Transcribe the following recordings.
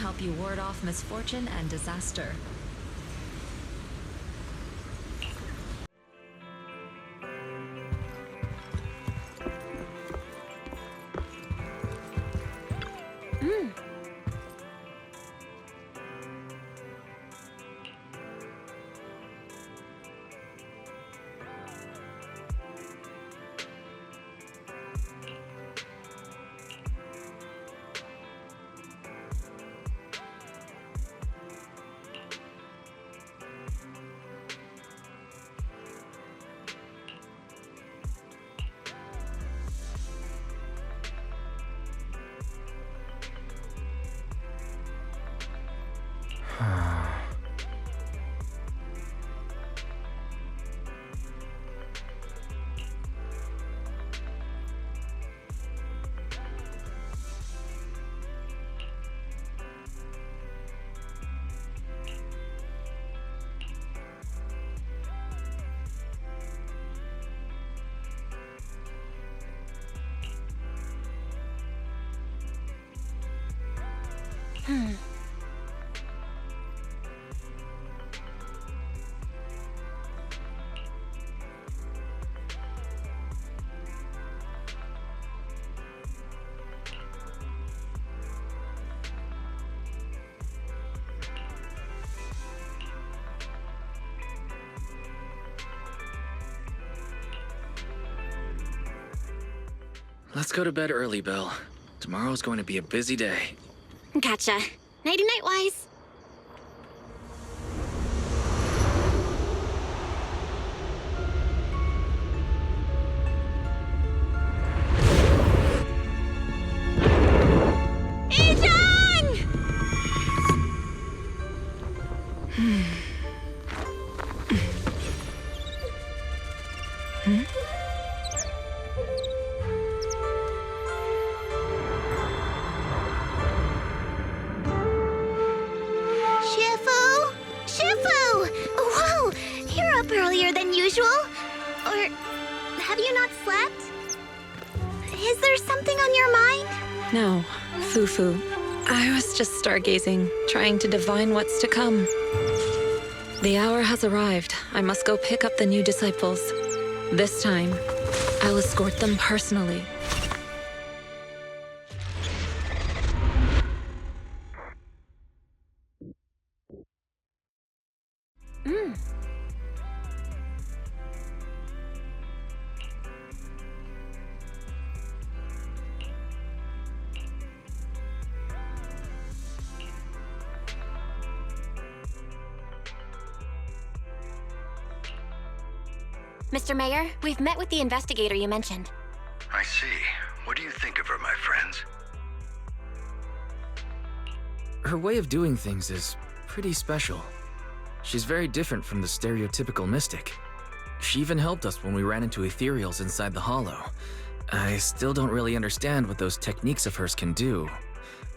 help you ward off misfortune and disaster. Let's go to bed early, Belle. Tomorrow's going to be a busy day. Gotcha. Nighty-night, Wise. Earlier than usual? Or have you not slept? Is there something on your mind? No, Foo-Foo. I was just stargazing, trying to divine what's to come. The hour has arrived. I must go pick up the new disciples. This time, I'll escort them personally. Mr. Mayor, we've met with the investigator you mentioned. I see. What do you think of her, my friends? Her way of doing things is pretty special. She's very different from the stereotypical mystic. She even helped us when we ran into Ethereals inside the Hollow. I still don't really understand what those techniques of hers can do,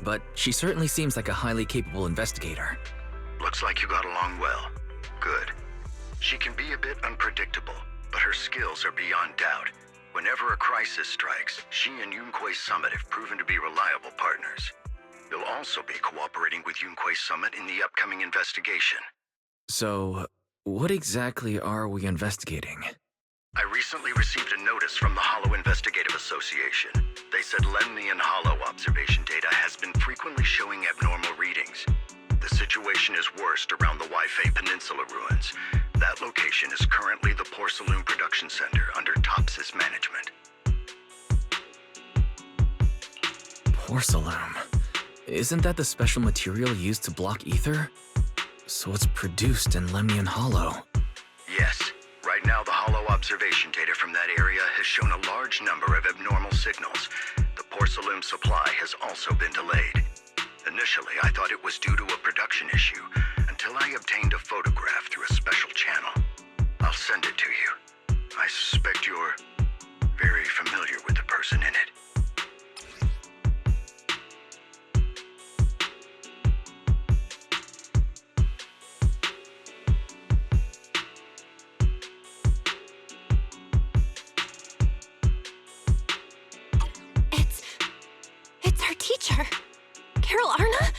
but she certainly seems like a highly capable investigator. Looks like you got along well. Good. She can be a bit unpredictable, but her skills are beyond doubt. Whenever a crisis strikes, she and Yunquei Summit have proven to be reliable partners. You'll also be cooperating with Yunquei Summit in the upcoming investigation. So, what exactly are we investigating? I recently received a notice from the Hollow Investigative Association. They said Lemnian Hollow observation data has been frequently showing abnormal readings. The situation is worst around the Waifei Peninsula ruins. That location is currently the Porcelain Production Center under Topsys management. Porcelain? Isn't that the special material used to block ether? So it's produced in Lemnian Hollow. Yes. Right now, the Hollow observation data from that area has shown a large number of abnormal signals. The porcelain supply has also been delayed. Initially, I thought it was due to a production issue, until I obtained a photograph through a special channel. I'll send it to you. I suspect you're very familiar with the person in it. It's our teacher, Carol Arna?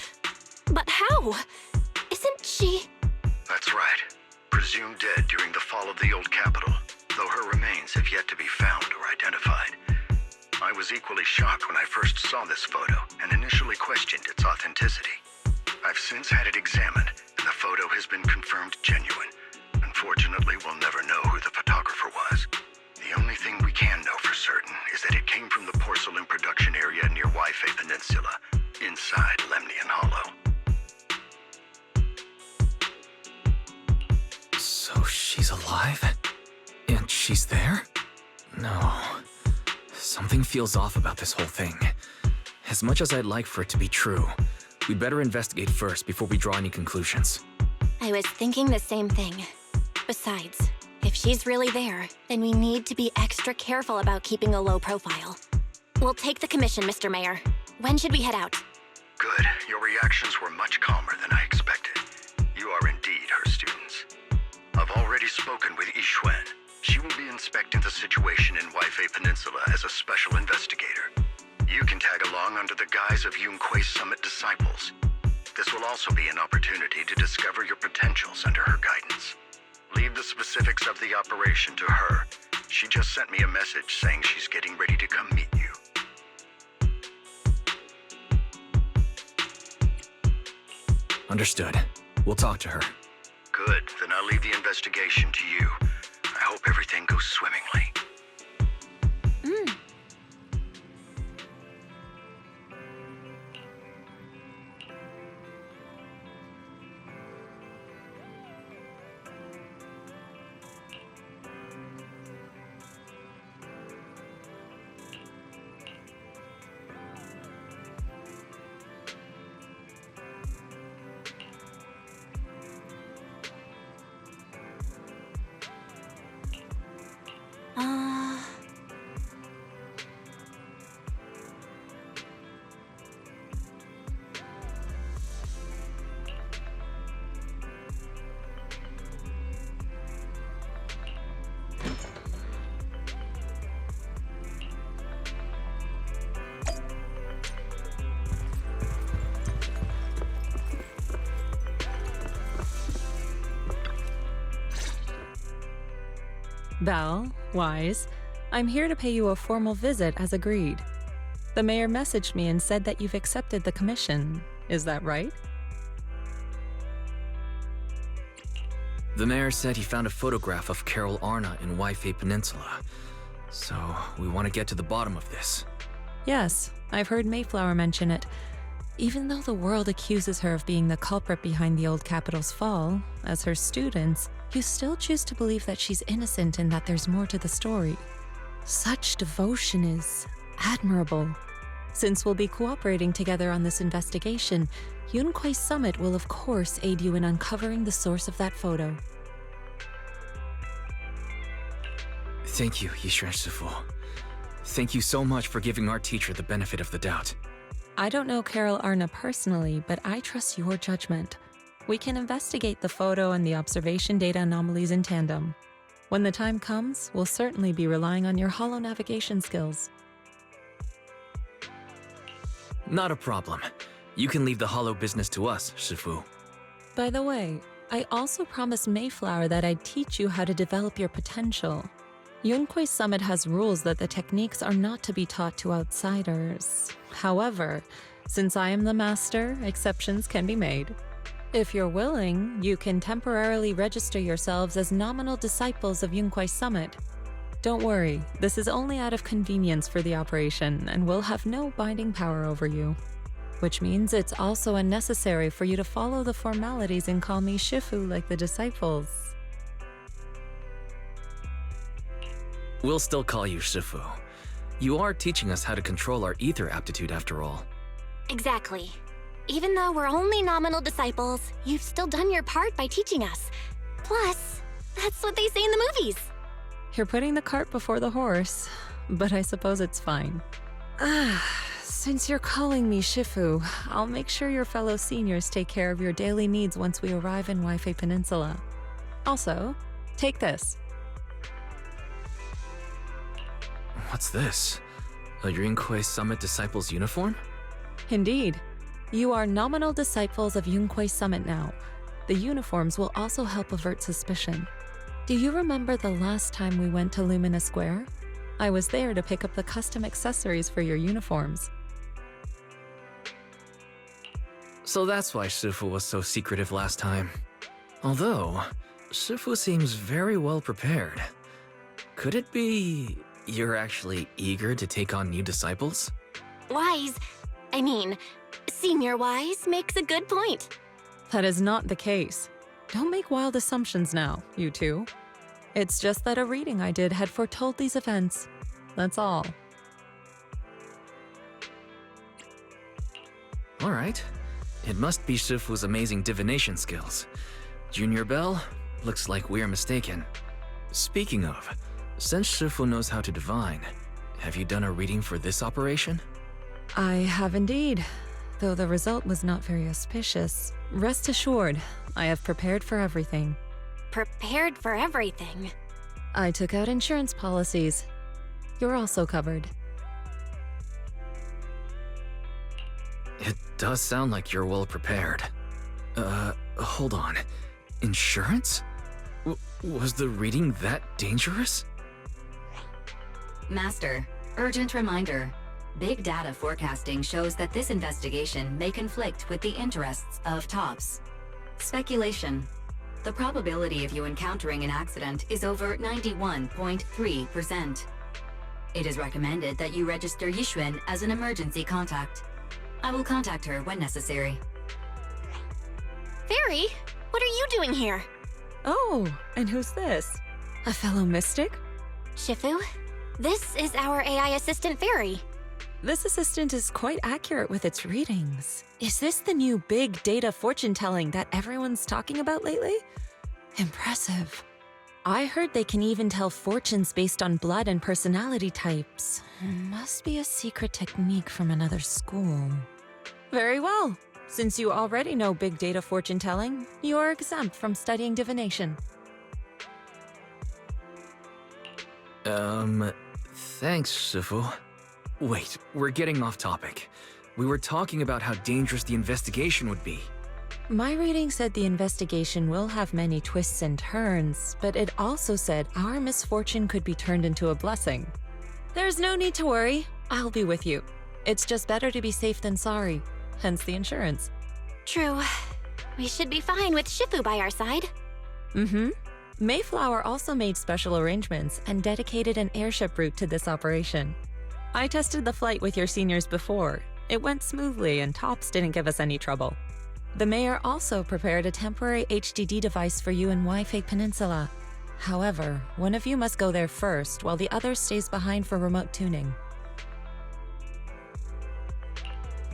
No! Isn't she... That's right. Presumed dead during the fall of the old capital, though her remains have yet to be found or identified. I was equally shocked when I first saw this photo and initially questioned its authenticity. I've since had it examined, and the photo has been confirmed genuine. Unfortunately, we'll never know who the photographer was. The only thing we can know for certain is that it came from the porcelain production area near Waifei Peninsula, inside Lemnian Hollow. So she's alive? And she's there? No. Something feels off about this whole thing. As much as I'd like for it to be true, we'd better investigate first before we draw any conclusions. I was thinking the same thing. Besides, if she's really there, then we need to be extra careful about keeping a low profile. We'll take the commission, Mr. Mayor. When should we head out? Good. Your reactions were much calmer than I expected. You are indeed her students. I've already spoken with Yixuan. She will be inspecting the situation in Waifei Peninsula as a special investigator. You can tag along under the guise of Yunque's Summit disciples. This will also be an opportunity to discover your potentials under her guidance. Leave the specifics of the operation to her. She just sent me a message saying she's getting ready to come meet you. Understood. We'll talk to her. Good, then I'll leave the investigation to you. I hope everything goes swimmingly. Val, Wise, I'm here to pay you a formal visit as agreed. The mayor messaged me and said that you've accepted the commission. Is that right? The mayor said he found a photograph of Carol Arna in Waifei Peninsula. So, we want to get to the bottom of this. Yes, I've heard Mayflower mention it. Even though the world accuses her of being the culprit behind the old capital's fall, as her students, you still choose to believe that she's innocent and that there's more to the story. Such devotion is admirable. Since we'll be cooperating together on this investigation, Yunque's Summit will of course aid you in uncovering the source of that photo. Thank you, Yixuan Shifu. Thank you so much for giving our teacher the benefit of the doubt. I don't know Carol Arna personally, but I trust your judgment. We can investigate the photo and the observation data anomalies in tandem. When the time comes, we'll certainly be relying on your holo navigation skills. Not a problem. You can leave the holo business to us, Shifu. By the way, I also promised Mayflower that I'd teach you how to develop your potential. Yunque's Summit has rules that the techniques are not to be taught to outsiders. However, since I am the master, exceptions can be made. If you're willing, you can temporarily register yourselves as nominal disciples of Yunque's Summit. Don't worry, this is only out of convenience for the operation and will have no binding power over you. Which means it's also unnecessary for you to follow the formalities and call me Shifu like the disciples. We'll still call you Shifu. You are teaching us how to control our ether aptitude after all. Exactly. Even though we're only nominal disciples, you've still done your part by teaching us. Plus, that's what they say in the movies. You're putting the cart before the horse, but I suppose it's fine. Since you're calling me Shifu, I'll make sure your fellow seniors take care of your daily needs once we arrive in Waifei Peninsula. Also, take this. What's this? A Yunque Summit Disciples uniform? Indeed. You are nominal disciples of Yunquei Summit now. The uniforms will also help avert suspicion. Do you remember the last time we went to Lumina Square? I was there to pick up the custom accessories for your uniforms. So that's why Shifu was so secretive last time. Although, Shifu seems very well prepared. Could it be you're actually eager to take on new disciples? Senior Wise makes a good point. That is not the case. Don't make wild assumptions now, you two. It's just that a reading I did had foretold these events. That's all. Alright. It must be Shifu's amazing divination skills. Junior Bell, looks like we're mistaken. Speaking of, since Shifu knows how to divine, have you done a reading for this operation? I have indeed, though the result was not very auspicious. Rest assured, I have prepared for everything. Prepared for everything. I took out insurance policies. You're also covered. It does sound like you're well prepared. Hold on. Insurance? Was the reading that dangerous? Master, urgent reminder. Big data forecasting shows that this investigation may conflict with the interests of TOPS. Speculation. The probability of you encountering an accident is over 91.3%. It is recommended that you register Yixuan as an emergency contact. I will contact her when necessary. Fairy, what are you doing here? Oh, and who's this? A fellow mystic? Shifu, this is our AI assistant Fairy. This assistant is quite accurate with its readings. Is this the new big data fortune-telling that everyone's talking about lately? Impressive. I heard they can even tell fortunes based on blood and personality types. Must be a secret technique from another school. Very well. Since you already know big data fortune-telling, you are exempt from studying divination. Thanks, Shifu. Wait, we're getting off topic. We were talking about how dangerous the investigation would be. My reading said the investigation will have many twists and turns, but it also said our misfortune could be turned into a blessing. There's no need to worry. I'll be with you. It's just better to be safe than sorry, hence the insurance. True. We should be fine with Shifu by our side. Mm-hmm. Mayflower also made special arrangements and dedicated an airship route to this operation. I tested the flight with your seniors before. It went smoothly and TOPS didn't give us any trouble. The mayor also prepared a temporary HDD device for you in Waifei Peninsula. However, one of you must go there first while the other stays behind for remote tuning.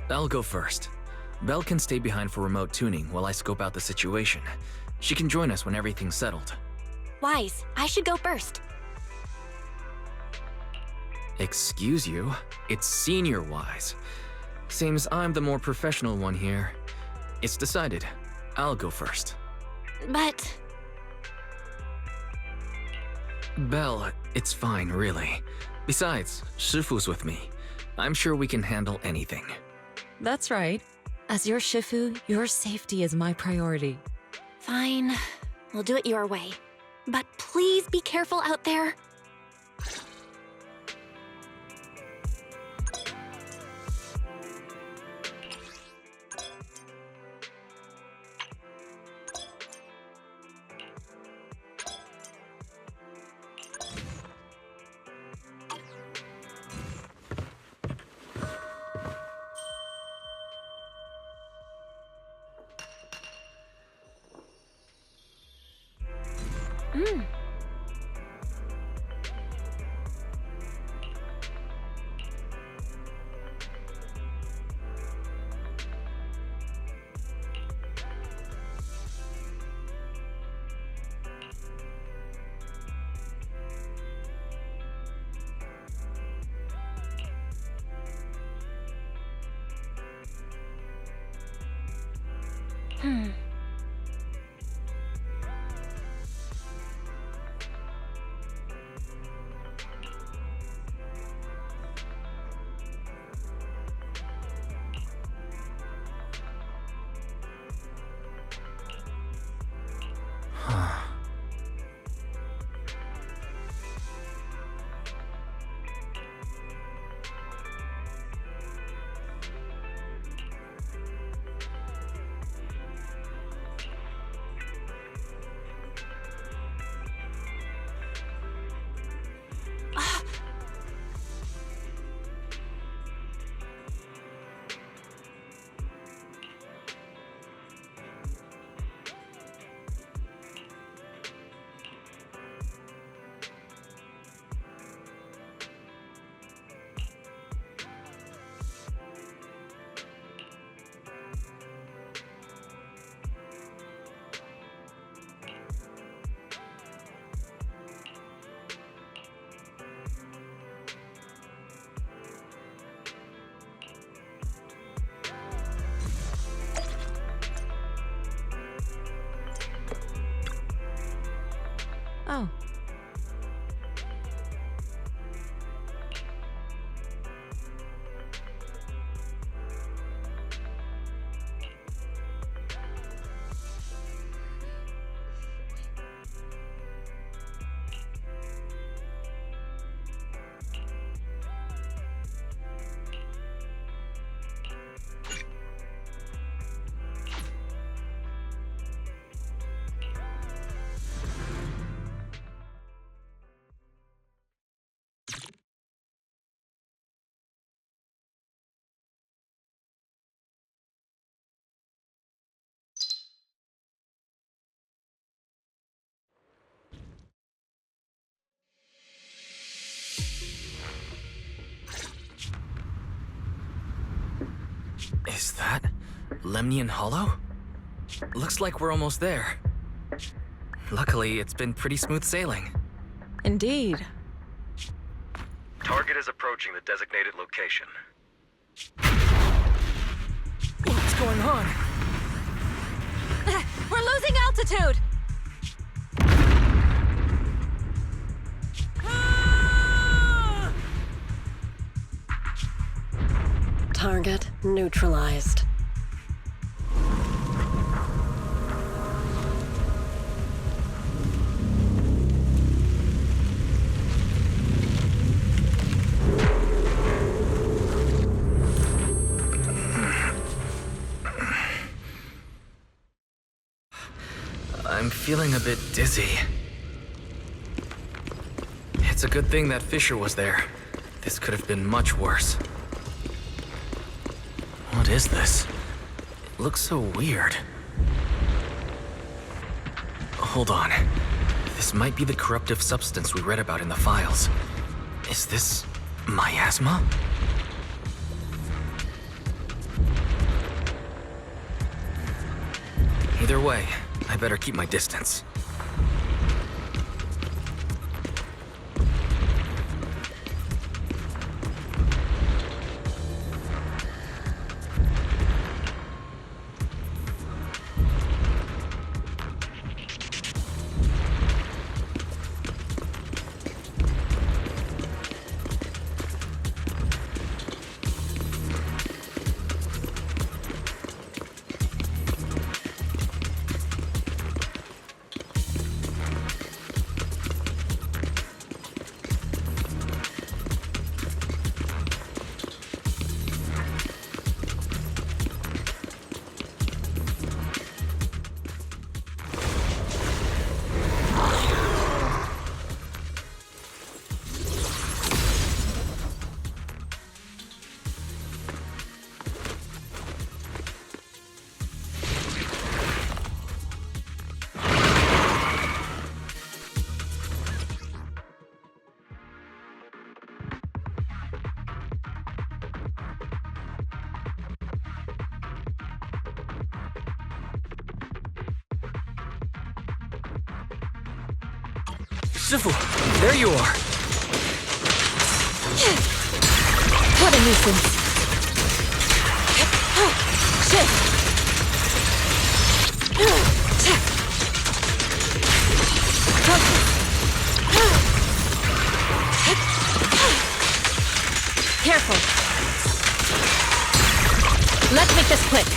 I'll go first. Belle can stay behind for remote tuning while I scope out the situation. She can join us when everything's settled. Wise, I should go first. Excuse you? It's Senior Wise. Seems I'm the more professional one here. It's decided. I'll go first. But... Belle, it's fine, really. Besides, Shifu's with me. I'm sure we can handle anything. That's right. As your Shifu, your safety is my priority. Fine. We'll do it your way. But please be careful out there. Is that Lemnian Hollow? Looks like we're almost there. Luckily, it's been pretty smooth sailing. Indeed. Target is approaching the designated location. What's going on? We're losing altitude! Target neutralized. I'm feeling a bit dizzy. It's a good thing that Fisher was there. This could have been much worse. What is this? It looks so weird. Hold on. This might be the corruptive substance we read about in the files. Is this miasma? Either way, I better keep my distance. Shifu, there you are. What a nuisance. Shit! Careful. Let's make this quick.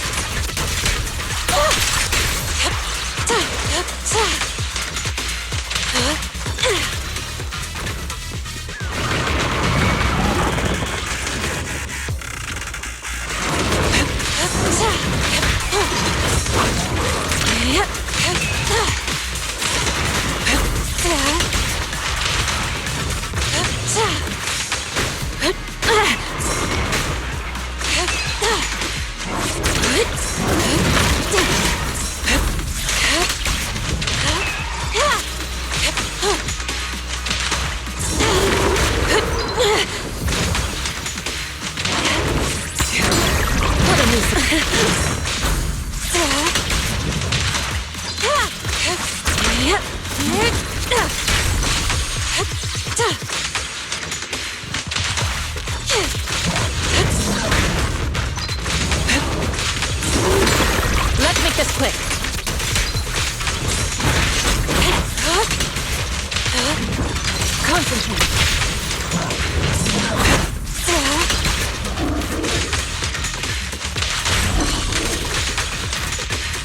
Let's make this quick. Concentrate.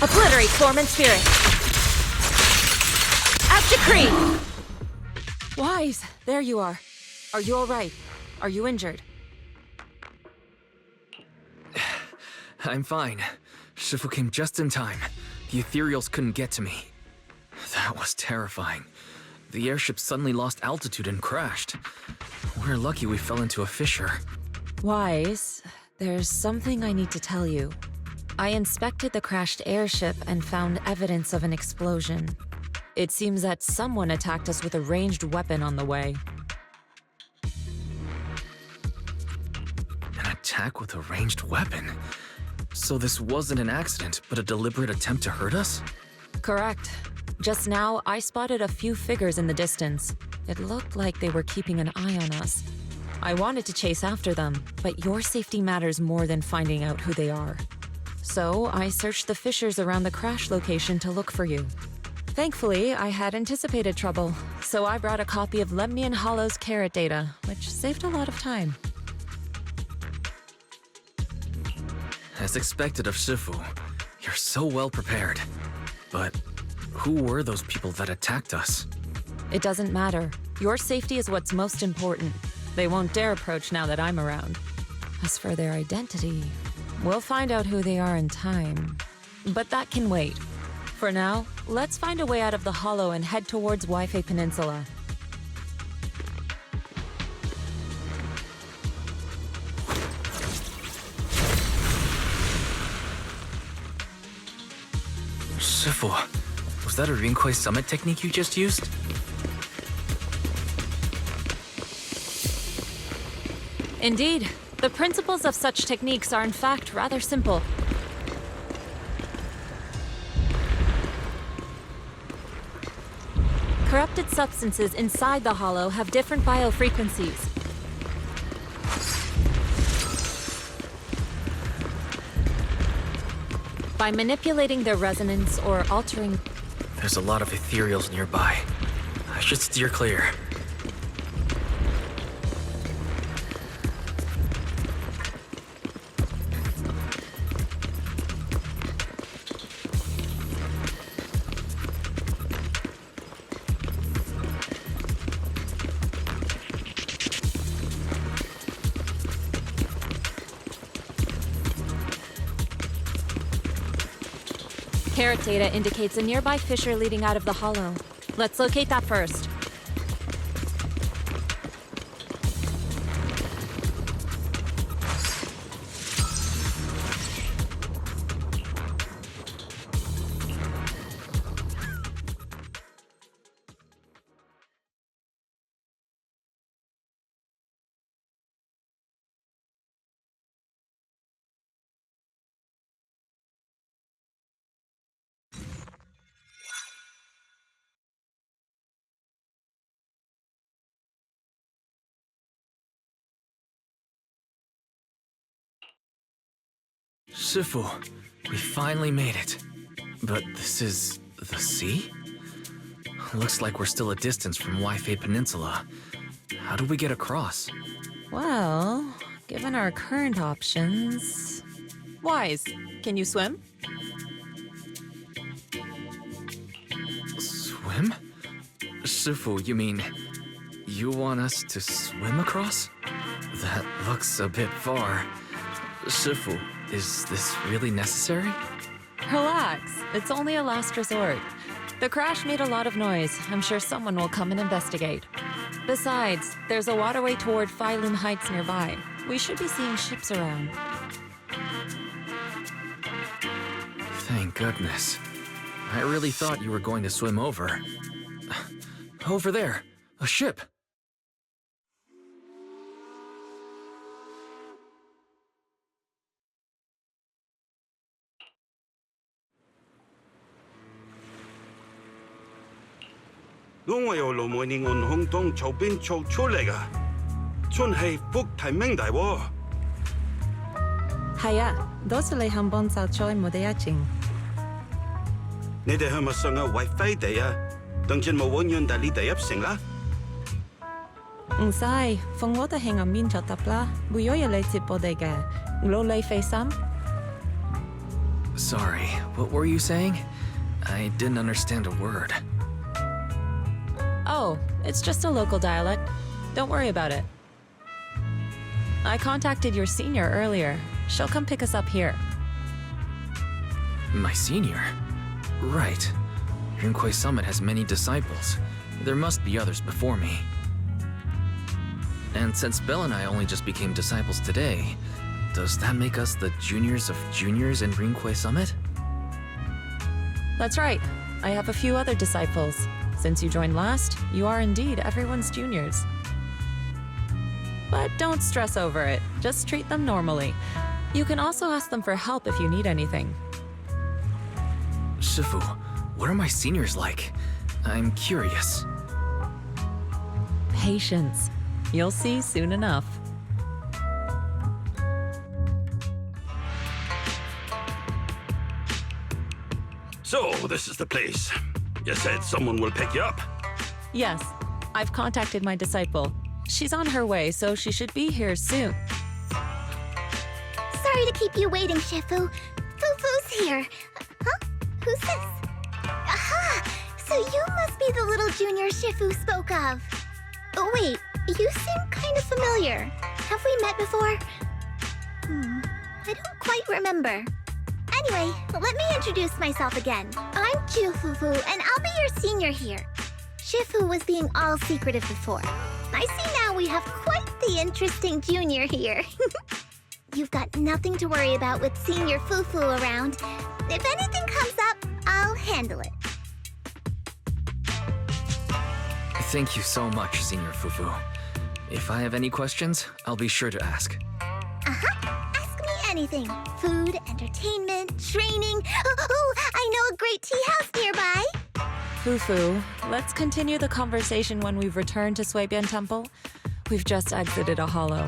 Obliterate form and spirit. Out decree! Wise, there you are. Are you all right? Are you injured? I'm fine. Shifu came just in time. The Ethereals couldn't get to me. That was terrifying. The airship suddenly lost altitude and crashed. We're lucky we fell into a fissure. Wise, there's something I need to tell you. I inspected the crashed airship and found evidence of an explosion. It seems that someone attacked us with a ranged weapon on the way. An attack with a ranged weapon. So this wasn't an accident, but a deliberate attempt to hurt us? Correct. Just now, I spotted a few figures in the distance. It looked like they were keeping an eye on us. I wanted to chase after them, but your safety matters more than finding out who they are. So I searched the fissures around the crash location to look for you. Thankfully, I had anticipated trouble, so I brought a copy of Lemnian Hollow's carrot data, which saved a lot of time. As expected of Shifu, you're so well prepared. But who were those people that attacked us? It doesn't matter. Your safety is what's most important. They won't dare approach now that I'm around. As for their identity, we'll find out who they are in time. But that can wait. For now, let's find a way out of the hollow and head towards Wi-Fi Peninsula. Shifu, was that a Rinkwei Summit technique you just used? Indeed. The principles of such techniques are in fact rather simple. Corrupted substances inside the hollow have different biofrequencies. By manipulating their resonance or altering... There's a lot of Ethereals nearby. I should steer clear. Carrot data indicates a nearby fissure leading out of the hollow. Let's locate that first. Shifu, we finally made it. But this is the sea? Looks like we're still a distance from Wi-Fi Peninsula. How do we get across? Well, given our current options... Wise, can you swim? Swim? Shifu, you mean... you want us to swim across? That looks a bit far. Shifu, is this really necessary? Relax, it's only a last resort. The crash made a lot of noise. I'm sure someone will come and investigate. Besides, there's a waterway toward Phylum Heights nearby. We should be seeing ships around. Thank goodness. I really thought you were going to swim over. Over there, a ship. Nung有路每年按空當草邊作出嚟㗎，真係福提名大喎。係啊，多謝你肯幫手再冇得一整。你哋係咪上嘅 WiFi 地啊？當真冇揾人帶你哋入城啦？唔使，放我哋喺入面就得啦，會有人嚟接我哋嘅，攞你費心。Sorry, what were you saying? I didn't understand a word. Oh, it's just a local dialect. Don't worry about it. I contacted your senior earlier. She'll come pick us up here. My senior? Right. Rinkwei Summit has many disciples. There must be others before me. And since Belle and I only just became disciples today, does that make us the juniors of juniors in Rinkwei Summit? That's right. I have a few other disciples. Since you joined last, you are indeed everyone's juniors. but don't stress over it. Just treat them normally. You can also ask them for help if you need anything. Shifu, what are my seniors like? I'm curious. Patience. You'll see soon enough. So, this is the place. You said someone will pick you up. Yes, I've contacted my disciple. She's on her way, so she should be here soon. Sorry to keep you waiting, Shifu. Fufu's here. Huh? Who's this? Aha! So you must be the little junior Shifu spoke of. Oh, wait. You seem kind of familiar. Have we met before? I don't quite remember. Anyway, let me introduce myself again. I'm Fufu, and I'll be your senior here. Shifu was being all secretive before. I see now we have quite the interesting junior here. You've got nothing to worry about with Senior Fufu around. If anything comes up, I'll handle it. Thank you so much, Senior Fufu. If I have any questions, I'll be sure to ask. Ask me anything. Food, entertainment, training. Oh, I know a great tea house nearby. Fufu, let's continue the conversation when we've returned to Suibian Temple. We've just exited a hollow.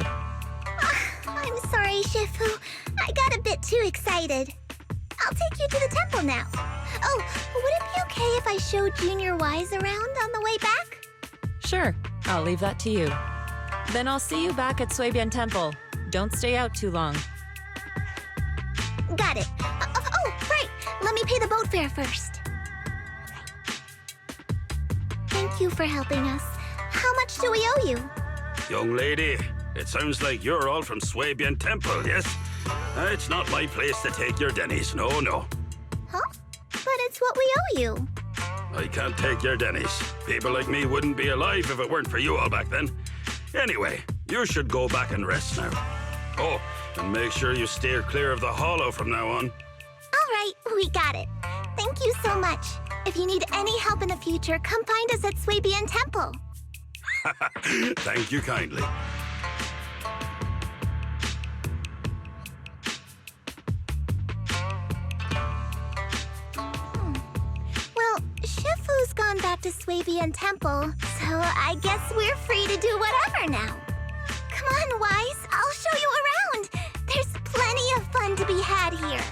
I'm sorry, Shifu. I got a bit too excited. I'll take you to the temple now. Oh, would it be okay if I show Junior Wise around on the way back? Sure, I'll leave that to you. Then I'll see you back at Suibian Temple. Don't stay out too long. Got it. Oh, right. Let me pay the boat fare first. Thank you for helping us. How much do we owe you? Young lady, it sounds like you're all from Suibian Temple, yes? It's not my place to take your dennies, no. Huh? But it's what we owe you. I can't take your dennies. People like me wouldn't be alive if it weren't for you all back then. Anyway, you should go back and rest now. Oh, and make sure you steer clear of the hollow from now on. All right, we got it. Thank you so much. If you need any help in the future, come find us at Suibian Temple. Thank you kindly. Well, Shifu's gone back to Suibian Temple, so I guess we're free to do whatever now. Come on, Wise, I'll show you around. There's plenty of fun to be had here.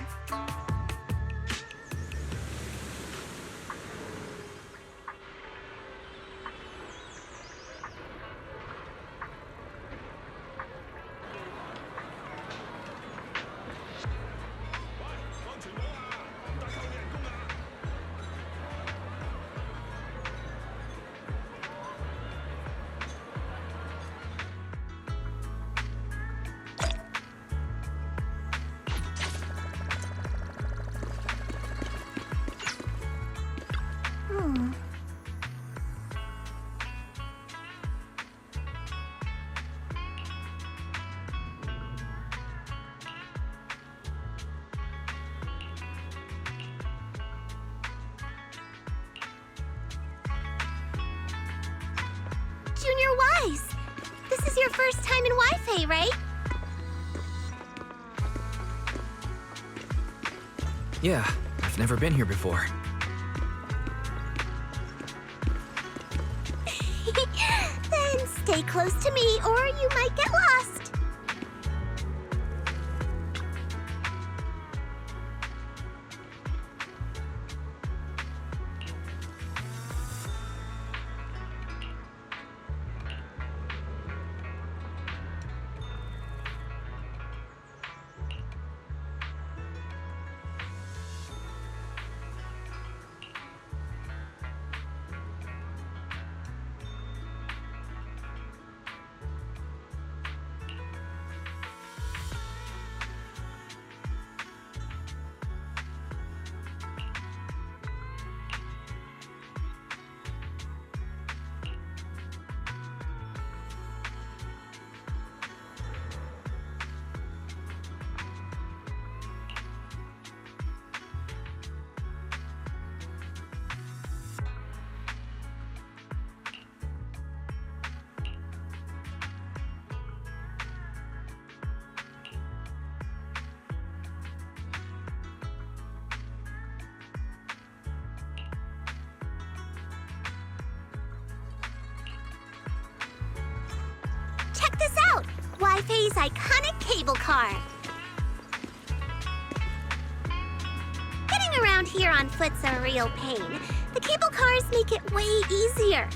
Junior Wise, this is your first time in Wi-Fi, right? Yeah, I've never been here before. Then stay close to me or you might get lost. Taipei's iconic cable car. Getting around here on foot's a real pain. The cable cars make it way easier.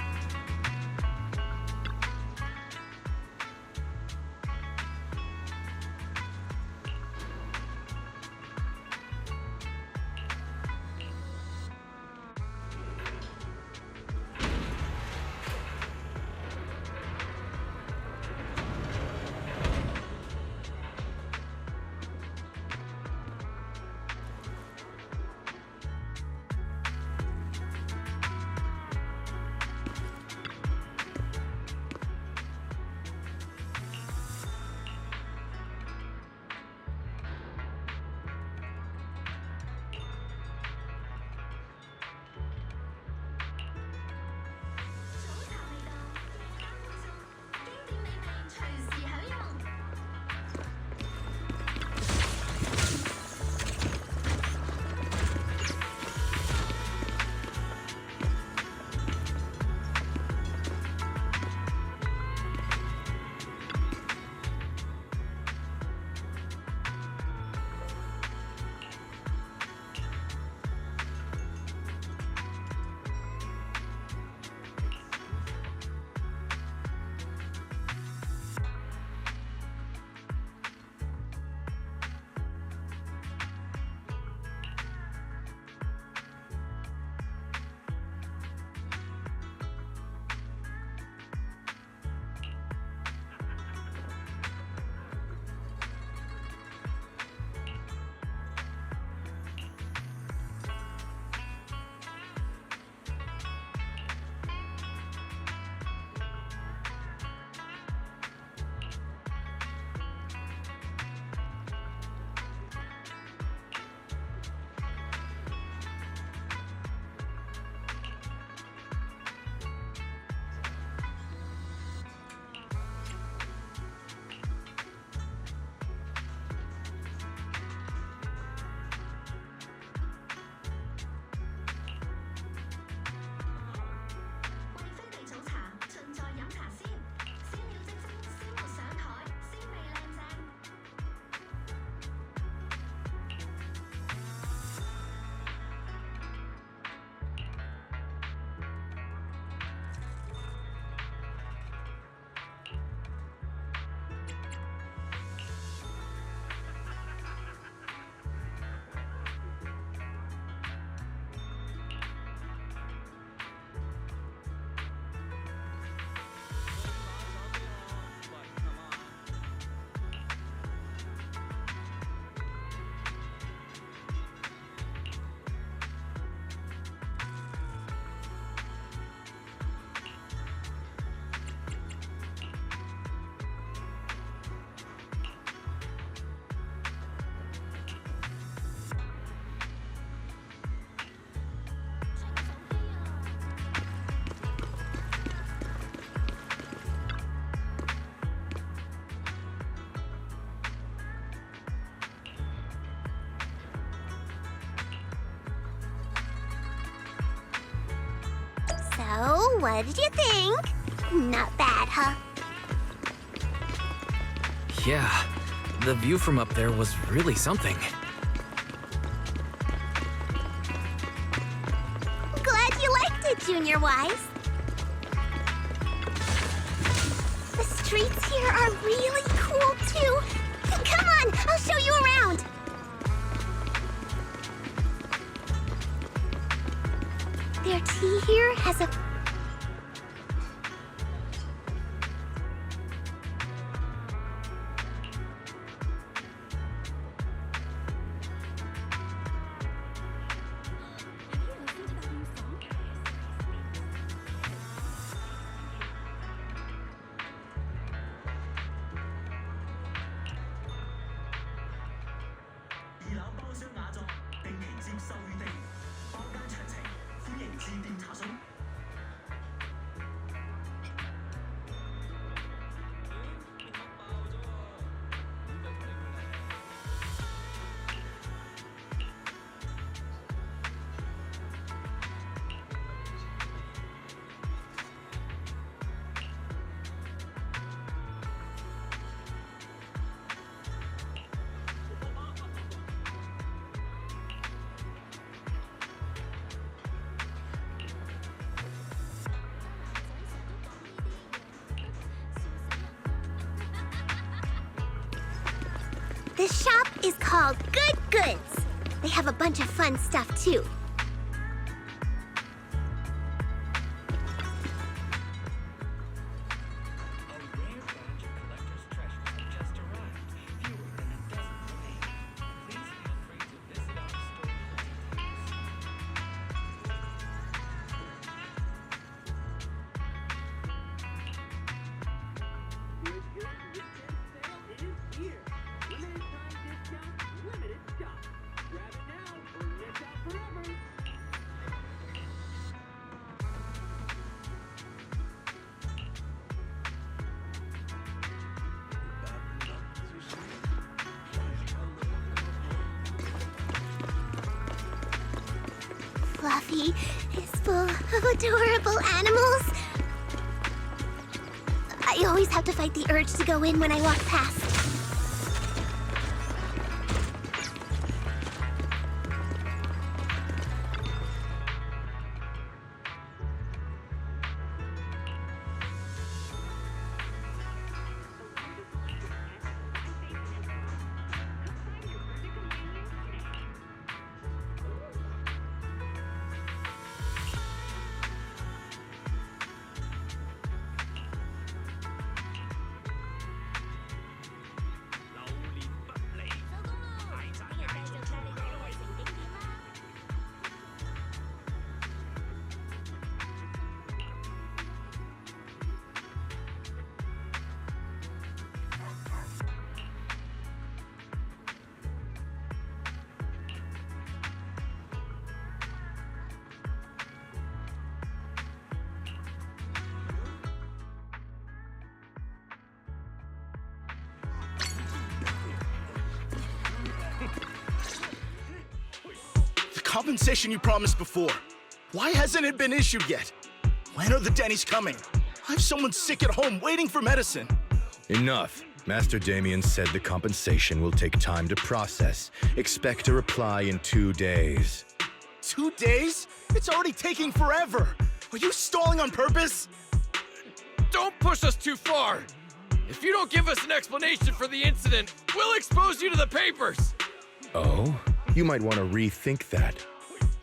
So, what did you think? Not bad, huh? Yeah, the view from up there was really something. Glad you liked it, Junior Wise. The streets here are really cool, too. Come on, I'll show you around. Their tea here has a... This shop is called Good Goods. They have a bunch of fun stuff too. Fluffy is full of adorable animals. I always have to fight the urge to go in when I walk past. Compensation you promised before. Why hasn't it been issued yet? When are the Denny's coming? I have someone sick at home waiting for medicine. Enough. Master Damien said the compensation will take time to process. Expect a reply in 2 days. 2 days? It's already taking forever. Are you stalling on purpose? Don't push us too far. If you don't give us an explanation for the incident, we'll expose you to the papers. Oh? You might want to rethink that.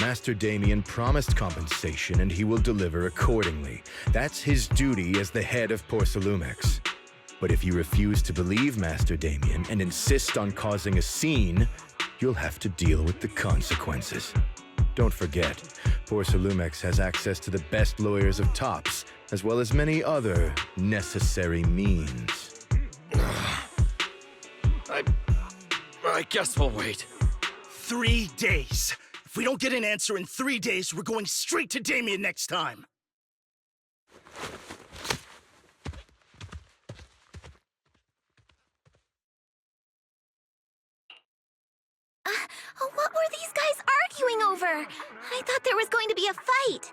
Master Damien promised compensation and he will deliver accordingly. That's his duty as the head of Porcelumex. But if you refuse to believe Master Damien and insist on causing a scene, you'll have to deal with the consequences. Don't forget, Porcelumex has access to the best lawyers of Tops, as well as many other necessary means. I guess we'll wait. 3 days. If we don't get an answer in 3 days, we're going straight to Damien next time. What were these guys arguing over? I thought there was going to be a fight.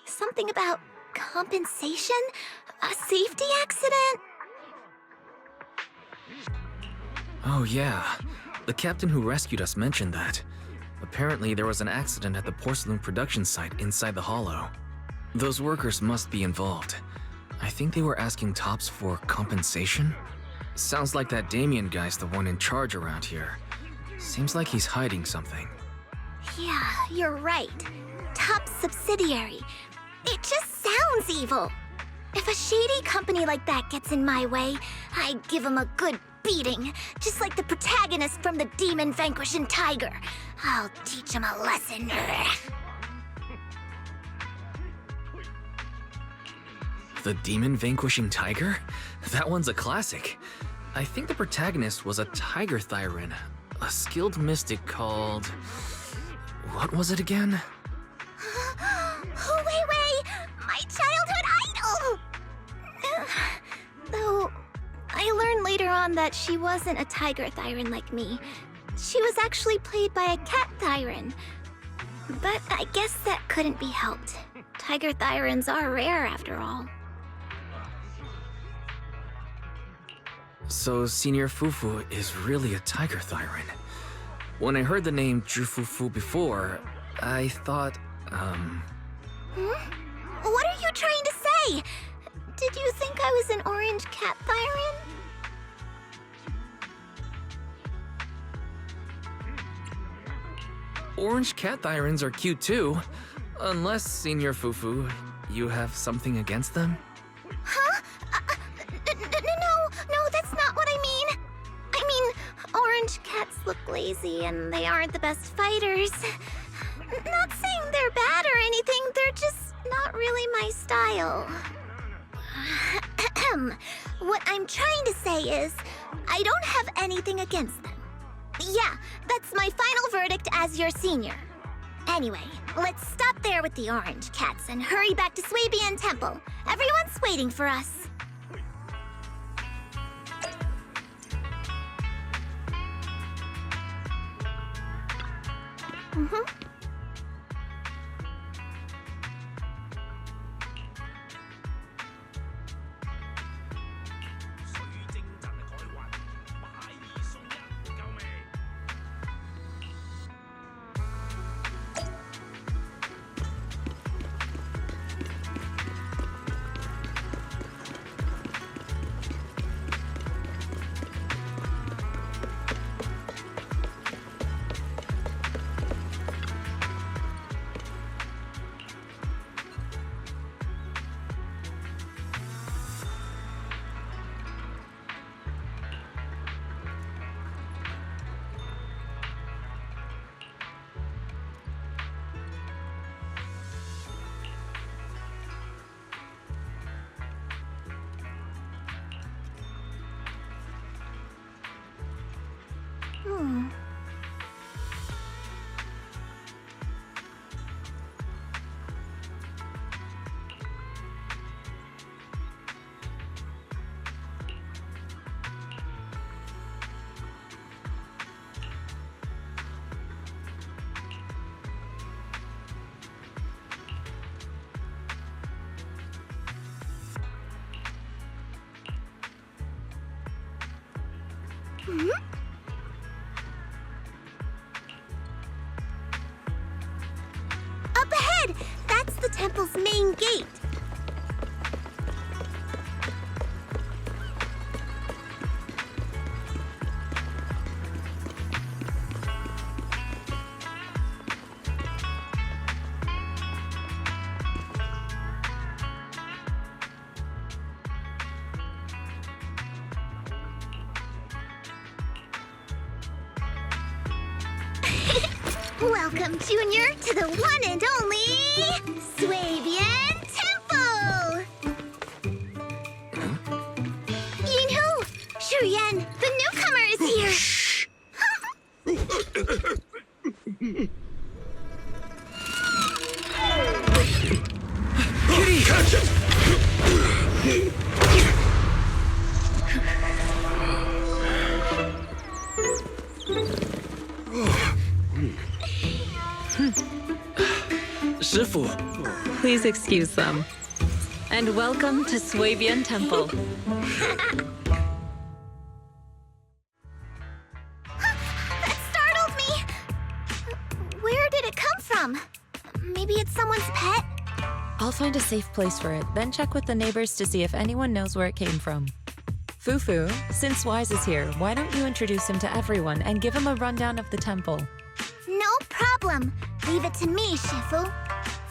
Something about compensation? A safety accident? Oh yeah, the captain who rescued us mentioned that. Apparently there was an accident at the porcelain production site inside the hollow. Those workers must be involved. I think they were asking Tops for compensation? Sounds like that Damien guy's the one in charge around here. Seems like he's hiding something. Yeah, you're right. Top's subsidiary. It just sounds evil. If a shady company like that gets in my way, I give him a good beating, just like the protagonist from the Demon Vanquishing Tiger. I'll teach him a lesson. The Demon Vanquishing Tiger? That one's a classic. I think the protagonist was a Tiger Thyran, a skilled mystic called... what was it again? Wait, my childhood idol! Though, I learned later on that she wasn't a Tiger Thyran like me. She was actually played by a Cat Thyran. But I guess that couldn't be helped. Tiger Thyrans are rare after all. So Senior Fufu is really a Tiger Thyran. When I heard the name Jufufu before, I thought, What are you trying to say? Did you think I was an orange Cat Thyran? Orange cat thyrans are cute too. Unless, Senior Fufu, you have something against them? Huh? No, that's not what I mean. I mean, orange cats look lazy and they aren't the best fighters. Not saying they're bad or anything, they're just not really my style. What I'm trying to say is, I don't have anything against them. Yeah, that's my final verdict as your senior. Anyway, let's stop there with the orange cats and hurry back to Swabian Temple. Everyone's waiting for us. Up ahead! That's the temple's main gate. Welcome, Junior, to the one and only Swabian Temple! Yinhu! Shuyan, the newcomer is here! Shh! Kitty! Catch it! Shifu. Please excuse them. And welcome to Swabian Temple. That startled me! Where did it come from? Maybe it's someone's pet? I'll find a safe place for it, then check with the neighbors to see if anyone knows where it came from. Fufu, since Wise is here, why don't you introduce him to everyone and give him a rundown of the temple? No problem. Leave it to me, Shifu.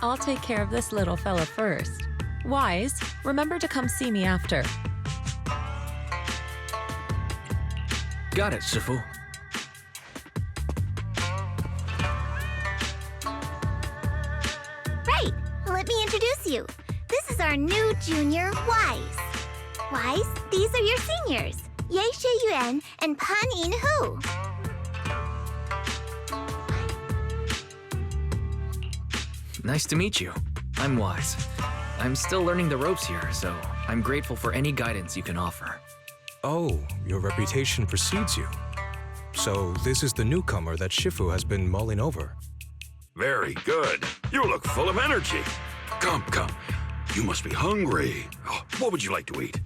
I'll take care of this little fella first. Wise, remember to come see me after. Got it, Shifu. Right. Let me introduce you. This is our new junior, Wise. Wise, these are your seniors, Ye Yuan and Pan Yin-hu. Nice to meet you. I'm Wise. I'm still learning the ropes here, so I'm grateful for any guidance you can offer. Oh, your reputation precedes you. So this is the newcomer that Shifu has been mulling over. Very good. You look full of energy. Come. You must be hungry. Oh, what would you like to eat?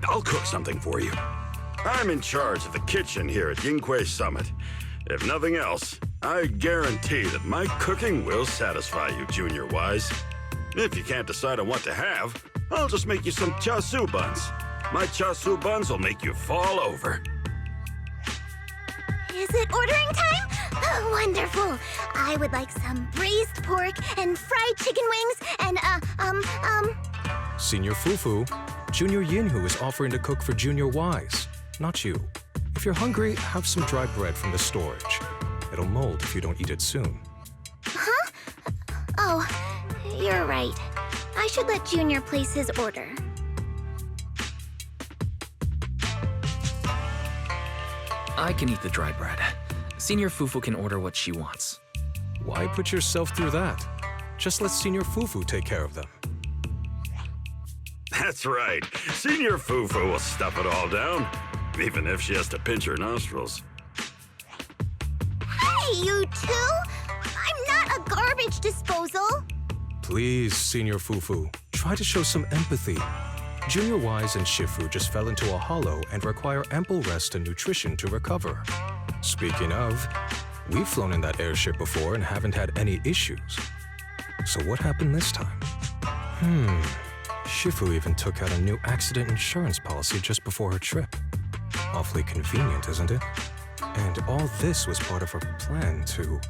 I'll cook something for you. I'm in charge of the kitchen here at Yingque Summit. If nothing else, I guarantee that my cooking will satisfy you, Junior Wise. If you can't decide on what to have, I'll just make you some chasu buns. My chasu buns will make you fall over. Is it ordering time? Wonderful. I would like some braised pork and fried chicken wings and, Senior Fufu, Junior Yinhu is offering to cook for Junior Wise, not you. If you're hungry, have some dry bread from the storage. It'll mold if you don't eat it soon. Huh? Oh, you're right. I should let Junior place his order. I can eat the dry bread. Senior Fufu can order what she wants. Why put yourself through that? Just let Senior Fufu take care of them. That's right. Senior Fufu will stuff it all down, even if she has to pinch her nostrils. Hey, you two! I'm not a garbage disposal! Please, Senior Fufu, try to show some empathy. Junior Wise and Shifu just fell into a hollow and require ample rest and nutrition to recover. Speaking of, we've flown in that airship before and haven't had any issues. So what happened this time? Shifu even took out a new accident insurance policy just before her trip. Awfully convenient, isn't it? And all this was part of her plan to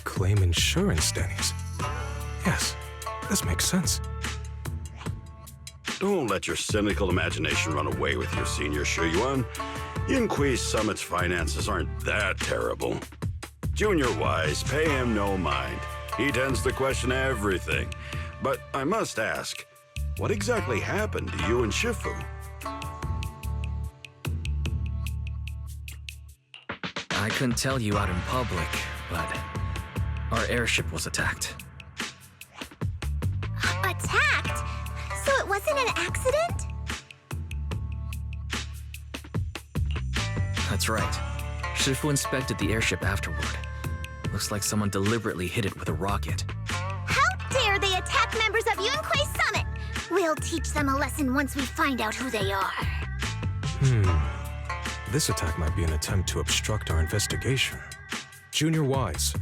claim insurance, Denny's. Yes, this makes sense. Don't let your cynical imagination run away with you, Senior Shuyuan. Yinhui Summit's finances aren't that terrible. Junior Wise, pay him no mind. He tends to question everything. But I must ask, what exactly happened to you and Shifu? I couldn't tell you out in public, but our airship was attacked. Attacked? So it wasn't an accident? That's right. Shifu inspected the airship afterward. Looks like someone deliberately hit it with a rocket. How dare they attack members of Yunhui Summit! We'll teach them a lesson once we find out who they are. This attack might be an attempt to obstruct our investigation. Junior Wise,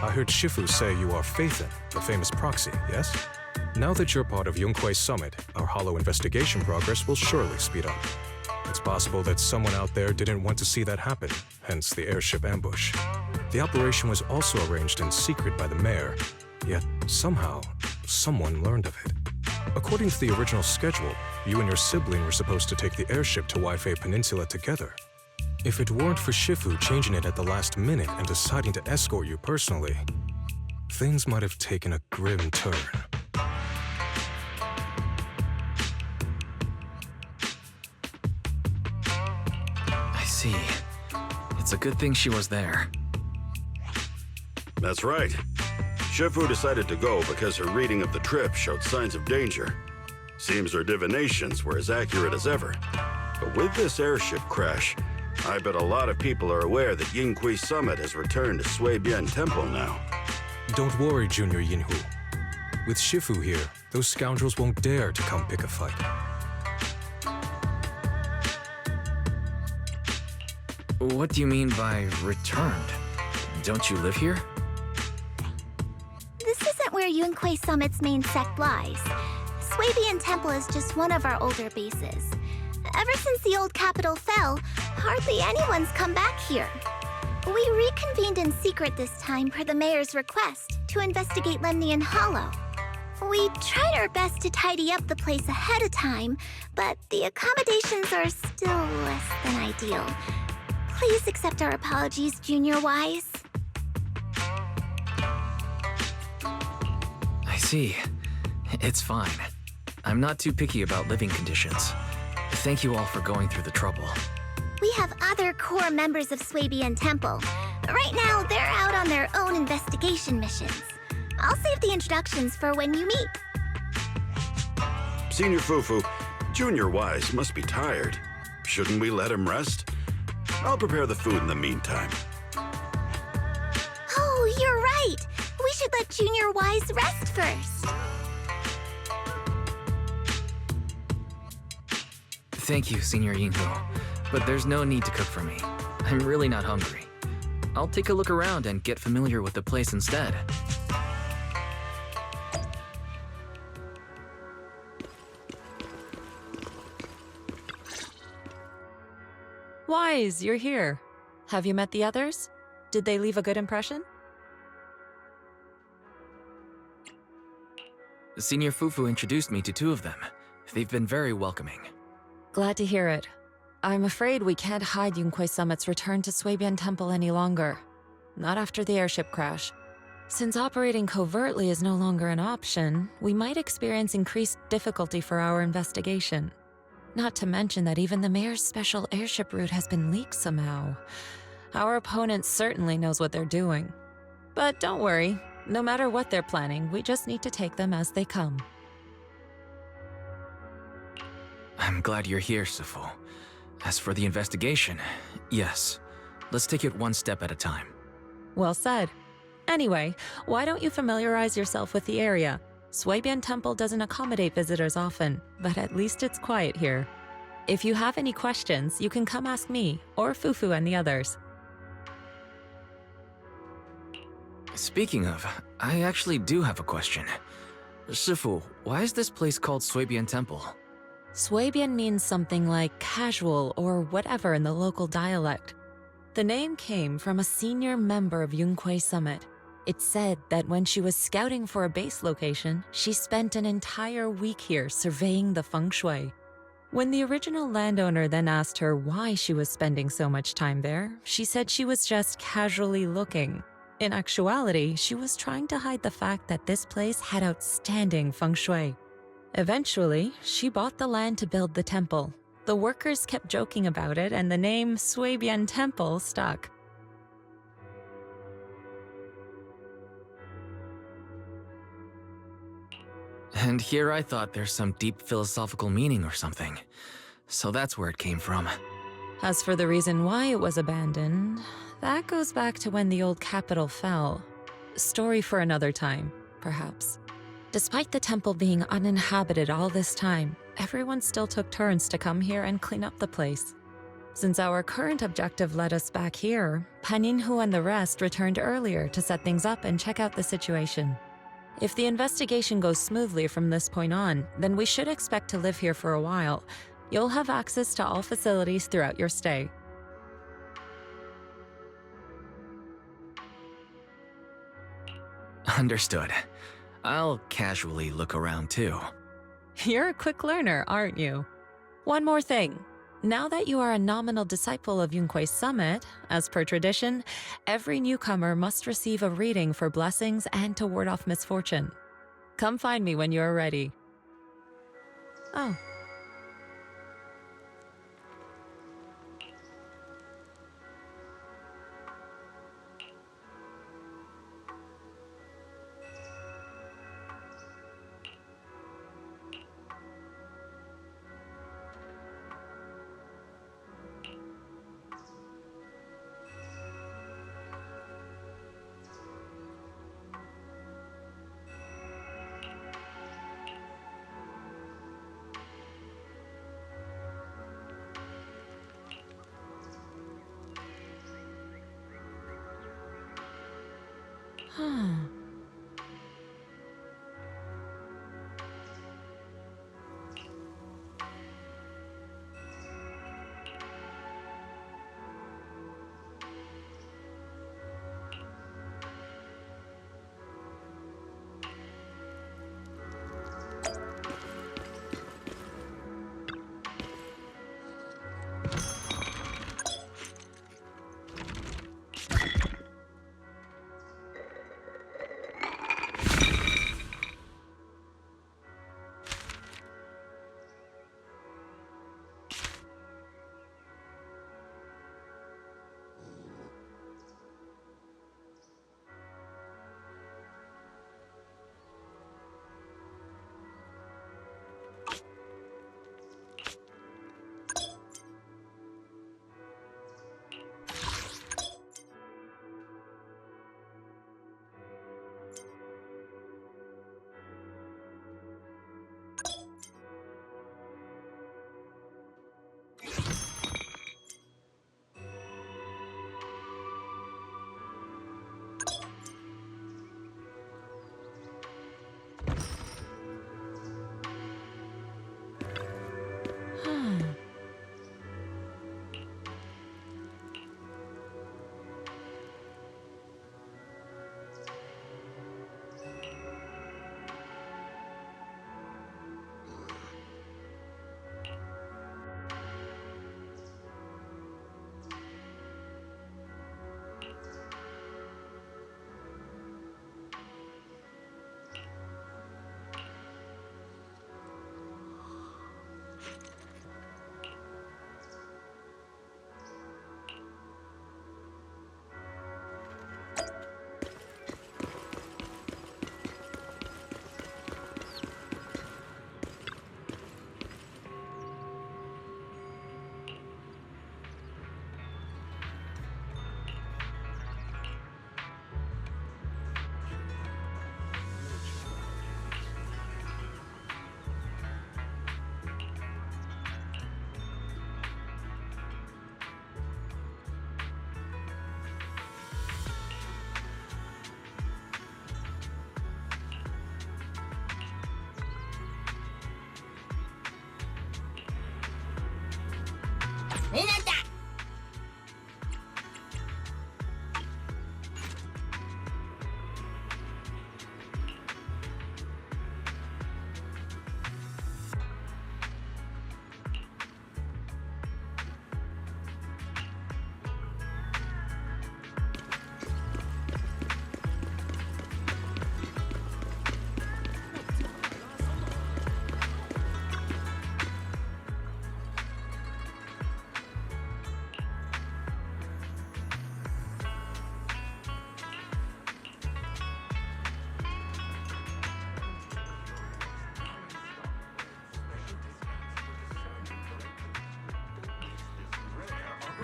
I heard Shifu say you are Faithin, the famous proxy, yes? Now that you're part of Yunhui Summit, our hollow investigation progress will surely speed up. It's possible that someone out there didn't want to see that happen, hence the airship ambush. The operation was also arranged in secret by the mayor, yet somehow, someone learned of it. According to the original schedule, you and your sibling were supposed to take the airship to Waifei Peninsula together. If it weren't for Shifu changing it at the last minute and deciding to escort you personally, things might have taken a grim turn. I see. It's a good thing she was there. That's right. Shifu decided to go because her reading of the trip showed signs of danger. Seems her divinations were as accurate as ever. But with this airship crash, I bet a lot of people are aware that Yinhui Summit has returned to Suibian Temple now. Don't worry, Junior Yinhu. With Shifu here, those scoundrels won't dare to come pick a fight. What do you mean by returned? Don't you live here? This isn't where Yunhui Summit's main sect lies. Suibian Temple is just one of our older bases. Ever since the old capital fell, hardly anyone's come back here. We reconvened in secret this time per the mayor's request to investigate Lemnian Hollow. We tried our best to tidy up the place ahead of time, but the accommodations are still less than ideal. Please accept our apologies, Junior Wise. I see. It's fine. I'm not too picky about living conditions. Thank you all for going through the trouble. We have other core members of Suibian Temple. Right now, they're out on their own investigation missions. I'll save the introductions for when you meet. Senior Fufu, Junior Wise must be tired. Shouldn't we let him rest? I'll prepare the food in the meantime. Oh, you're right. We should let Junior Wise rest first. Thank you, Senior Yinhu, but there's no need to cook for me. I'm really not hungry. I'll take a look around and get familiar with the place instead. Wise, you're here. Have you met the others? Did they leave a good impression? Senior Fufu introduced me to two of them. They've been very welcoming. Glad to hear it. I'm afraid we can't hide Yunquei Summit's return to Suibian Temple any longer. Not after the airship crash. Since operating covertly is no longer an option, we might experience increased difficulty for our investigation. Not to mention that even the mayor's special airship route has been leaked somehow. Our opponent certainly knows what they're doing. But don't worry, no matter what they're planning, we just need to take them as they come. I'm glad you're here, Sifu. As for the investigation, yes. Let's take it one step at a time. Well said. Anyway, why don't you familiarize yourself with the area? Suibian Temple doesn't accommodate visitors often, but at least it's quiet here. If you have any questions, you can come ask me, or Fufu and the others. Speaking of, I actually do have a question. Sifu, why is this place called Suibian Temple? Suibian means something like casual or whatever in the local dialect. The name came from a senior member of Yunquei Summit. It's said that when she was scouting for a base location, she spent an entire week here surveying the feng shui. When the original landowner then asked her why she was spending so much time there, she said she was just casually looking. In actuality, she was trying to hide the fact that this place had outstanding feng shui. Eventually, she bought the land to build the temple. The workers kept joking about it, and the name Suibian Temple stuck. And here I thought there's some deep philosophical meaning or something. So that's where it came from. As for the reason why it was abandoned, that goes back to when the old capital fell. Story for another time, perhaps. Despite the temple being uninhabited all this time, everyone still took turns to come here and clean up the place. Since our current objective led us back here, Paninhu and the rest returned earlier to set things up and check out the situation. If the investigation goes smoothly from this point on, then we should expect to live here for a while. You'll have access to all facilities throughout your stay. Understood. I'll casually look around too. You're a quick learner, aren't you? One more thing. Now that you are a nominal disciple of Yunquei Summit, as per tradition, every newcomer must receive a reading for blessings and to ward off misfortune. Come find me when you're ready. Oh.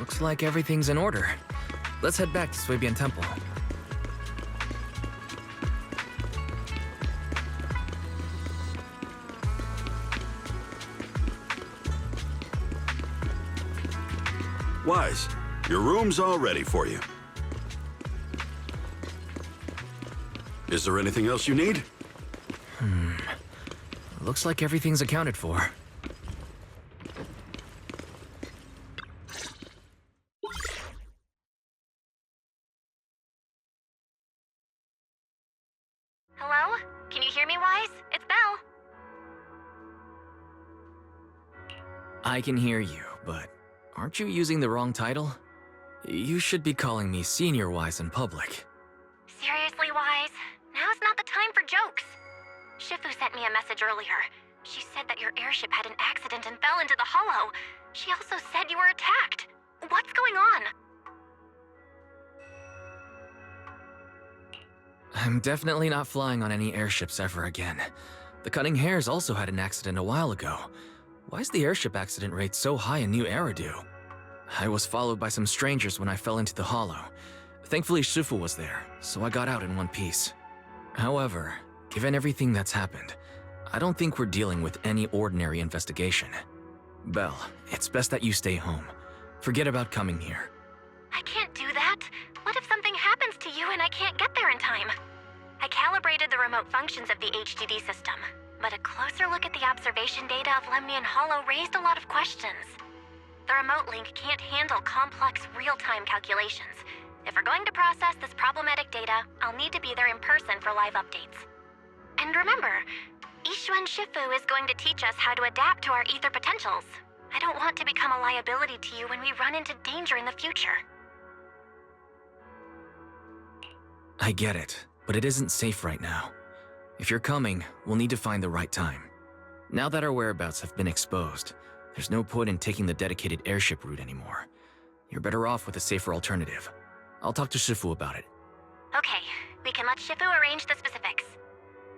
Looks like everything's in order. Let's head back to Swabian Temple. Wise, your room's all ready for you. Is there anything else you need? Looks like everything's accounted for. Hello? Can you hear me, Wise? It's Belle. I can hear you, but aren't you using the wrong title? You should be calling me Senior Wise in public. Seriously, Wise? Now's not the time for jokes. Shifu sent me a message earlier. She said that your airship had an accident and fell into the hollow. She also said you were attacked. What's going on? I'm definitely not flying on any airships ever again. The Cunning Hares also had an accident a while ago. Why is the airship accident rate so high in New Eridu? I was followed by some strangers when I fell into the hollow. Thankfully, Shifu was there, so I got out in one piece. However, given everything that's happened, I don't think we're dealing with any ordinary investigation. Belle, it's best that you stay home. Forget about coming here. I can't do that. What if something happens to you and I can't get there in time? I calibrated the remote functions of the HDD system, but a closer look at the observation data of Lemnian Hollow raised a lot of questions. The remote link can't handle complex real-time calculations. If we're going to process this problematic data, I'll need to be there in person for live updates. And remember, Ishuan Shifu is going to teach us how to adapt to our ether potentials. I don't want to become a liability to you when we run into danger in the future. I get it, but it isn't safe right now. If you're coming, we'll need to find the right time. Now that our whereabouts have been exposed, there's no point in taking the dedicated airship route anymore. You're better off with a safer alternative. I'll talk to Shifu about it. Okay, we can let Shifu arrange the specifics.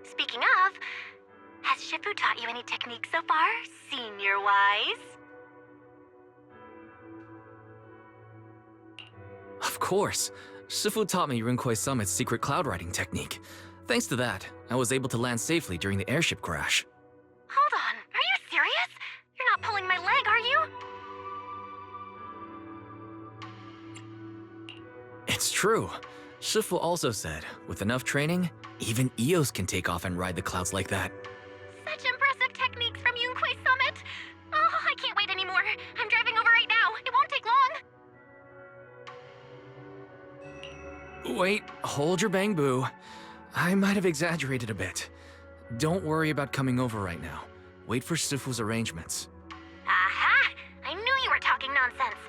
Speaking of, has Shifu taught you any techniques so far, Senior Wise? Of course. Shifu taught me Runquay Summit's secret cloud riding technique. Thanks to that, I was able to land safely during the airship crash. Hold on, are you serious? You're not pulling my leg, are you? It's true. Shifu also said, with enough training, even Eos can take off and ride the clouds like that. Such impressive techniques from Yunquay Summit! Oh, I can't wait anymore. I'm driving over right now. It won't take long. Wait, hold your bang boo. I might have exaggerated a bit. Don't worry about coming over right now. Wait for Shifu's arrangements. Aha! I knew you were talking nonsense.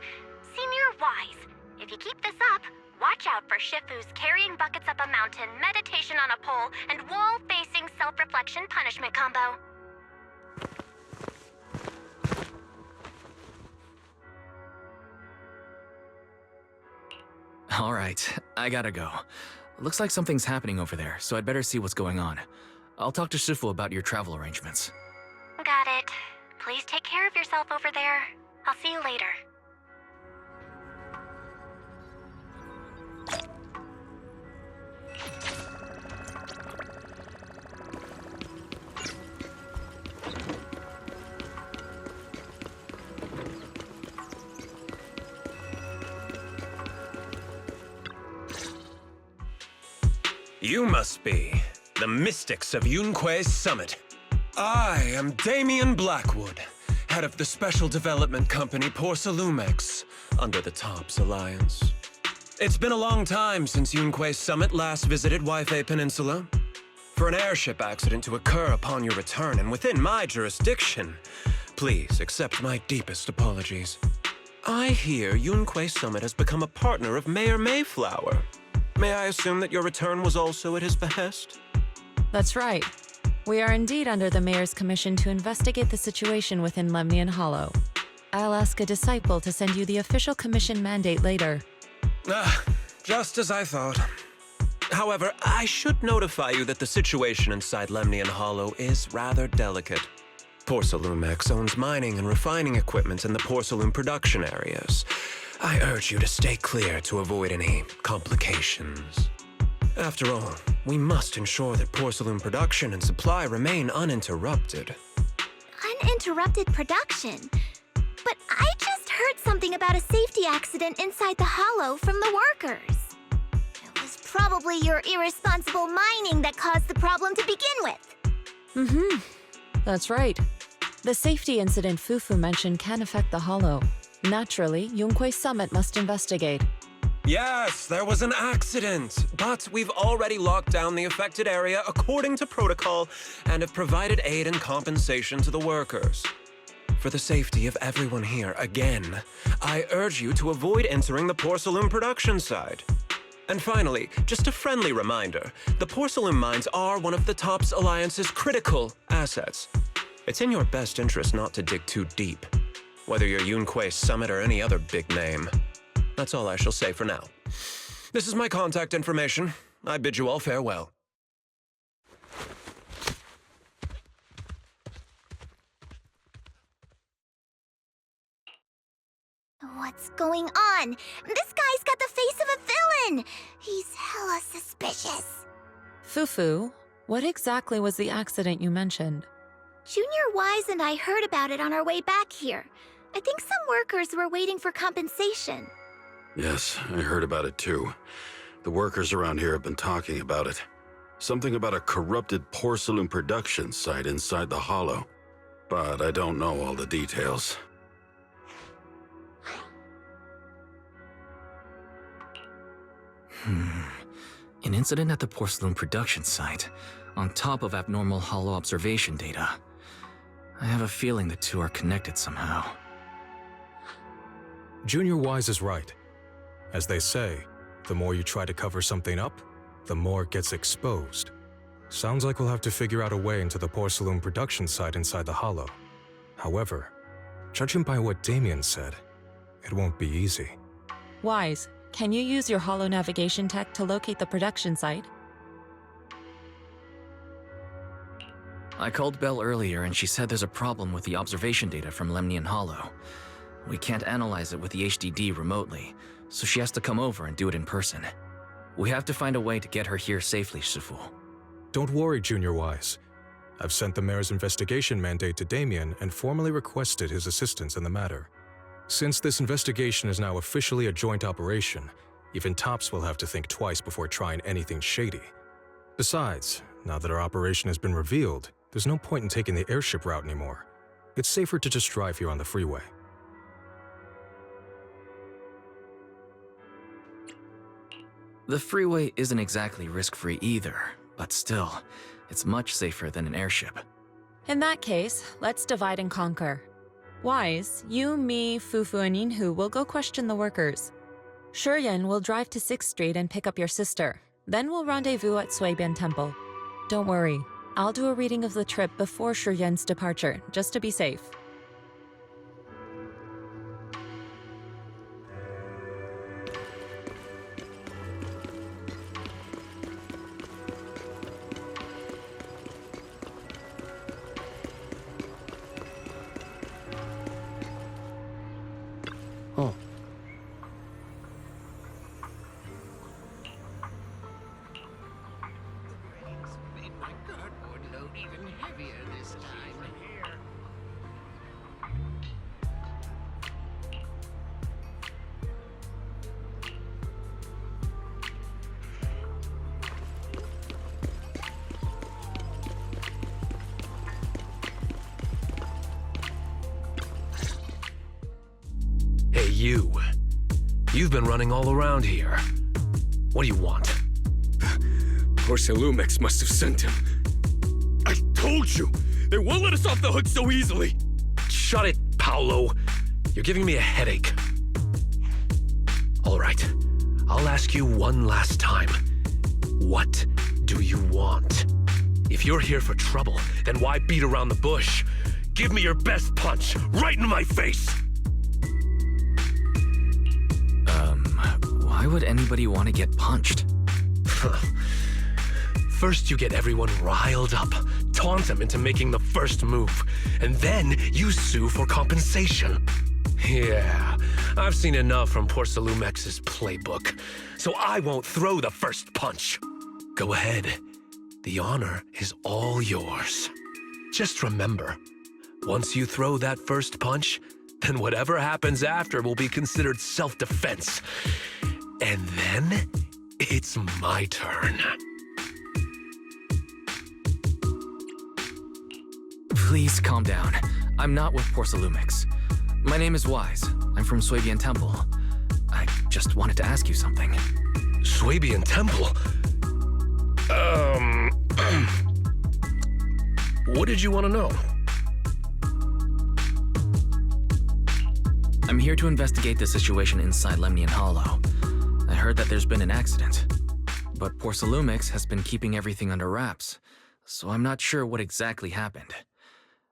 Senior Wise, if you keep this up, watch out for Shifu's carrying buckets up a mountain, meditation on a pole, and wall-facing self-reflection punishment combo. All right, I gotta go. Looks like something's happening over there, so I'd better see what's going on. I'll talk to Shifu about your travel arrangements. Got it. Please take care of yourself over there. I'll see you later. You must be the mystics of Yunquay's Summit. I am Damien Blackwood, head of the special development company Porcelumex, under the TOPS Alliance. It's been a long time since Yunquay's Summit last visited Waifei Peninsula. For an airship accident to occur upon your return and within my jurisdiction, please accept my deepest apologies. I hear Yunquay Summit has become a partner of Mayor Mayflower. May I assume that your return was also at his behest? That's right. We are indeed under the Mayor's commission to investigate the situation within Lemnian Hollow. I'll ask a disciple to send you the official commission mandate later. Just as I thought. However, I should notify you that the situation inside Lemnian Hollow is rather delicate. Porcelumex owns mining and refining equipment in the porcelain production areas. I urge you to stay clear to avoid any complications. After all, we must ensure that porcelain production and supply remain uninterrupted. Uninterrupted production? But I just heard something about a safety accident inside the hollow from the workers. It was probably your irresponsible mining that caused the problem to begin with. That's right. The safety incident Fufu mentioned can affect the hollow. Naturally, Yunquei Summit must investigate. Yes, there was an accident, but we've already locked down the affected area according to protocol and have provided aid and compensation to the workers. For the safety of everyone here, again, I urge you to avoid entering the porcelain production side. And finally, just a friendly reminder, the porcelain mines are one of the TOPS Alliance's critical assets. It's in your best interest not to dig too deep, whether you're Yunquei Summit or any other big name. That's all I shall say for now. This is my contact information. I bid you all farewell. What's going on? This guy's got the face of a villain! He's hella suspicious. Fufu, what exactly was the accident you mentioned? Junior Wise and I heard about it on our way back here. I think some workers were waiting for compensation. Yes, I heard about it too. The workers around here have been talking about it. Something about a corrupted porcelain production site inside the hollow. But I don't know all the details. An incident at the porcelain production site, on top of abnormal hollow observation data. I have a feeling the two are connected somehow. Junior Wise is right. As they say, the more you try to cover something up, the more it gets exposed. Sounds like we'll have to figure out a way into the porcelain production site inside the hollow. However, judging by what Damien said, it won't be easy. Wise, can you use your hollow navigation tech to locate the production site? I called Belle earlier and she said there's a problem with the observation data from Lemnian Hollow. We can't analyze it with the HDD remotely, so she has to come over and do it in person. We have to find a way to get her here safely, Shifu. Don't worry, Junior Wise. I've sent the mayor's investigation mandate to Damien and formally requested his assistance in the matter. Since this investigation is now officially a joint operation, even TOPS will have to think twice before trying anything shady. Besides, now that our operation has been revealed, there's no point in taking the airship route anymore. It's safer to just drive here on the freeway. The freeway isn't exactly risk-free either, but still, it's much safer than an airship. In that case, let's divide and conquer. Wise, you, me, Fufu, and Yinhu will go question the workers. Shuryen will drive to 6th Street and pick up your sister. Then we'll rendezvous at Suibian Temple. Don't worry, I'll do a reading of the trip before Shuryen's departure, just to be safe. Oh. Hey, you. You've been running all around here. What do you want? Porcelumex must have sent him. I told you! They won't let us off the hook so easily! Shut it, Paolo. You're giving me a headache. All right. I'll ask you one last time. What do you want? If you're here for trouble, then why beat around the bush? Give me your best punch, right in my face! Why would anybody want to get punched? First you get everyone riled up, taunt them into making the first move, and then you sue for compensation. Yeah, I've seen enough from Porcelumex's playbook, so I won't throw the first punch. Go ahead. The honor is all yours. Just remember, once you throw that first punch, then whatever happens after will be considered self-defense. And then, it's my turn. Please calm down. I'm not with Porcelumex. My name is Wise. I'm from Swabian Temple. I just wanted to ask you something. Swabian Temple? What did you want to know? I'm here to investigate the situation inside Lemnian Hollow. I heard that there's been an accident, but Porcelumex has been keeping everything under wraps, so I'm not sure what exactly happened.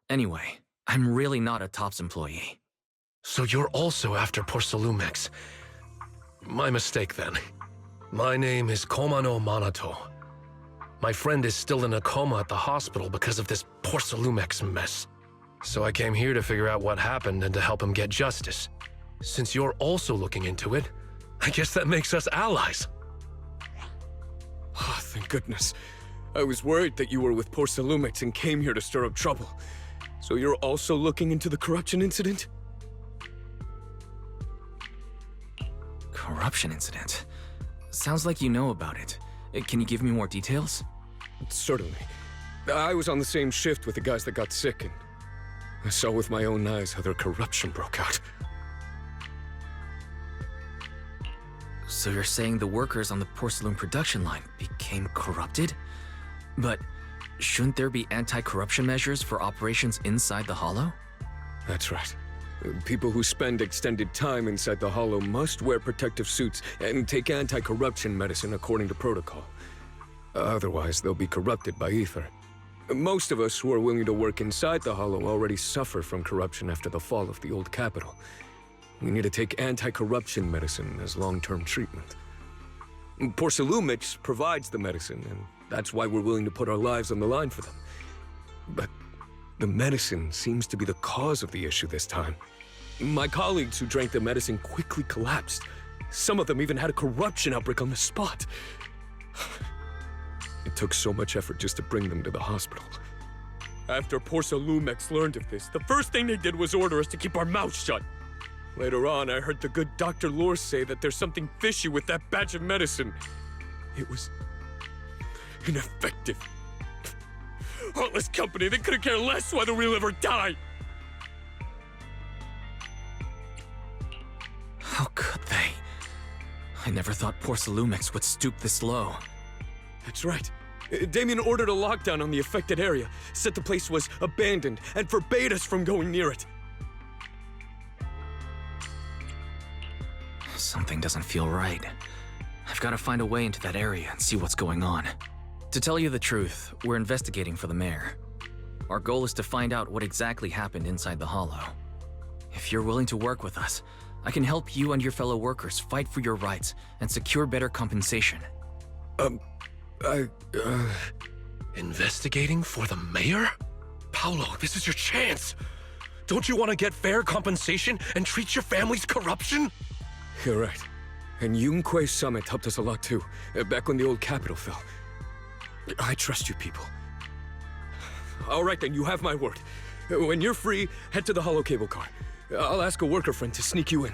Anyway, I'm really not a TOPS employee. So you're also after Porcelumex. My mistake then. My name is Komano Manato. My friend is still in a coma at the hospital because of this Porcelumex mess. So I came here to figure out what happened and to help him get justice. Since you're also looking into it, I guess that makes us allies. Oh, thank goodness. I was worried that you were with Porcelumex and came here to stir up trouble. So you're also looking into the corruption incident? Corruption incident? Sounds like you know about it. Can you give me more details? Certainly. I was on the same shift with the guys that got sick, and I saw with my own eyes how their corruption broke out. So you're saying the workers on the porcelain production line became corrupted? But shouldn't there be anti-corruption measures for operations inside the Hollow? That's right. People who spend extended time inside the Hollow must wear protective suits and take anti-corruption medicine according to protocol. Otherwise, they'll be corrupted by ether. Most of us who are willing to work inside the Hollow already suffer from corruption after the fall of the old capital. We need to take anti-corruption medicine as long-term treatment. Porcelumex provides the medicine, and that's why we're willing to put our lives on the line for them. But the medicine seems to be the cause of the issue this time. My colleagues who drank the medicine quickly collapsed. Some of them even had a corruption outbreak on the spot. It took so much effort just to bring them to the hospital. After Porcelumex learned of this, the first thing they did was order us to keep our mouths shut. Later on, I heard the good Dr. Lore say that there's something fishy with that batch of medicine. It was ineffective. Heartless company, they couldn't care less whether we live or die. How could they? I never thought Porcelumex would stoop this low. That's right. Damien ordered a lockdown on the affected area, said the place was abandoned, and forbade us from going near it. Something doesn't feel right. I've got to find a way into that area and see what's going on. To tell you the truth, we're investigating for the mayor. Our goal is to find out what exactly happened inside the Hollow. If you're willing to work with us, I can help you and your fellow workers fight for your rights and secure better compensation. Investigating for the mayor? Paolo, this is your chance. Don't you want to get fair compensation and treat your family's corruption? You're right. And Yunque Summit helped us a lot too, back when the old capital fell. I trust you people. All right then, you have my word. When you're free, head to the Hollow cable car. I'll ask a worker friend to sneak you in.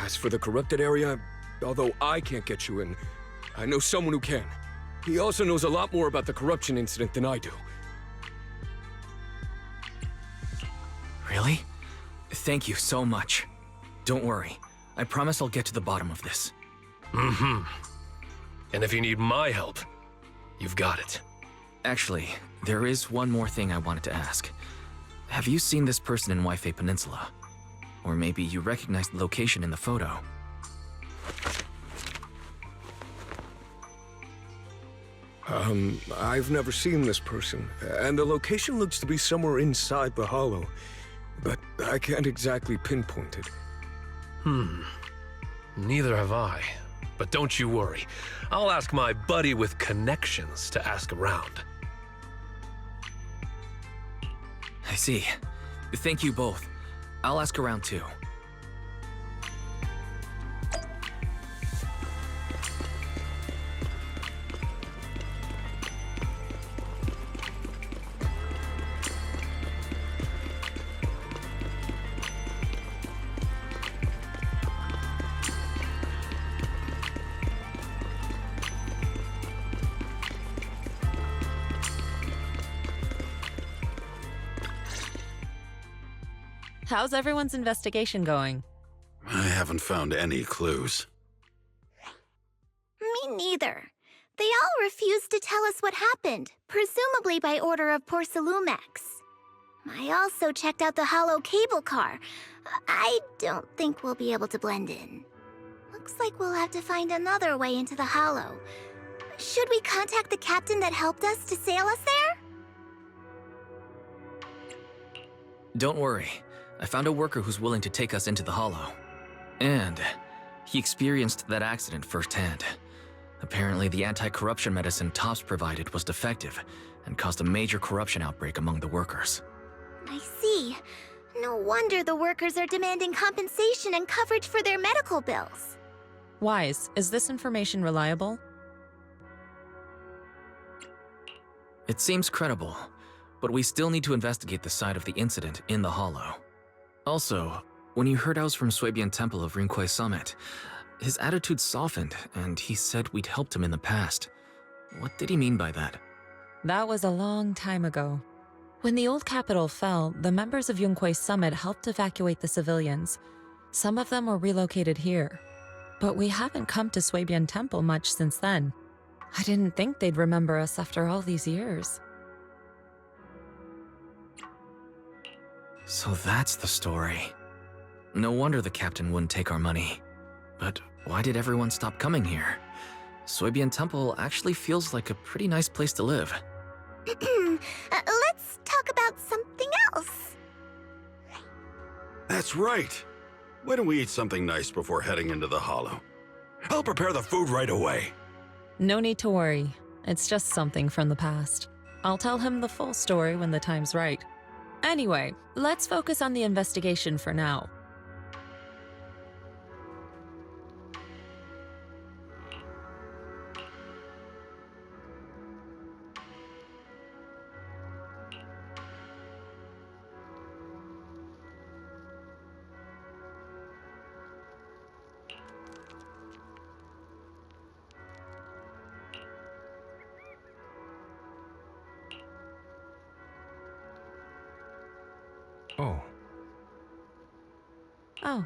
As for the corrupted area, although I can't get you in, I know someone who can. He also knows a lot more about the corruption incident than I do. Really? Thank you so much. Don't worry. I promise I'll get to the bottom of this. Mm-hmm. And if you need my help, you've got it. Actually, there is one more thing I wanted to ask. Have you seen this person in Waife Peninsula? Or maybe you recognize the location in the photo. I've never seen this person, and the location looks to be somewhere inside the Hollow, but I can't exactly pinpoint it. Neither have I. But don't you worry. I'll ask my buddy with connections to ask around. I see. Thank you both. I'll ask around too. How's everyone's investigation going? I haven't found any clues. Me neither. They all refused to tell us what happened, presumably by order of Porcelumex. I also checked out the hollow cable car. I don't think we'll be able to blend in. Looks like we'll have to find another way into the hollow. Should we contact the captain that helped us to sail us there? Don't worry. I found a worker who's willing to take us into the hollow. And he experienced that accident firsthand. Apparently, the anti-corruption medicine Tops provided was defective and caused a major corruption outbreak among the workers. I see. No wonder the workers are demanding compensation and coverage for their medical bills. Wise, is this information reliable? It seems credible, but we still need to investigate the side of the incident in the hollow. Also, when you heard us from Swabian Temple of Rinquay Summit, his attitude softened, and he said we'd helped him in the past. What did he mean by that? That was a long time ago. When the old capital fell, the members of Yunquay Summit helped evacuate the civilians. Some of them were relocated here. But we haven't come to Swabian Temple much since then. I didn't think they'd remember us after all these years. So that's the story. No wonder the captain wouldn't take our money. But why did everyone stop coming here? Swabian Temple actually feels like a pretty nice place to live. Let's talk about something else. That's right. Why don't we eat something nice before heading into the hollow? I'll prepare the food right away. No need to worry. It's just something from the past. I'll tell him the full story when the time's right. Anyway, let's focus on the investigation for now. Oh. Oh.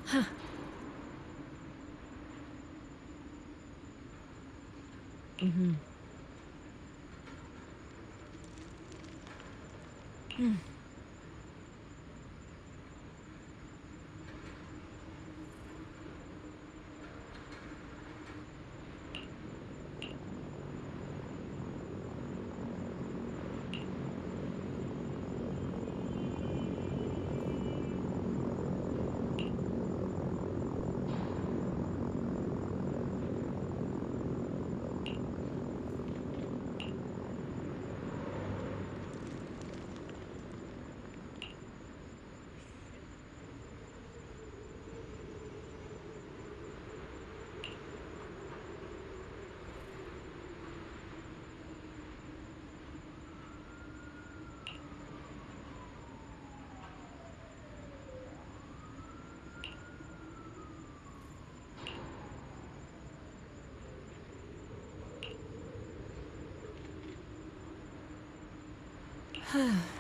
Huh. Mm-hmm. Oh.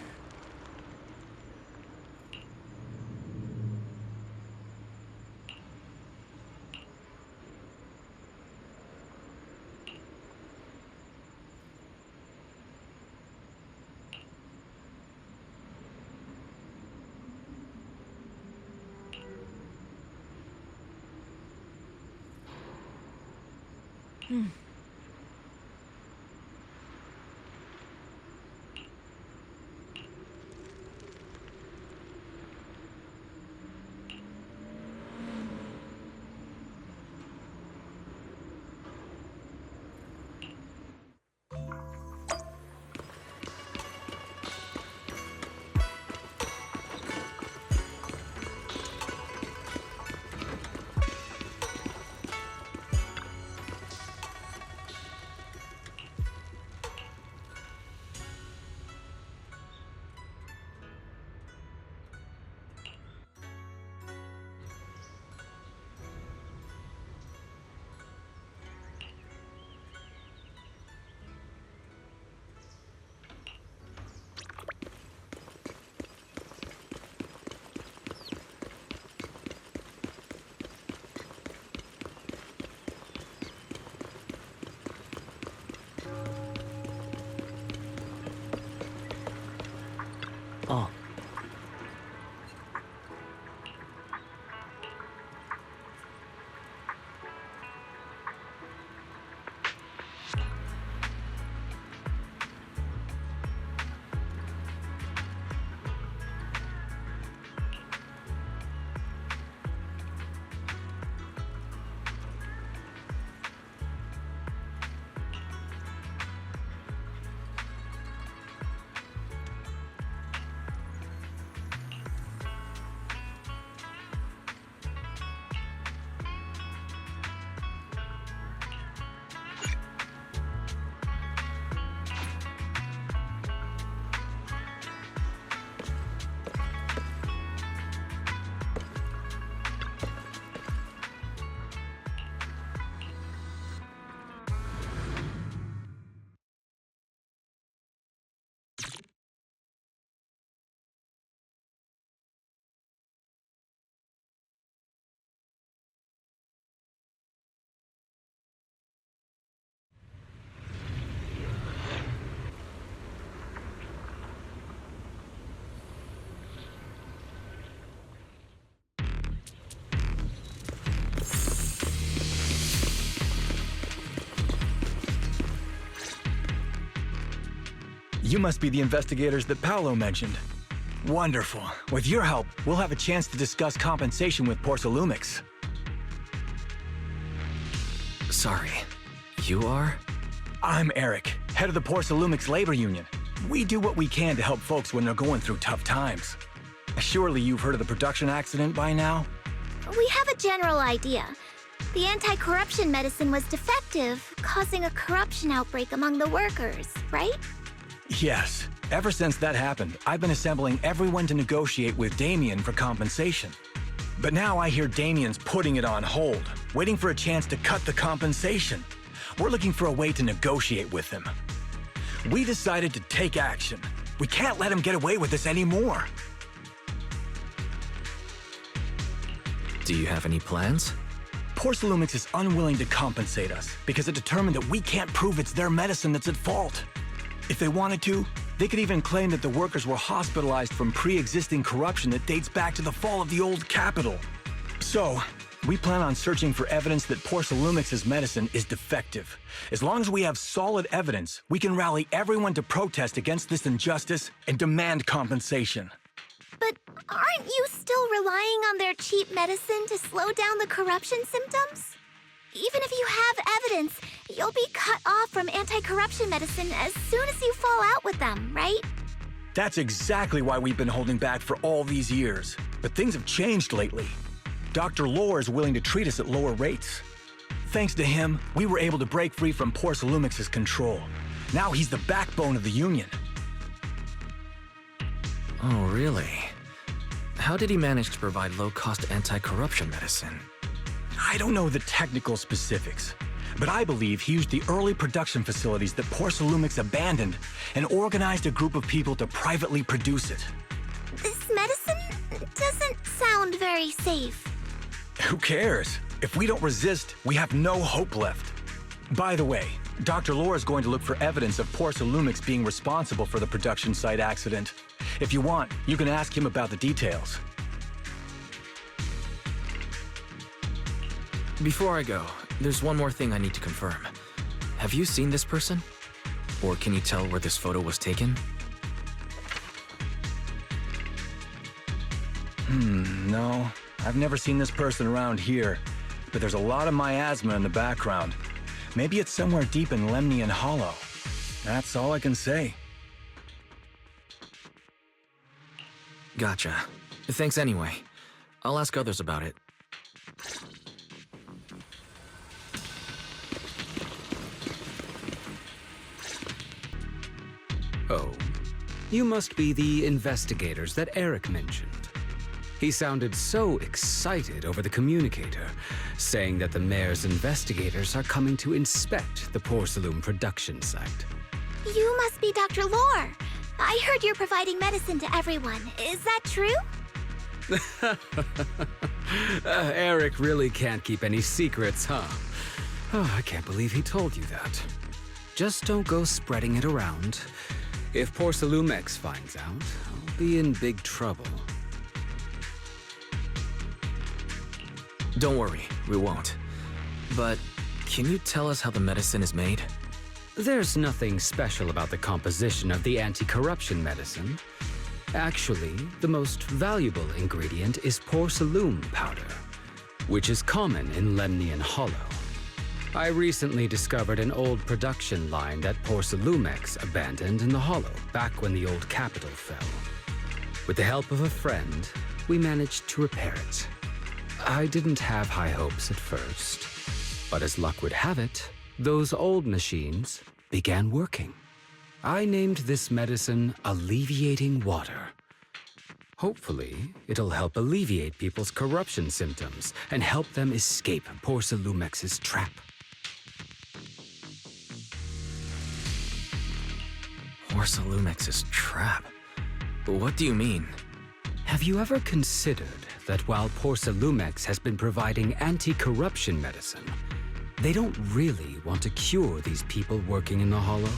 You must be the investigators that Paolo mentioned. Wonderful. With your help, we'll have a chance to discuss compensation with Porsalumix. Sorry. You are? I'm Eric, head of the Porsalumix Labor Union. We do what we can to help folks when they're going through tough times. Surely you've heard of the production accident by now? We have a general idea. The anti-corruption medicine was defective, causing a corruption outbreak among the workers, right? Yes. Ever since that happened, I've been assembling everyone to negotiate with Damien for compensation. But now I hear Damien's putting it on hold, waiting for a chance to cut the compensation. We're looking for a way to negotiate with him. We decided to take action. We can't let him get away with this anymore. Do you have any plans? Porsalumix is unwilling to compensate us because it determined that we can't prove it's their medicine that's at fault. If they wanted to, they could even claim that the workers were hospitalized from pre-existing corruption that dates back to the fall of the old capital. So, we plan on searching for evidence that Porsalumix's medicine is defective. As long as we have solid evidence, we can rally everyone to protest against this injustice and demand compensation. But aren't you still relying on their cheap medicine to slow down the corruption symptoms? Even if you have evidence, you'll be cut off from anti-corruption medicine as soon as you fall out with them, right? That's exactly why we've been holding back for all these years. But things have changed lately. Dr. Lore is willing to treat us at lower rates. Thanks to him, we were able to break free from Porsalumix's control. Now he's the backbone of the Union. Oh, really? How did he manage to provide low-cost anti-corruption medicine? I don't know the technical specifics, but I believe he used the early production facilities that Porcelumix abandoned and organized a group of people to privately produce it. This medicine doesn't sound very safe. Who cares? If we don't resist, we have no hope left. By the way, Dr. Lore is going to look for evidence of Porcelumix being responsible for the production site accident. If you want, you can ask him about the details. Before I go, there's one more thing I need to confirm. Have you seen this person? Or can you tell where this photo was taken? No. I've never seen this person around here, but there's a lot of miasma in the background. Maybe it's somewhere deep in Lemnian Hollow. That's all I can say. Gotcha. Thanks anyway. I'll ask others about it. Oh, you must be the investigators that Eric mentioned. He sounded so excited over the communicator, saying that the mayor's investigators are coming to inspect the Porcelum production site. You must be Dr. Lore. I heard you're providing medicine to everyone. Is that true? Eric really can't keep any secrets, huh? Oh, I can't believe he told you that. Just don't go spreading it around. If Porcelumix finds out, I'll be in big trouble. Don't worry, we won't. But can you tell us how the medicine is made? There's nothing special about the composition of the anti-corruption medicine. Actually, the most valuable ingredient is Porcelum powder, which is common in Lemnian Hollow. I recently discovered an old production line that Porcelumix abandoned in the Hollow back when the old capital fell. With the help of a friend, we managed to repair it. I didn't have high hopes at first, but as luck would have it, those old machines began working. I named this medicine Alleviating Water. Hopefully, it'll help alleviate people's corruption symptoms and help them escape Porcelumix's trap. Porcelumix's trap? What do you mean? Have you ever considered that while Porcelumix has been providing anti-corruption medicine, they don't really want to cure these people working in the Hollow?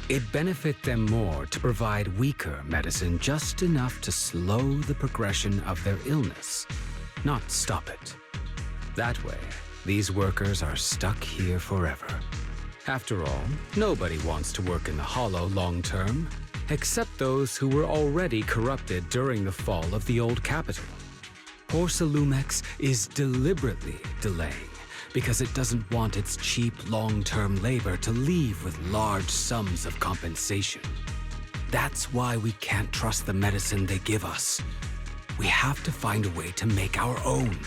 It'd benefit them more to provide weaker medicine just enough to slow the progression of their illness, not stop it. That way, these workers are stuck here forever. After all, nobody wants to work in the Hollow long-term, except those who were already corrupted during the fall of the old capital. Porcelumix is deliberately delaying because it doesn't want its cheap long-term labor to leave with large sums of compensation. That's why we can't trust the medicine they give us. We have to find a way to make our own.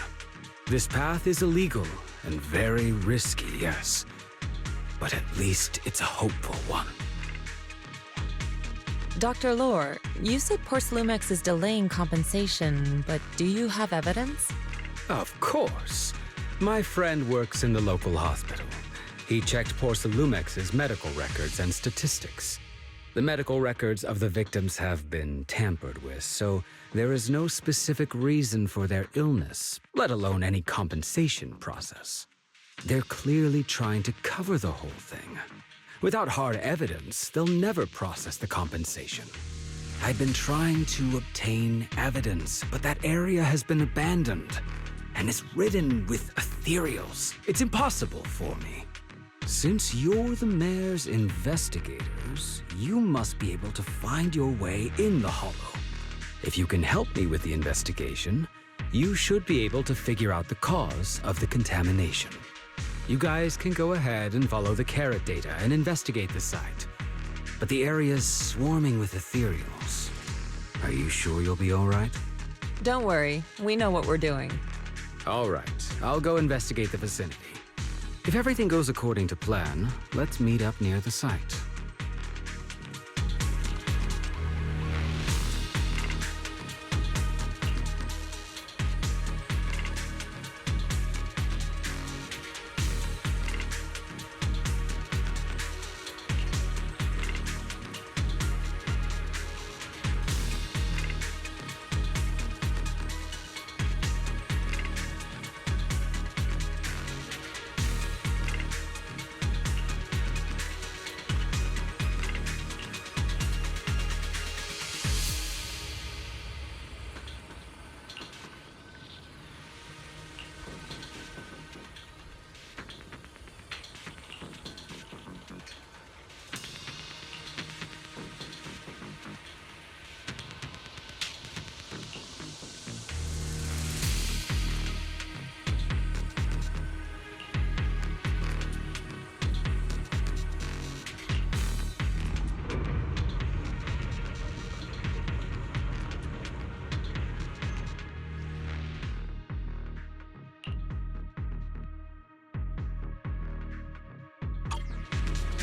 This path is illegal and very risky, yes, but at least it's a hopeful one. Dr. Lore, you said Porcelumix is delaying compensation, but do you have evidence? Of course. My friend works in the local hospital. He checked Porcelumix's medical records and statistics. The medical records of the victims have been tampered with, so there is no specific reason for their illness, let alone any compensation process. They're clearly trying to cover the whole thing. Without hard evidence, they'll never process the compensation. I've been trying to obtain evidence, but that area has been abandoned and is ridden with Ethereals. It's impossible for me. Since you're the mayor's investigators, you must be able to find your way in the Hollow. If you can help me with the investigation, you should be able to figure out the cause of the contamination. You guys can go ahead and follow the carrot data and investigate the site. But the area's swarming with Ethereals. Are you sure you'll be all right? Don't worry, we know what we're doing. All right, I'll go investigate the vicinity. If everything goes according to plan, let's meet up near the site.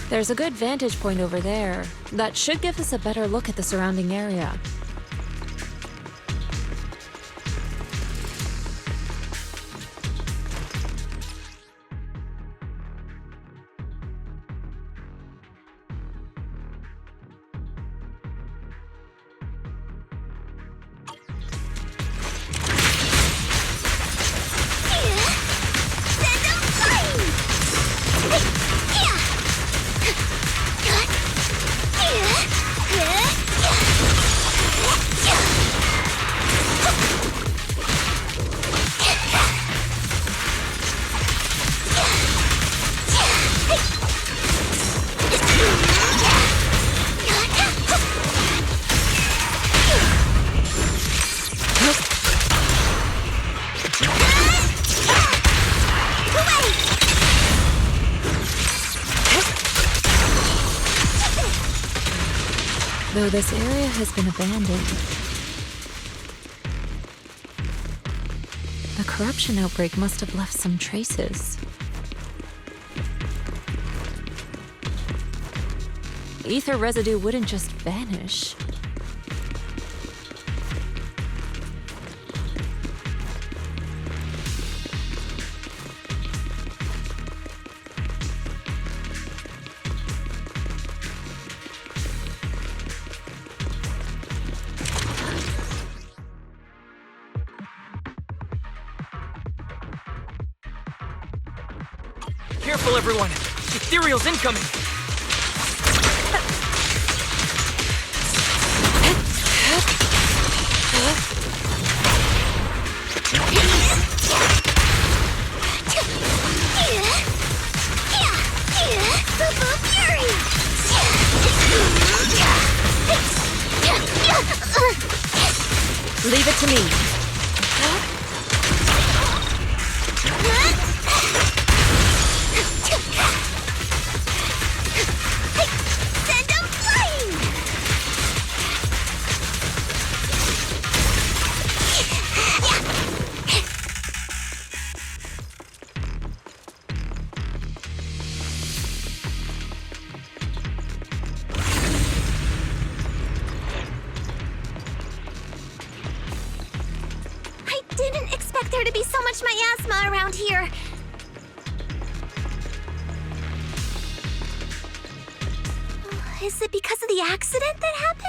There's a good vantage point over there. That should give us a better look at the surrounding area. Though this area has been abandoned, the corruption outbreak must have left some traces. Ether residue wouldn't just vanish. Careful, everyone! Ethereals incoming! Leave it to me. There to be so much miasma around here. Is it because of the accident that happened?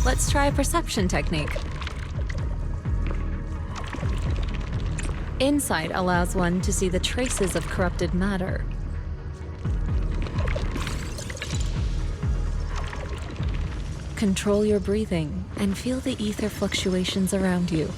Let's try a perception technique. Insight allows one to see the traces of corrupted matter. Control your breathing and feel the ether fluctuations around you.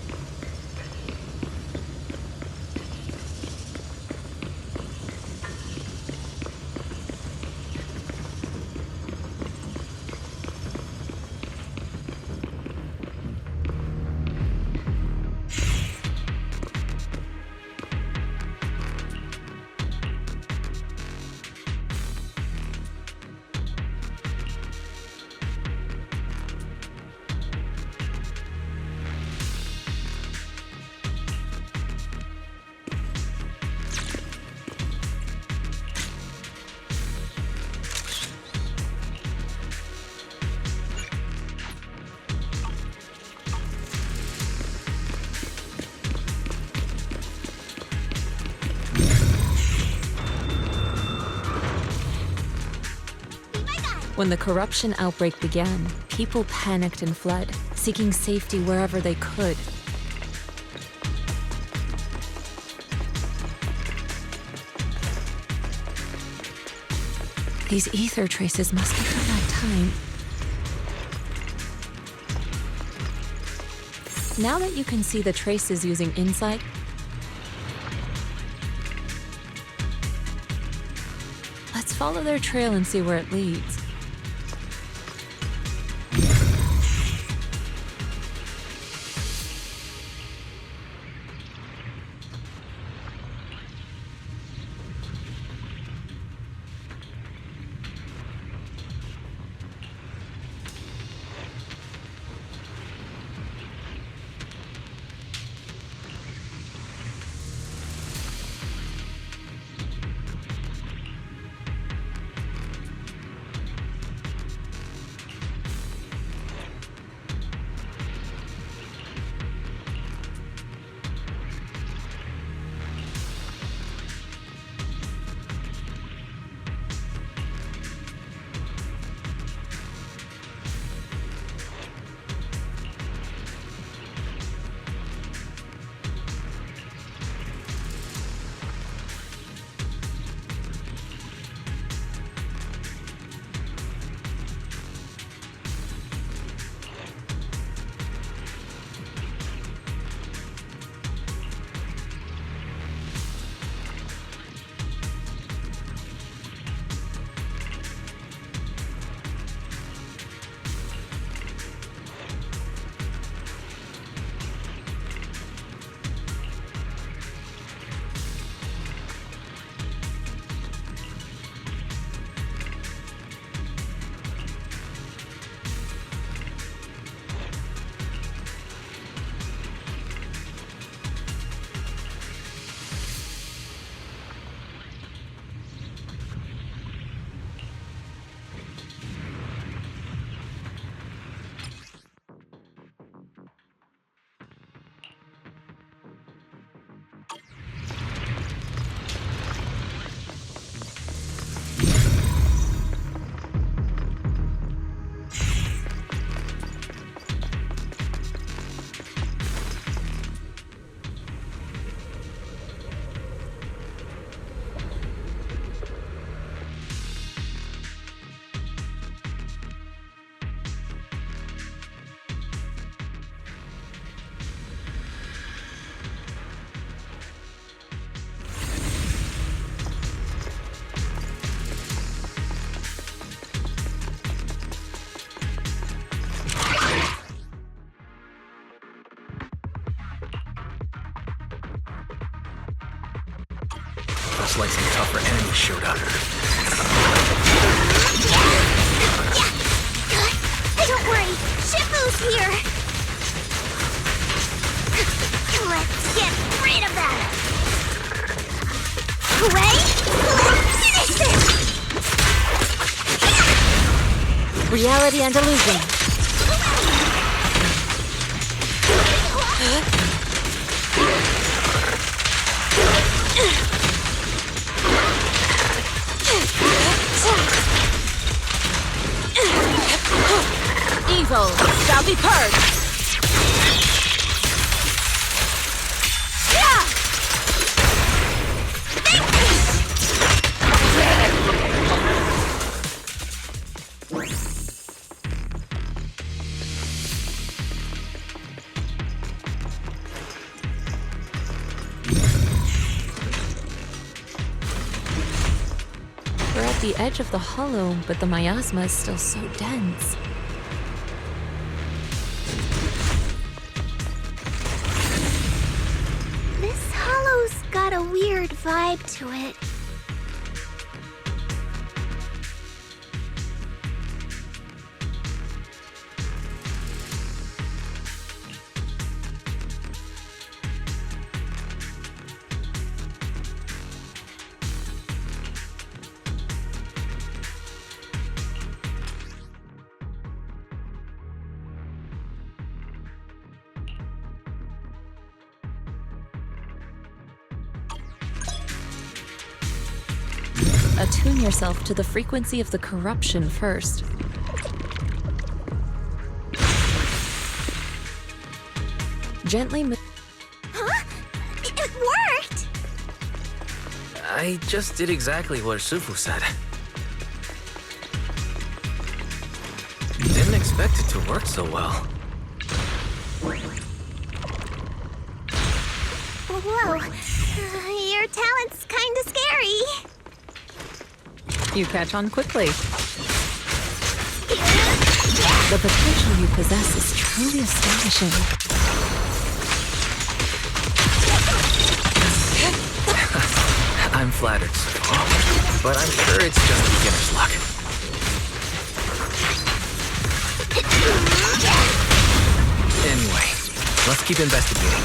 When the corruption outbreak began, people panicked and fled, seeking safety wherever they could. These ether traces must be from that time. Now that you can see the traces using insight, let's follow their trail and see where it leads. Looks like some tougher enemies showed up. Don't worry, Shifu's here! Let's get rid of them! Wait! Finish this! Reality and illusion. Evil shall be purged. We're at the edge of the hollow, but the miasma is still so dense. This hollow's got a weird vibe to it. Attune yourself to the frequency of the corruption first. Gently move. Huh? It worked! I just did exactly what Shifu said. Didn't expect it to work so well. Whoa. Your talent's kinda scary. You catch on quickly. The potential you possess is truly astonishing. I'm flattered, but I'm sure it's just beginner's luck. Anyway, let's keep investigating.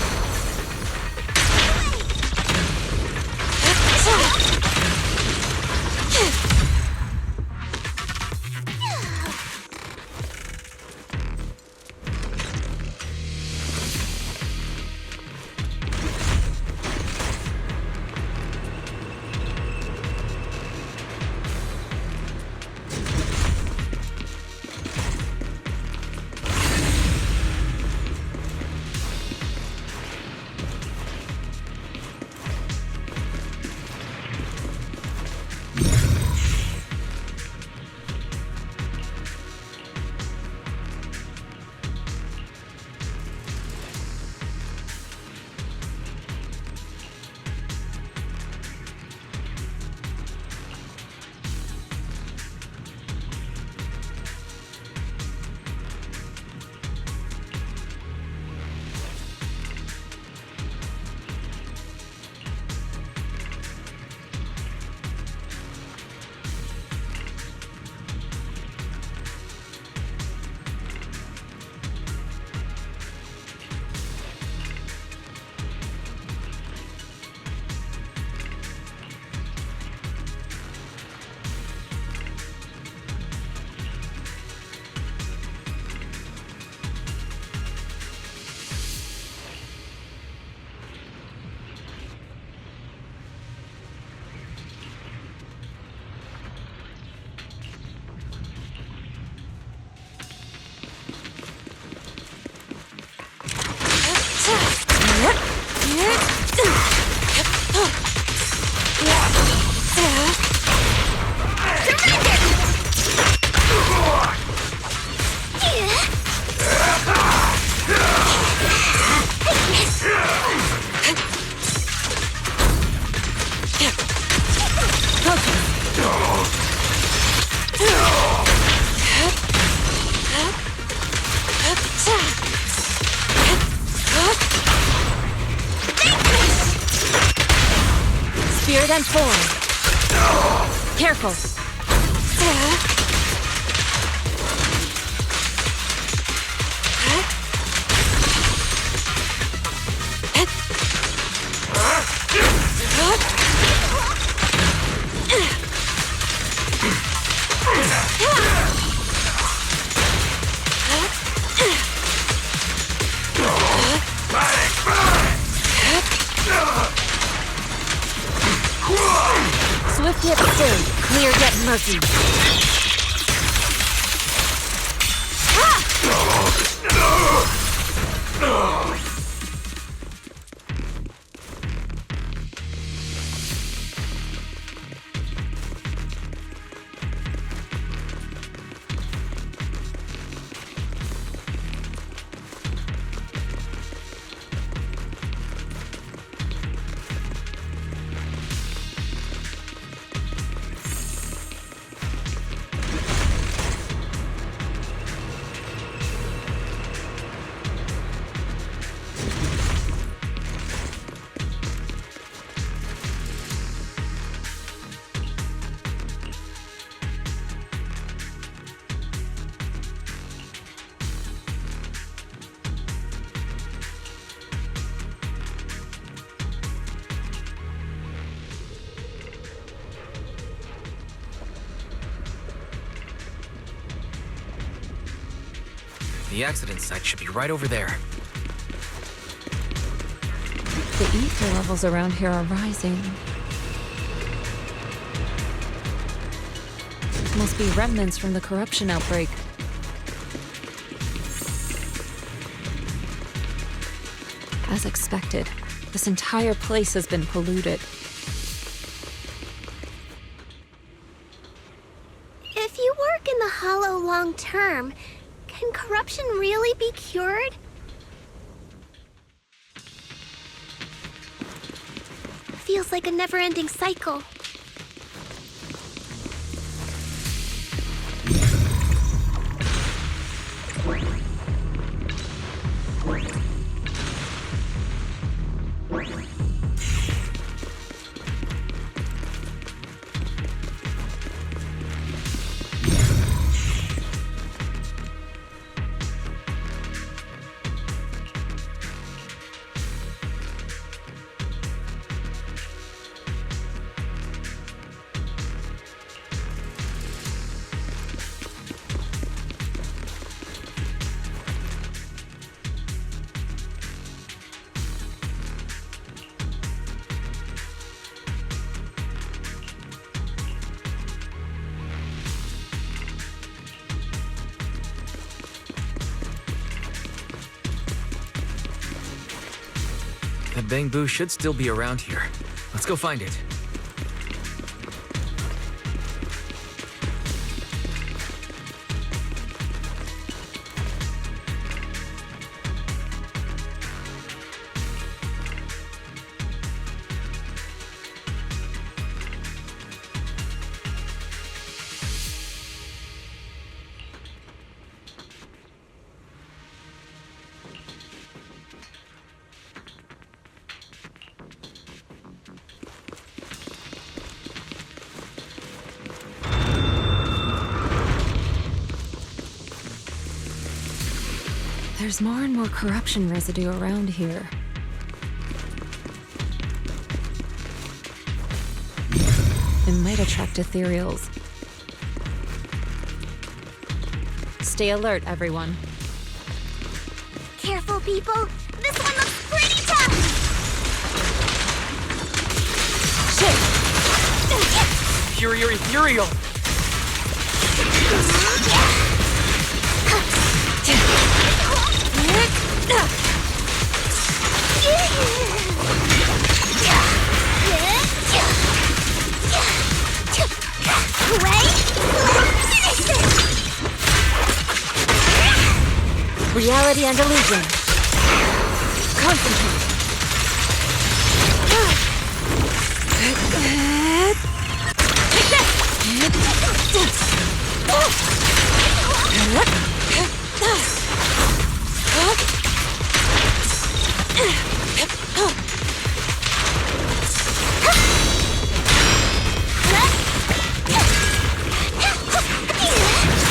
Spirit and form. Careful. Swift yet still, clear yet murky. The accident site should be right over there. The ether levels around here are rising. Must be remnants from the corruption outbreak. As expected, this entire place has been polluted. If you work in the Hollow long term, can corruption really be cured? feels like a never-ending cycle. That bamboo should still be around here. Let's go find it. There's more and more corruption residue around here. It might attract Ethereals. Stay alert, everyone. Careful, people! This one looks pretty tough! Shit! Superior Ethereal! Reality and illusion. Concentrate.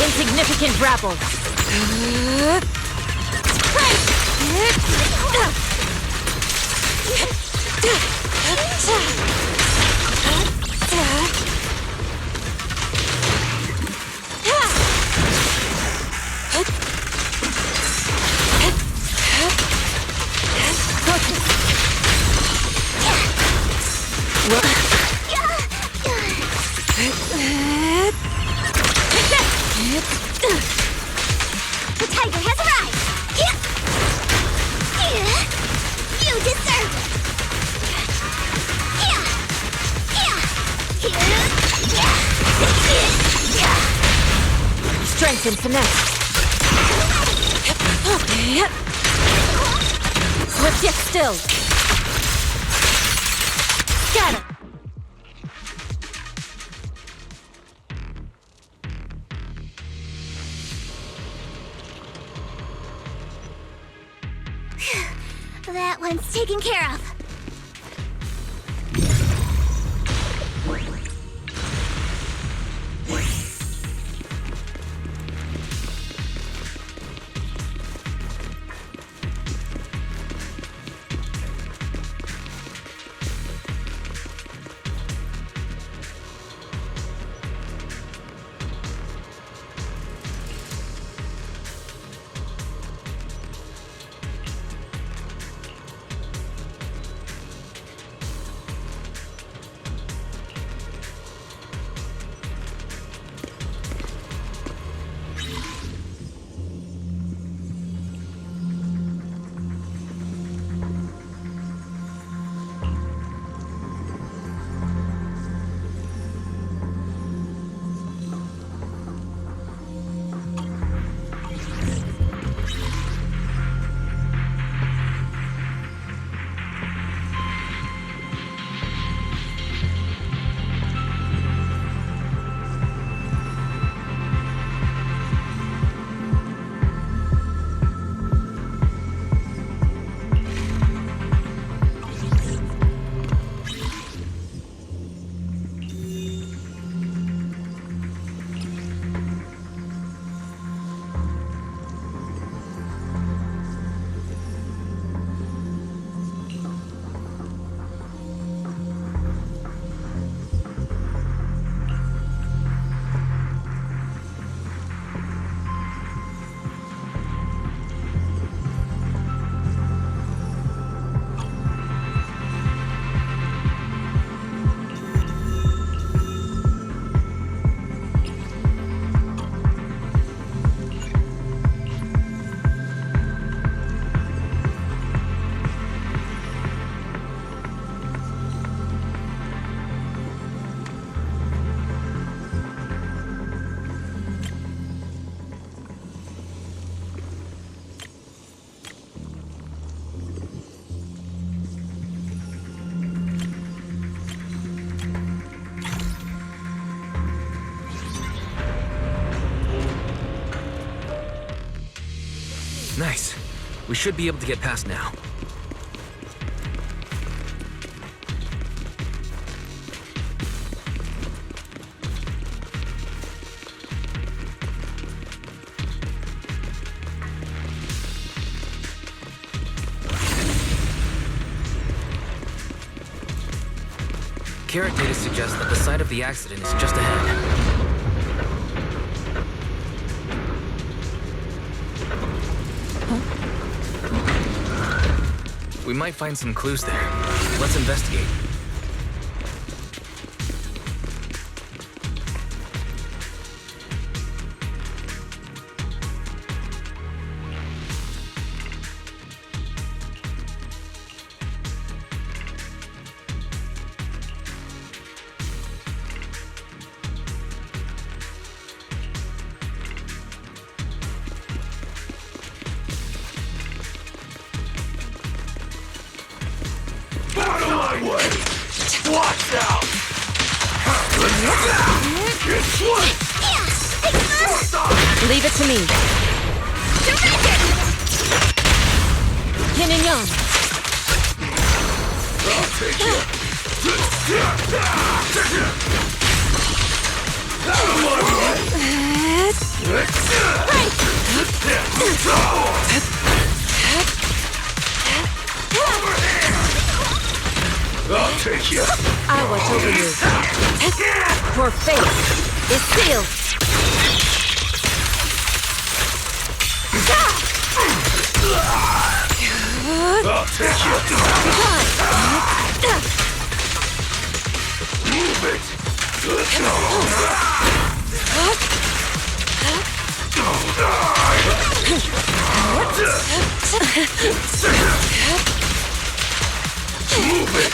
Insignificant grapple. The tiger has arrived! You deserve it! Strength and finesse. Swift yet still. Scatter. That one's taken care of. We should be able to get past now. Carrot data suggests that the site of the accident is just ahead. We might find some clues there. Let's investigate. Watch out! Leave it to me. Yin and yang. I'll take you. I'll take you. I watch over you. Your fate is sealed. I'll take you. Move it. Move it.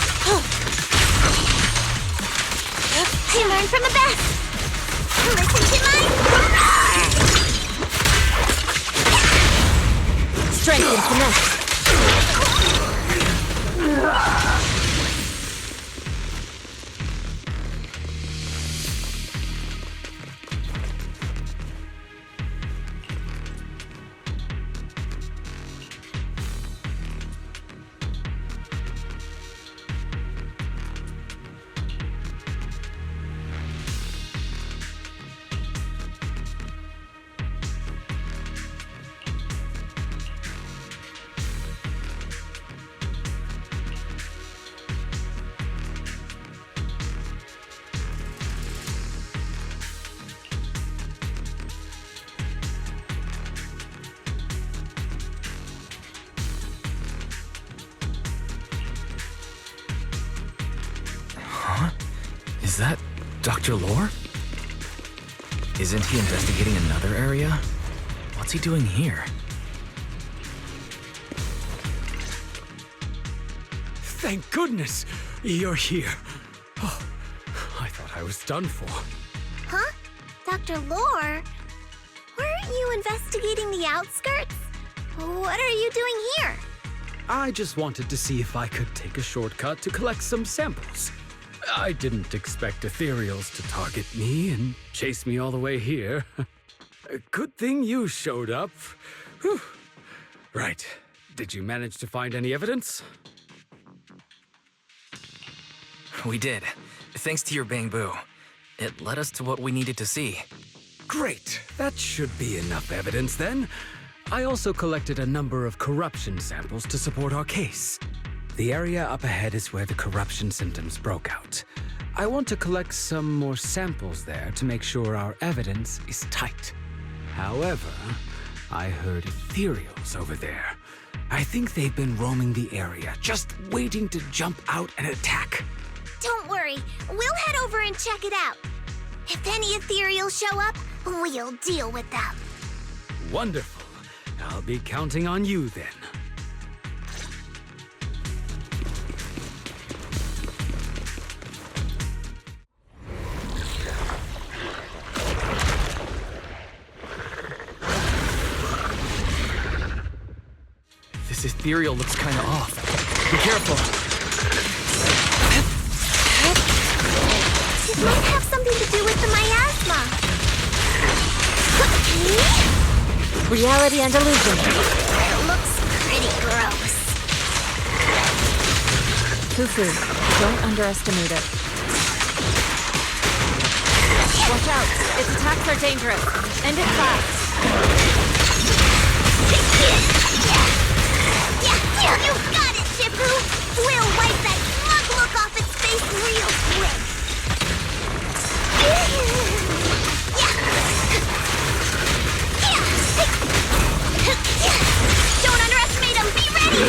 I learned from the best. Listen to my strength and finesse. Is that Dr. Lore? Isn't he investigating another area? What's he doing here? Thank goodness you're here. Oh, I thought I was done for. Huh? Dr. Lore? Weren't you investigating the outskirts? What are you doing here? I just wanted to see if I could take a shortcut to collect some samples. I didn't expect Ethereals to target me and chase me all the way here. Good thing you showed up. Whew. Right. Did you manage to find any evidence? We did. Thanks to your bamboo. It led us to what we needed to see. Great. That should be enough evidence then. I also collected a number of corruption samples to support our case. The area up ahead is where the corruption symptoms broke out. I want to collect some more samples there to make sure our evidence is tight. However, I heard Ethereals over there. I think they've been roaming the area, just waiting to jump out and attack. Don't worry, we'll head over and check it out. If any Ethereals show up, we'll deal with them. Wonderful. I'll be counting on you then. This ethereal looks kinda off. Be careful. It might have something to do with the miasma. Reality and illusion. It looks pretty gross. Fufu, don't underestimate it. Watch out! Its attacks are dangerous. End it fast. Yeah, you got it, Shifu! We'll wipe that smug look off its face real quick. Don't underestimate him! Be ready!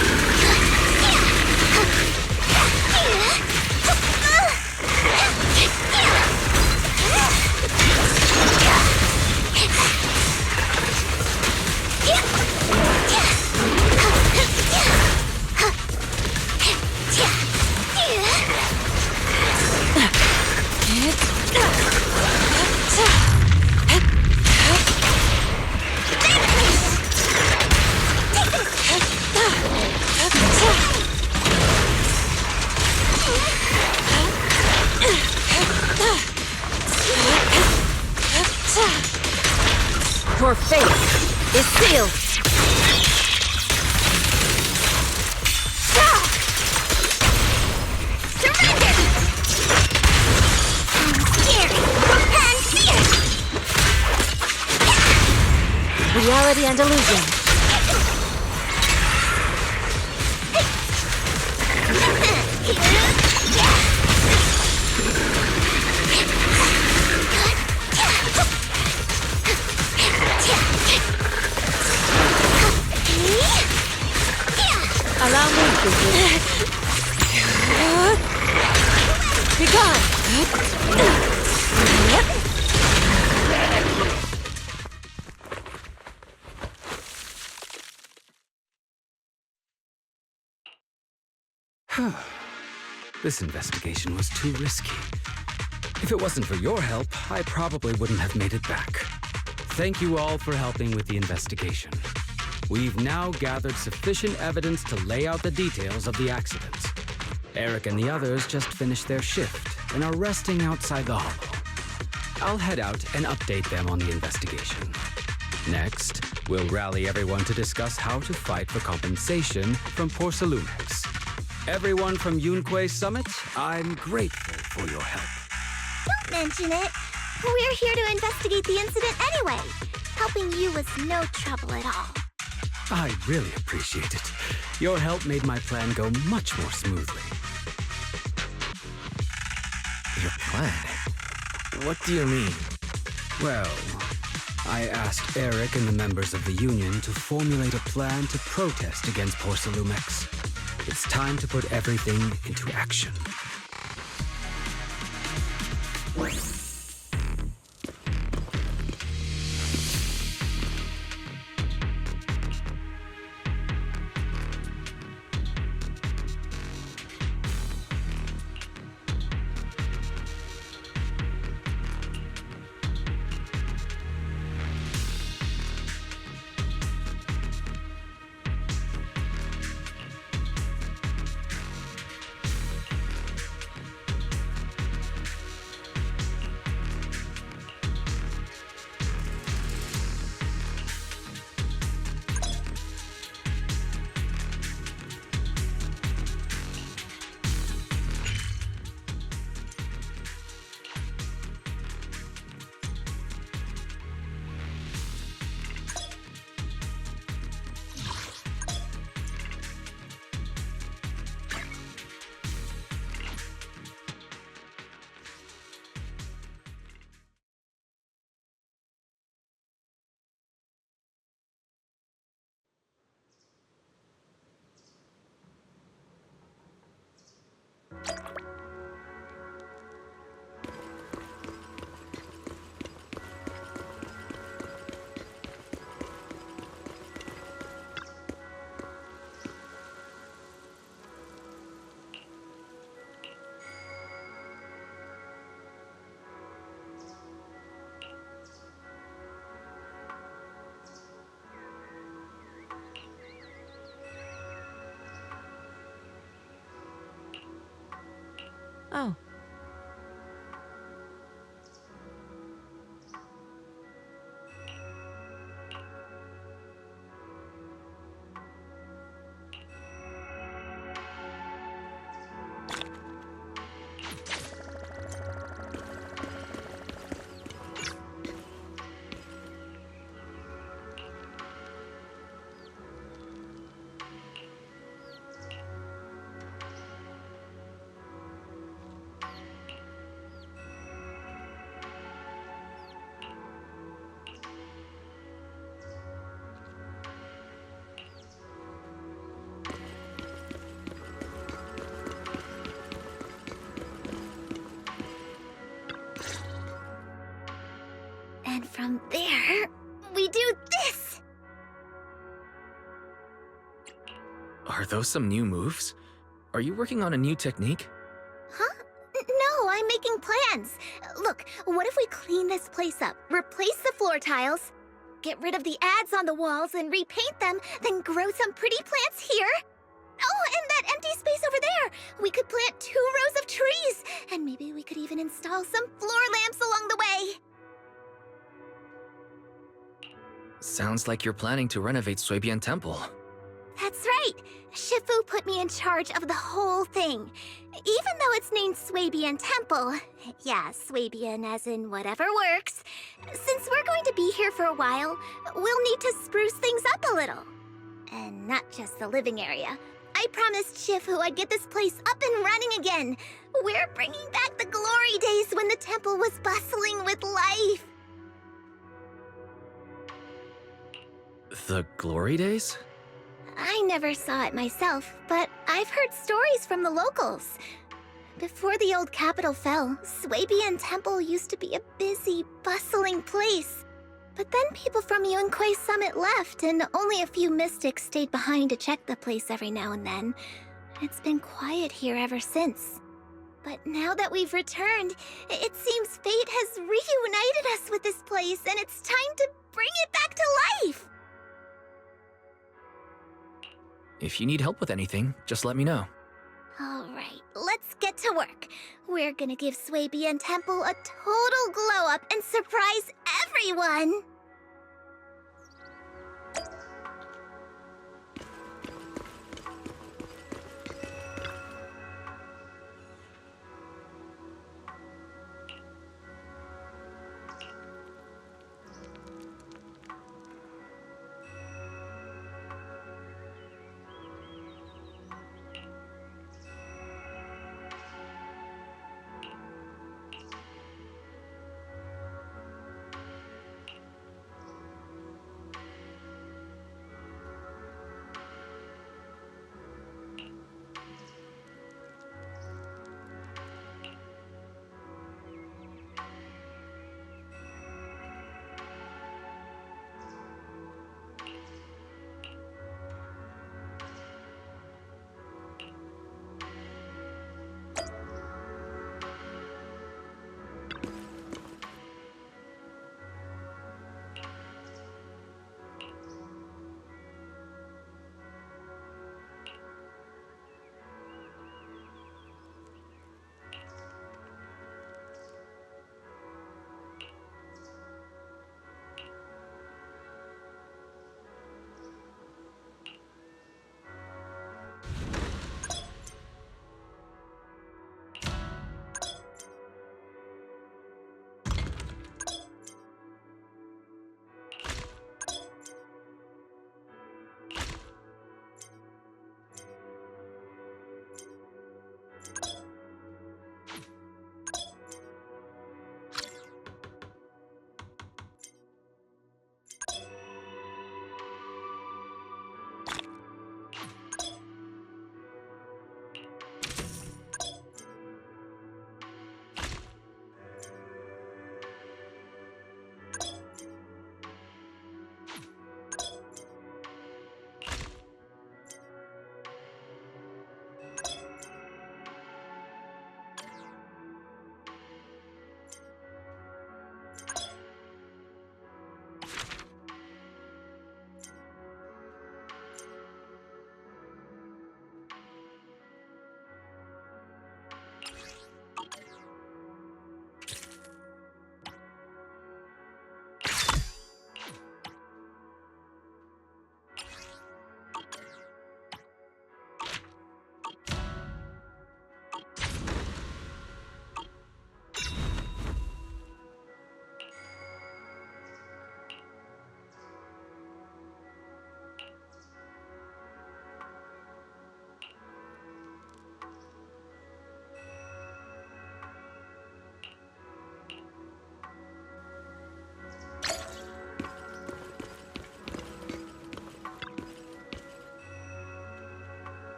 Your fate is sealed. Surrender! I'm scared! And fear! Reality and illusion. Allow me to Be gone! This investigation was too risky. If it wasn't for your help, I probably wouldn't have made it back. Thank you all for helping with the investigation. We've now gathered sufficient evidence to lay out the details of the accident. Eric and the others just finished their shift and are resting outside the hollow. I'll head out and update them on the investigation. Next, we'll rally everyone to discuss how to fight for compensation from Porcelumex. Everyone from Yunque Summit, I'm grateful for your help. Don't mention it. We're here to investigate the incident anyway. Helping you was no trouble at all. I really appreciate it. Your help made my plan go much more smoothly. Your plan? What do you mean? Well, I asked Eric and the members of the Union to formulate a plan to protest against Porcelumex. It's time to put everything into action. Oh. from there, we do this! Are those some new moves? Are you working on a new technique? Huh? No, I'm making plans. Look, what if we clean this place up, replace the floor tiles, get rid of the ads on the walls and repaint them, then grow some pretty plants here? Oh, and that empty space over there! We could plant 2 rows of trees, and maybe we could even install some floor lamps along the way. Sounds like you're planning to renovate Swabian Temple. That's right. Shifu put me in charge of the whole thing. Even though it's named Swabian Temple. Yeah, Swabian as in whatever works. Since we're going to be here for a while, we'll need to spruce things up a little. And not just the living area. I promised Shifu I'd get this place up and running again. We're bringing back the glory days when the temple was bustling with life. The glory days? I never saw it myself, but I've heard stories from the locals. Before the old capital fell, Swabian Temple used to be a busy, bustling place. But then people from Yunquei Summit left, and only a few mystics stayed behind to check the place every now and then. It's been quiet here ever since. But now that we've returned, it seems fate has reunited us with this place, and it's time to bring it back to life! If you need help with anything, just let me know. Alright, let's get to work. We're gonna give Swabian Temple a total glow-up and surprise everyone!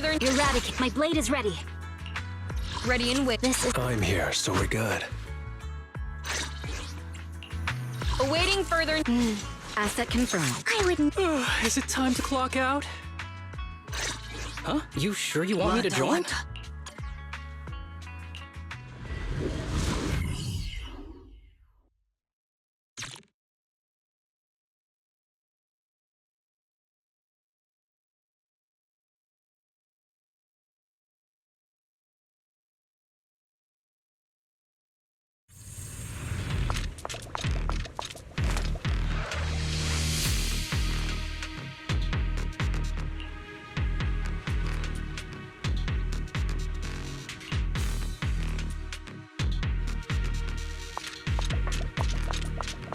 further. Eradicate. My blade is ready. Ready and wait. This is I'm here, so we're good. awaiting further. Asset confirmed. I wouldn't. Is it time to clock out? Huh? You sure you want me to join?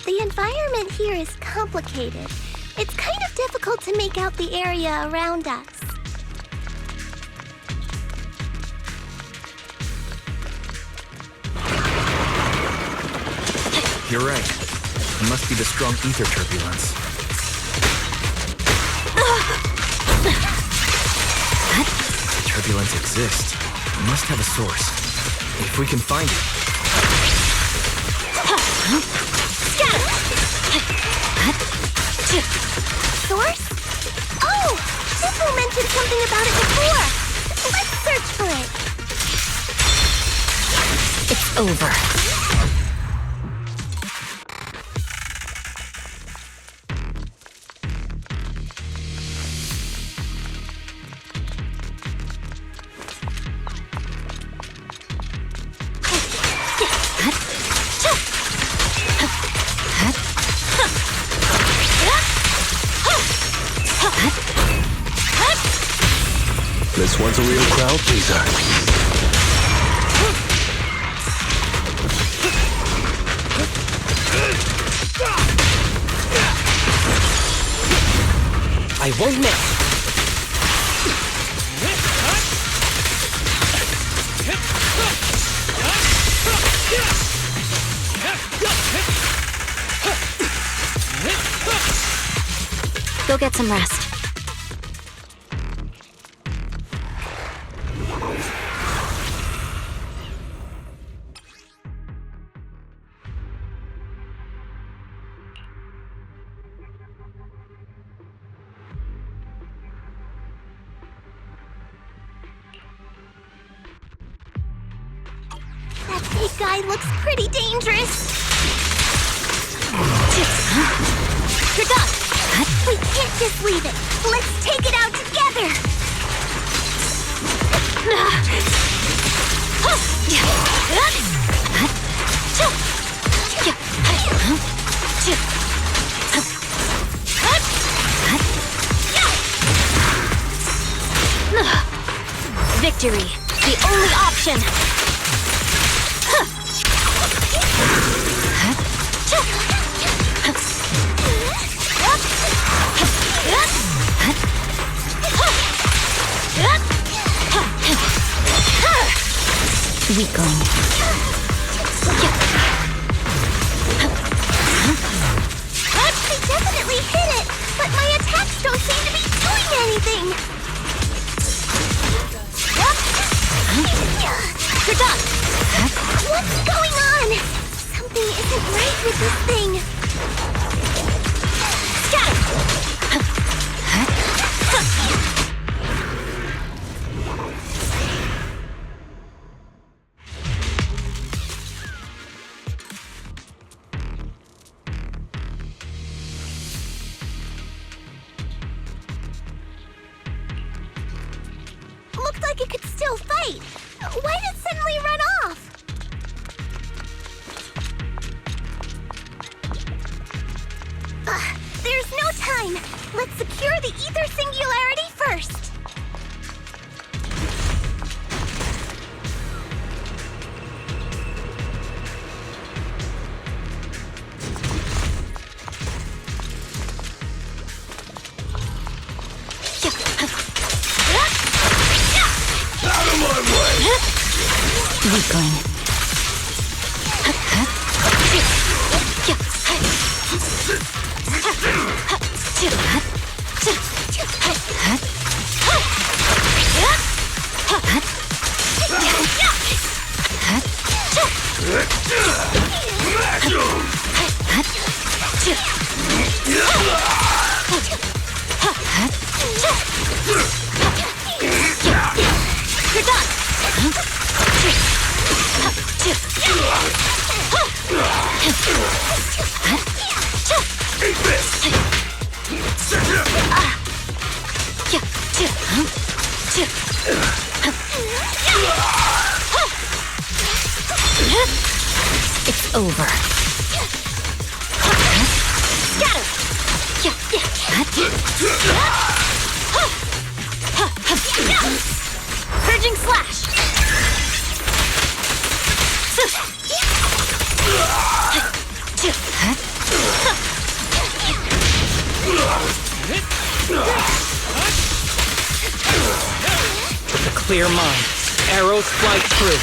The environment here is complicated. It's kind of difficult to make out the area around us. You're right. It must be the strong ether turbulence. Turbulence exists. It must have a source. If we can find it. Source? Oh! Shifu mentioned something about it before! Let's search for it! It's over. This one's a real crowd pleaser. I won't miss. Go get some rest. That big guy looks pretty dangerous. You're done. We can't just leave it. Let's take it out together. Victory, the only option. Weakling. I definitely hit it, but my attacks don't seem to be doing anything. You're done. What's going on? Something isn't right with this thing. Scatter. Looked like it could still fight. Why did it suddenly run off? There's no time. Let's secure the ether singularity first. Out of my way! Weakling. It's over. Scatter! Purging slash! With a clear mind, arrows fly true.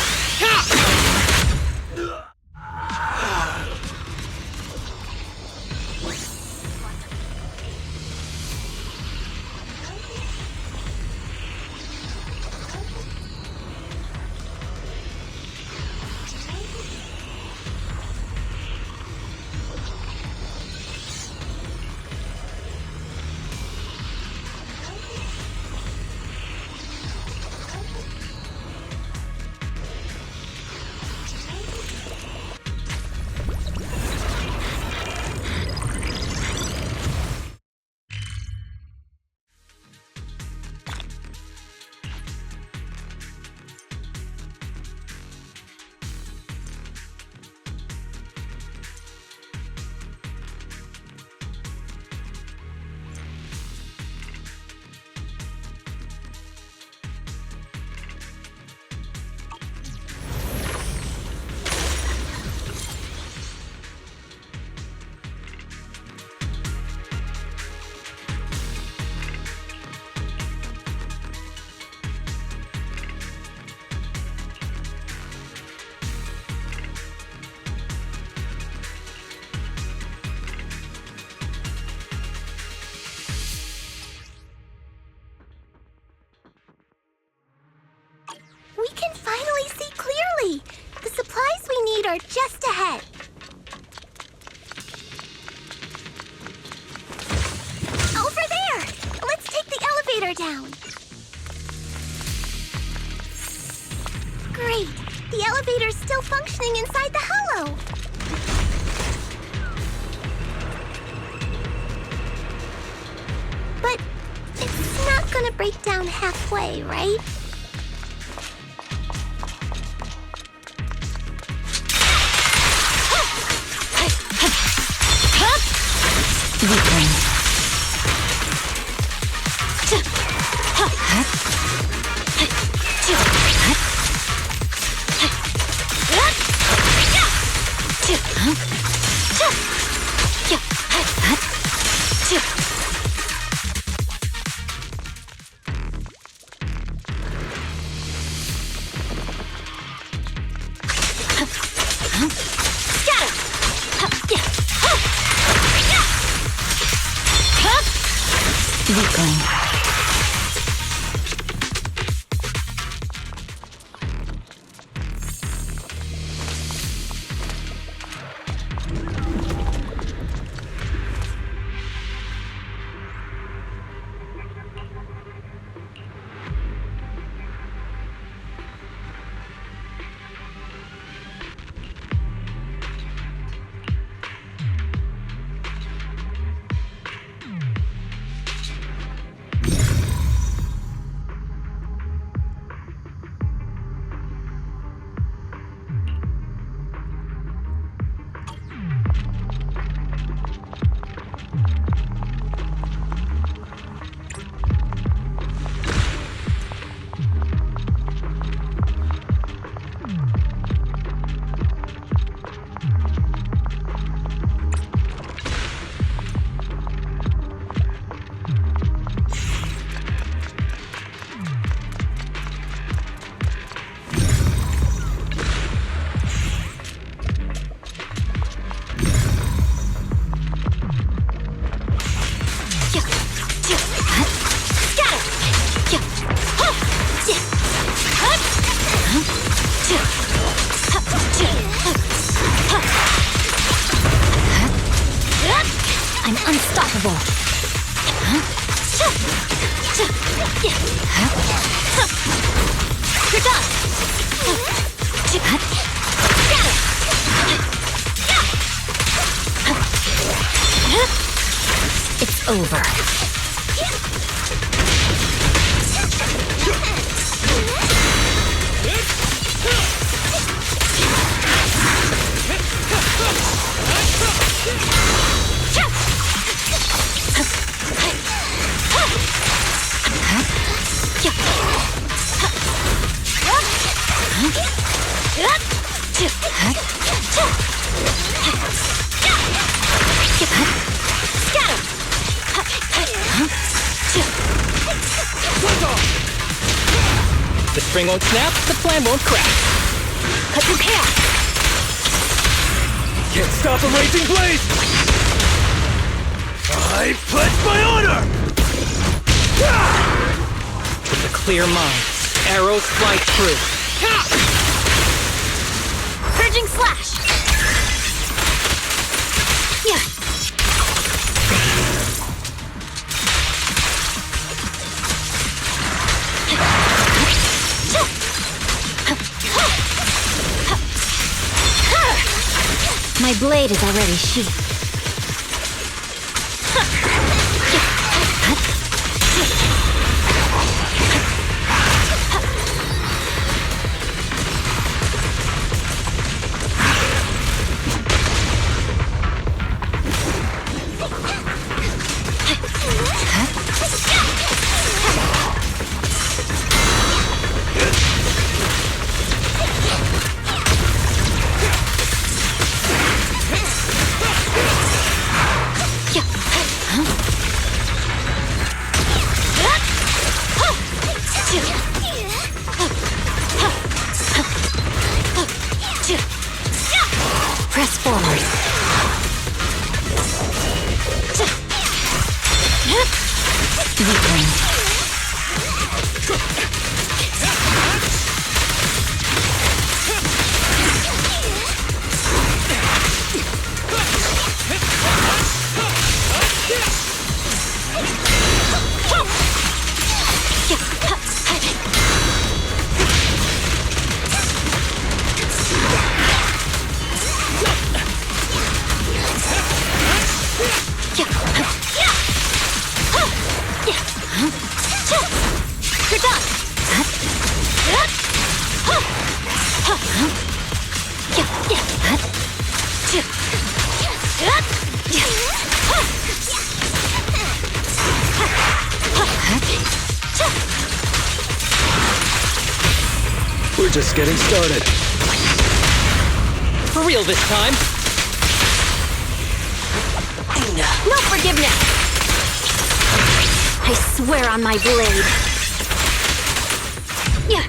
We can finally see clearly! The supplies we need are just ahead. Over there! Let's take the elevator down. Great! The elevator's still functioning inside the hollow. But it's not gonna break down halfway, right? I'm unstoppable. You're done. It's over. string won't snap, the plan won't crack. Cut through chaos! Can't stop a raging blaze! I pledge my honor! With a clear mind, arrows fly true. Purging slash! Yeah. My blade is already sheathed. Press forward. Weakling. You're done. We're just getting started. For real this time. No forgiveness. I swear on my blade. Yeah.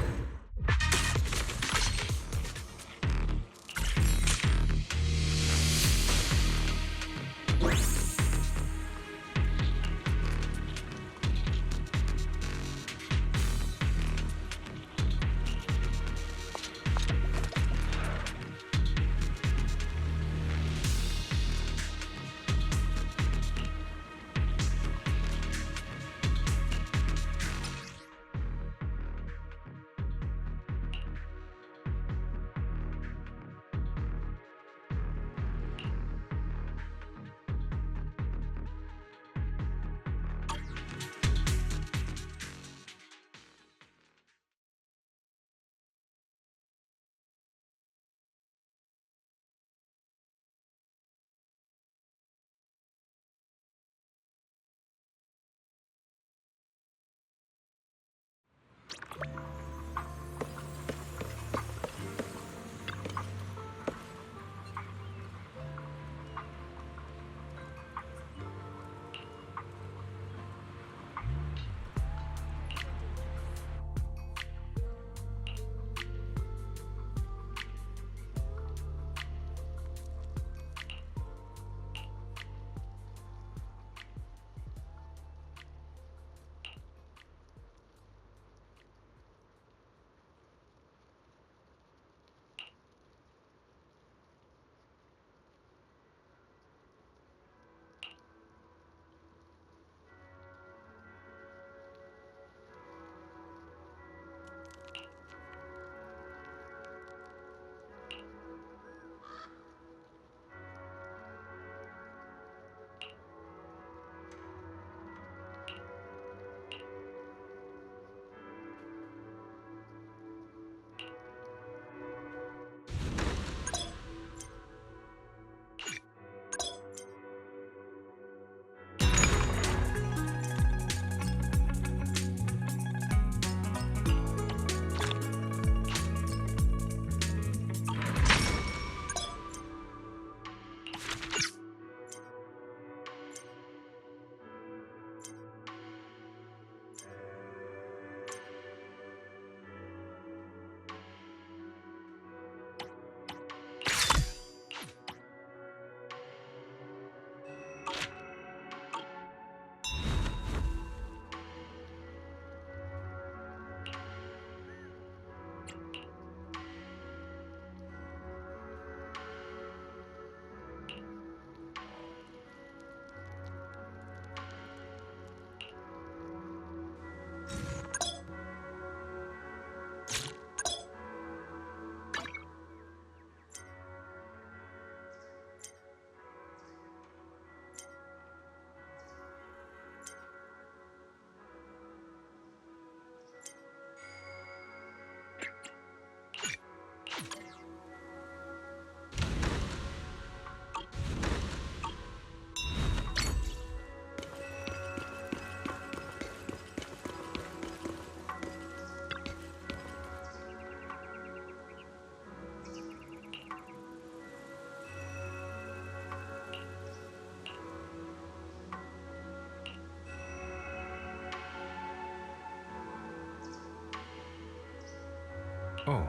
Oh.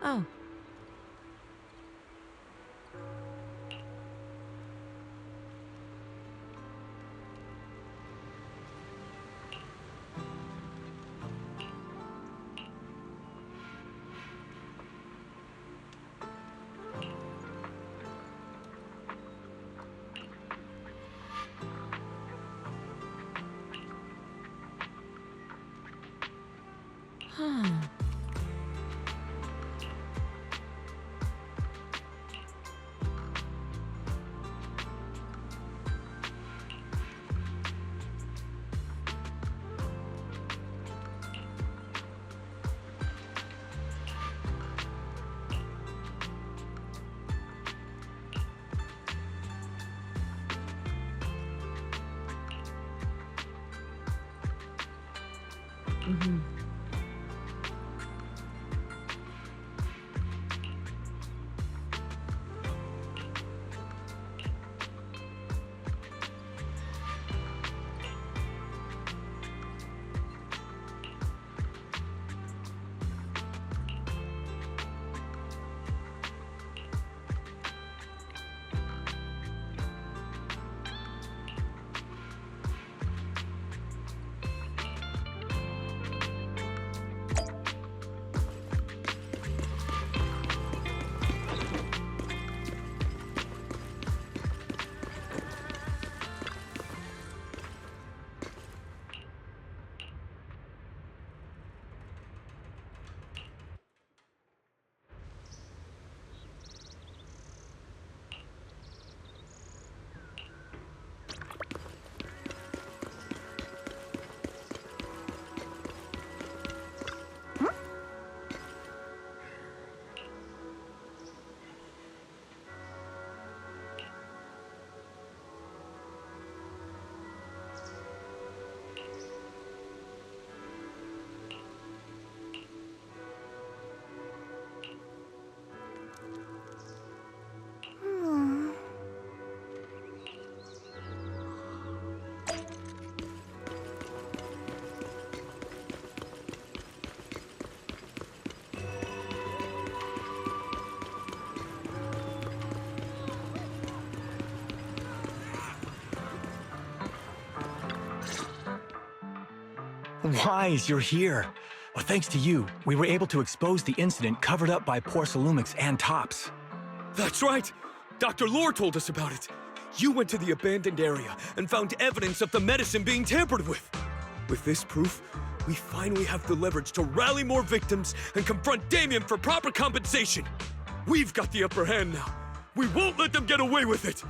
Oh. Huh. Mm-hmm. Wise, you're here. Well, thanks to you, we were able to expose the incident covered up by Porcelumics and Tops. That's right! Dr. Lore told us about it. You went to the abandoned area and found evidence of the medicine being tampered with. With this proof, we finally have the leverage to rally more victims and confront Damien for proper compensation. We've got the upper hand now. We won't let them get away with it.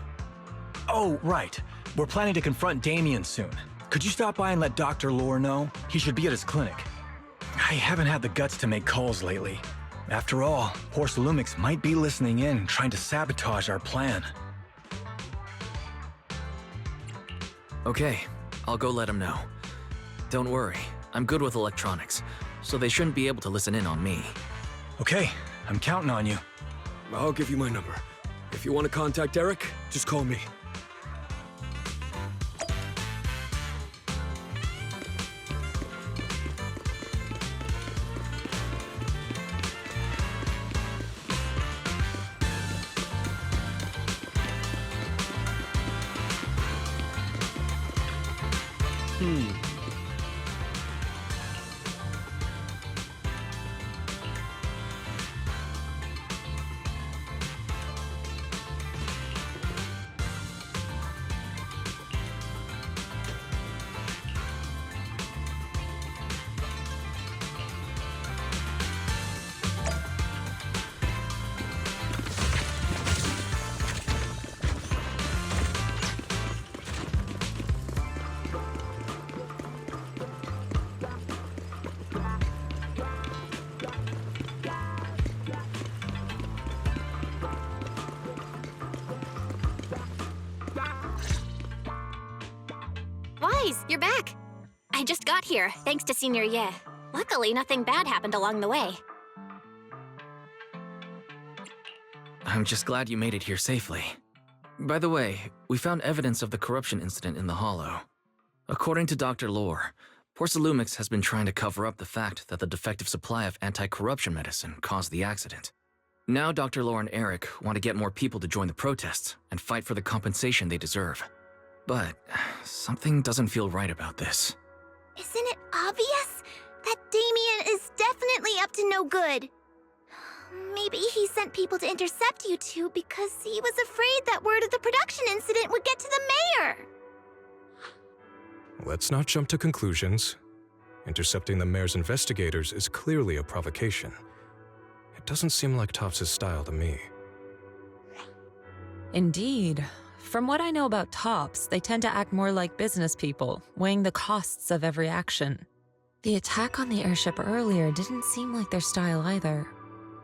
Oh, right. We're planning to confront Damien soon. Could you stop by and let Dr. Lore know? He should be at his clinic. I haven't had the guts to make calls lately. After all, Porcelumics might be listening in, trying to sabotage our plan. Okay, I'll go let him know. Don't worry, I'm good with electronics, so they shouldn't be able to listen in on me. Okay, I'm counting on you. I'll give you my number. If you want to contact Eric, just call me. guys, you're back. I just got here, thanks to Senior Ye. Luckily, nothing bad happened along the way. I'm just glad you made it here safely. By the way, we found evidence of the corruption incident in the Hollow. According to Dr. Lore, Porsalumix has been trying to cover up the fact that the defective supply of anti-corruption medicine caused the accident. Now Dr. Lore and Eric want to get more people to join the protests and fight for the compensation they deserve. But something doesn't feel right about this. Isn't it obvious? That Damien is definitely up to no good. Maybe he sent people to intercept you two because he was afraid that word of the production incident would get to the mayor. Let's not jump to conclusions. Intercepting the mayor's investigators is clearly a provocation. It doesn't seem like Tops' style to me. Indeed. From what I know about Tops, they tend to act more like business people, weighing the costs of every action. The attack on the airship earlier didn't seem like their style either.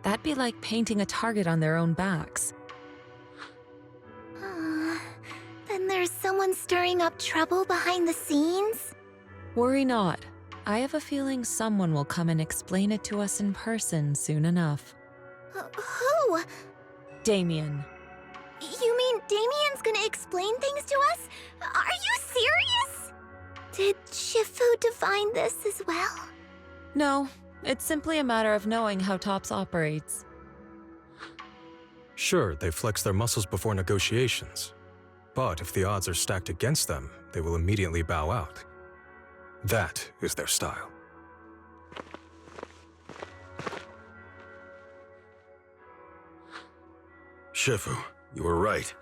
That'd be like painting a target on their own backs. Then there's someone stirring up trouble behind the scenes? Worry not. I have a feeling someone will come and explain it to us in person soon enough. Who? Damien. You mean Damien's gonna explain things to us? Are you serious? Did Shifu divine this as well? No, it's simply a matter of knowing how Tops operates. Sure, they flex their muscles before negotiations. But if the odds are stacked against them, they will immediately bow out. That is their style. Shifu, you were right.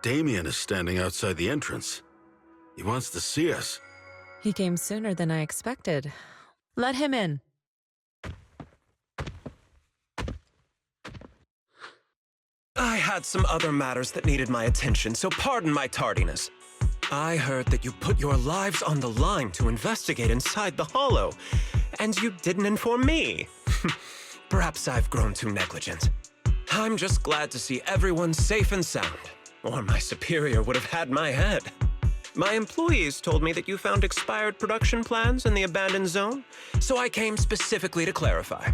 Damien is standing outside the entrance. He wants to see us. He came sooner than I expected. Let him in. I had some other matters that needed my attention, so pardon my tardiness. I heard that you put your lives on the line to investigate inside the Hollow, and you didn't inform me. Perhaps I've grown too negligent. I'm just glad to see everyone safe and sound, or my superior would have had my head. My employees told me that you found expired production plans in the abandoned zone, so I came specifically to clarify.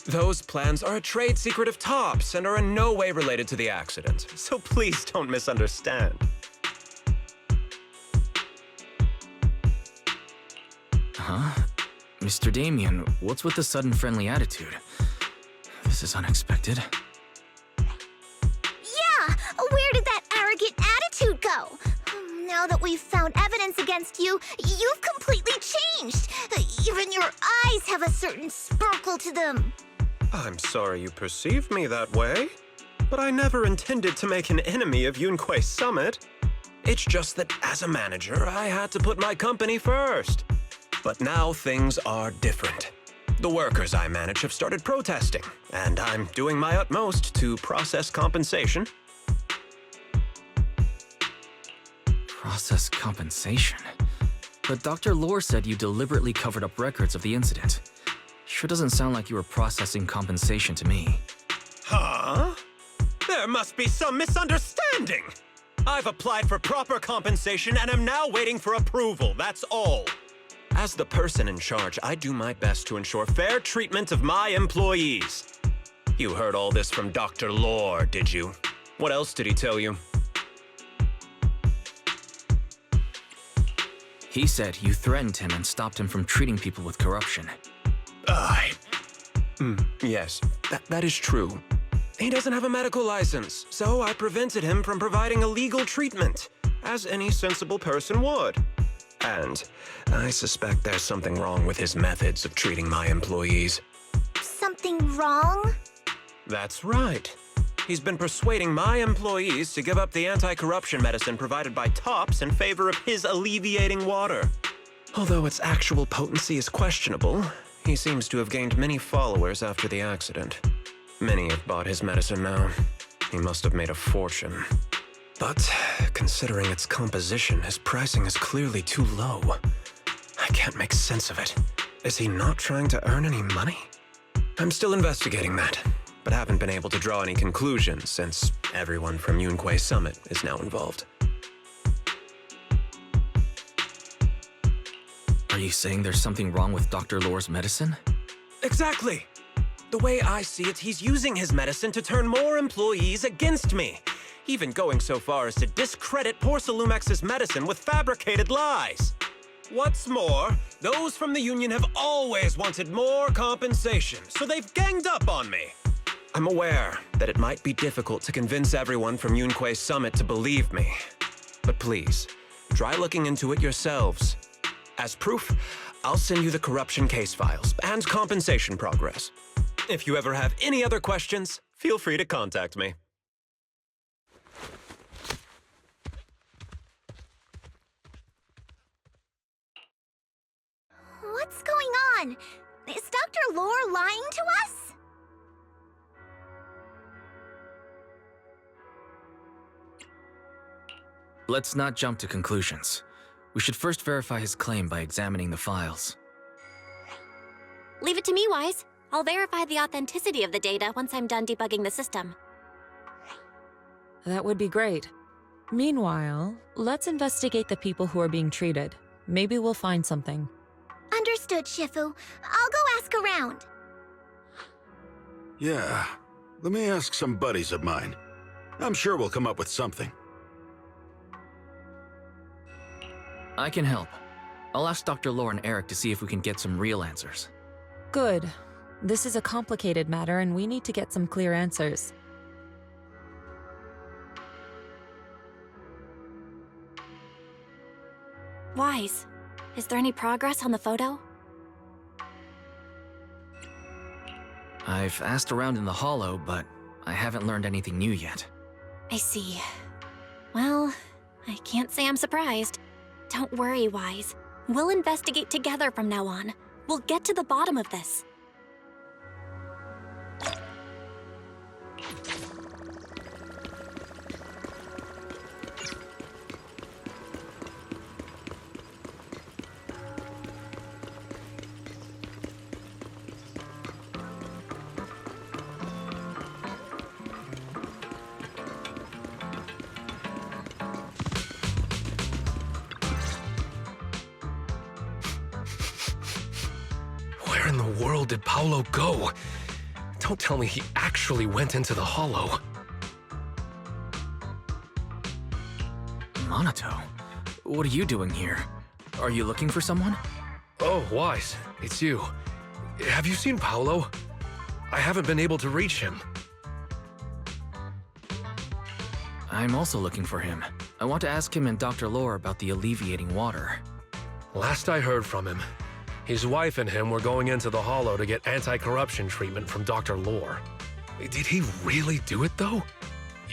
Those plans are a trade secret of Tops and are in no way related to the accident, so please don't misunderstand. Huh? Mr. Damien, what's with the sudden friendly attitude? This is unexpected. Yeah! Where did that arrogant attitude go? Now that we've found evidence against you, you've completely changed. Even your eyes have a certain sparkle to them. I'm sorry you perceive me that way, but I never intended to make an enemy of Yunquay Summit. It's just that as a manager, I had to put my company first. But now things are different. The workers I manage have started protesting, and I'm doing my utmost to process compensation. Process compensation? But Dr. Lore said you deliberately covered up records of the incident. Sure doesn't sound like you were processing compensation to me. Huh? There must be some misunderstanding! I've applied for proper compensation and am now waiting for approval, that's all. As the person in charge, I do my best to ensure fair treatment of my employees. You heard all this from Dr. Lore, did you? What else did he tell you? He said you threatened him and stopped him from treating people with corruption. Yes, that is true. He doesn't have a medical license, so I prevented him from providing illegal treatment, as any sensible person would. And I suspect there's something wrong with his methods of treating my employees. Something wrong? That's right. He's been persuading my employees to give up the anti-corruption medicine provided by Tops in favor of his alleviating water. Although its actual potency is questionable, he seems to have gained many followers after the accident. Many have bought his medicine now. He must have made a fortune. But considering its composition, his pricing is clearly too low. I can't make sense of it. Is he not trying to earn any money? I'm still investigating that, but haven't been able to draw any conclusions since everyone from Yunquay Summit is now involved. Are you saying there's something wrong with Dr. Lore's medicine? Exactly! The way I see it, he's using his medicine to turn more employees against me. Even going so far as to discredit Porcelumex's medicine with fabricated lies. What's more, those from the union have always wanted more compensation, so they've ganged up on me. I'm aware that it might be difficult to convince everyone from Yunque's summit to believe me. But please, try looking into it yourselves. As proof, I'll send you the corruption case files and compensation progress. If you ever have any other questions, feel free to contact me. What's going on? Is Dr. Lore lying to us? Let's not jump to conclusions. We should first verify his claim by examining the files. Leave it to me, Wise. I'll verify the authenticity of the data once I'm done debugging the system. That would be great. Meanwhile, let's investigate the people who are being treated. Maybe we'll find something. Understood, Shifu. I'll go ask around. Yeah, let me ask some buddies of mine. I'm sure we'll come up with something. I can help. I'll ask Dr. Lore and Eric to see if we can get some real answers. Good. This is a complicated matter and we need to get some clear answers. Wise, is there any progress on the photo? I've asked around in the Hollow, but I haven't learned anything new yet. I see. Well, I can't say I'm surprised. Don't worry, Wise. We'll investigate together from now on. We'll get to the bottom of this. Where in the world did Paolo go? Don't tell me he actually went into the Hollow. Monato, what are you doing here? Are you looking for someone? Oh, Wise, it's you. Have you seen Paolo? I haven't been able to reach him. I'm also looking for him. I want to ask him and Dr. Lore about the alleviating water. Last I heard from him, his wife and him were going into the Hollow to get anti-corruption treatment from Dr. Lore. Did he really do it, though?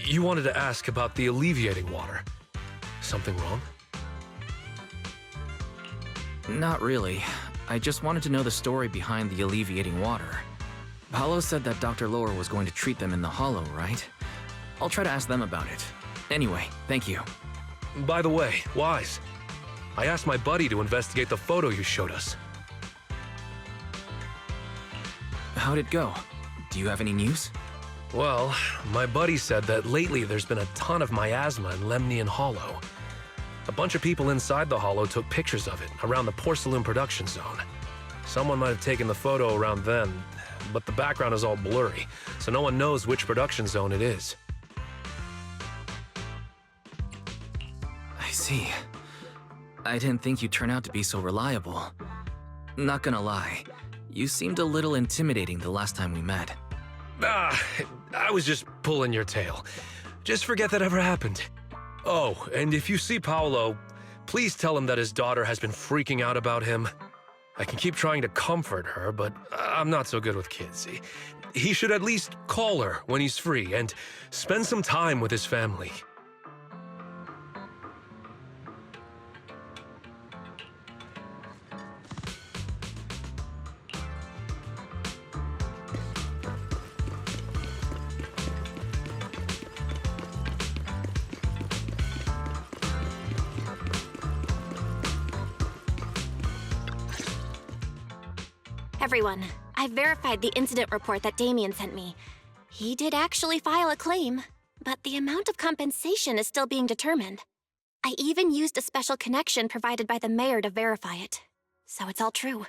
You wanted to ask about the alleviating water. Something wrong? Not really. I just wanted to know the story behind the alleviating water. Paolo said that Dr. Lore was going to treat them in the Hollow, right? I'll try to ask them about it. Anyway, thank you. By the way, Wise, I asked my buddy to investigate the photo you showed us. How'd it go? Do you have any news? Well, my buddy said that lately there's been a ton of miasma in Lemnian Hollow. A bunch of people inside the Hollow took pictures of it around the Porcelain production zone. Someone might have taken the photo around then, but the background is all blurry, so no one knows which production zone it is. I see. I didn't think you'd turn out to be so reliable. Not gonna lie, you seemed a little intimidating the last time we met. I was just pulling your tail. Just forget that ever happened. Oh, and if you see Paolo, please tell him that his daughter has been freaking out about him. I can keep trying to comfort her, but I'm not so good with kids. He should at least call her when he's free and spend some time with his family. Everyone, I've verified the incident report that Damien sent me. He did actually file a claim, but the amount of compensation is still being determined. I even used a special connection provided by the mayor to verify it. So it's all true.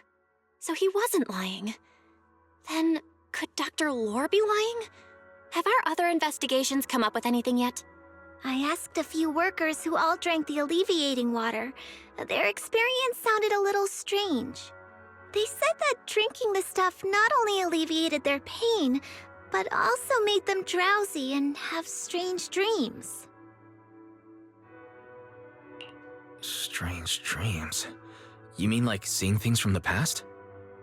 So he wasn't lying. Then, could Dr. Lore be lying? Have our other investigations come up with anything yet? I asked a few workers who all drank the alleviating water. Their experience sounded a little strange. They said that drinking the stuff not only alleviated their pain, but also made them drowsy and have strange dreams. Strange dreams? You mean like seeing things from the past?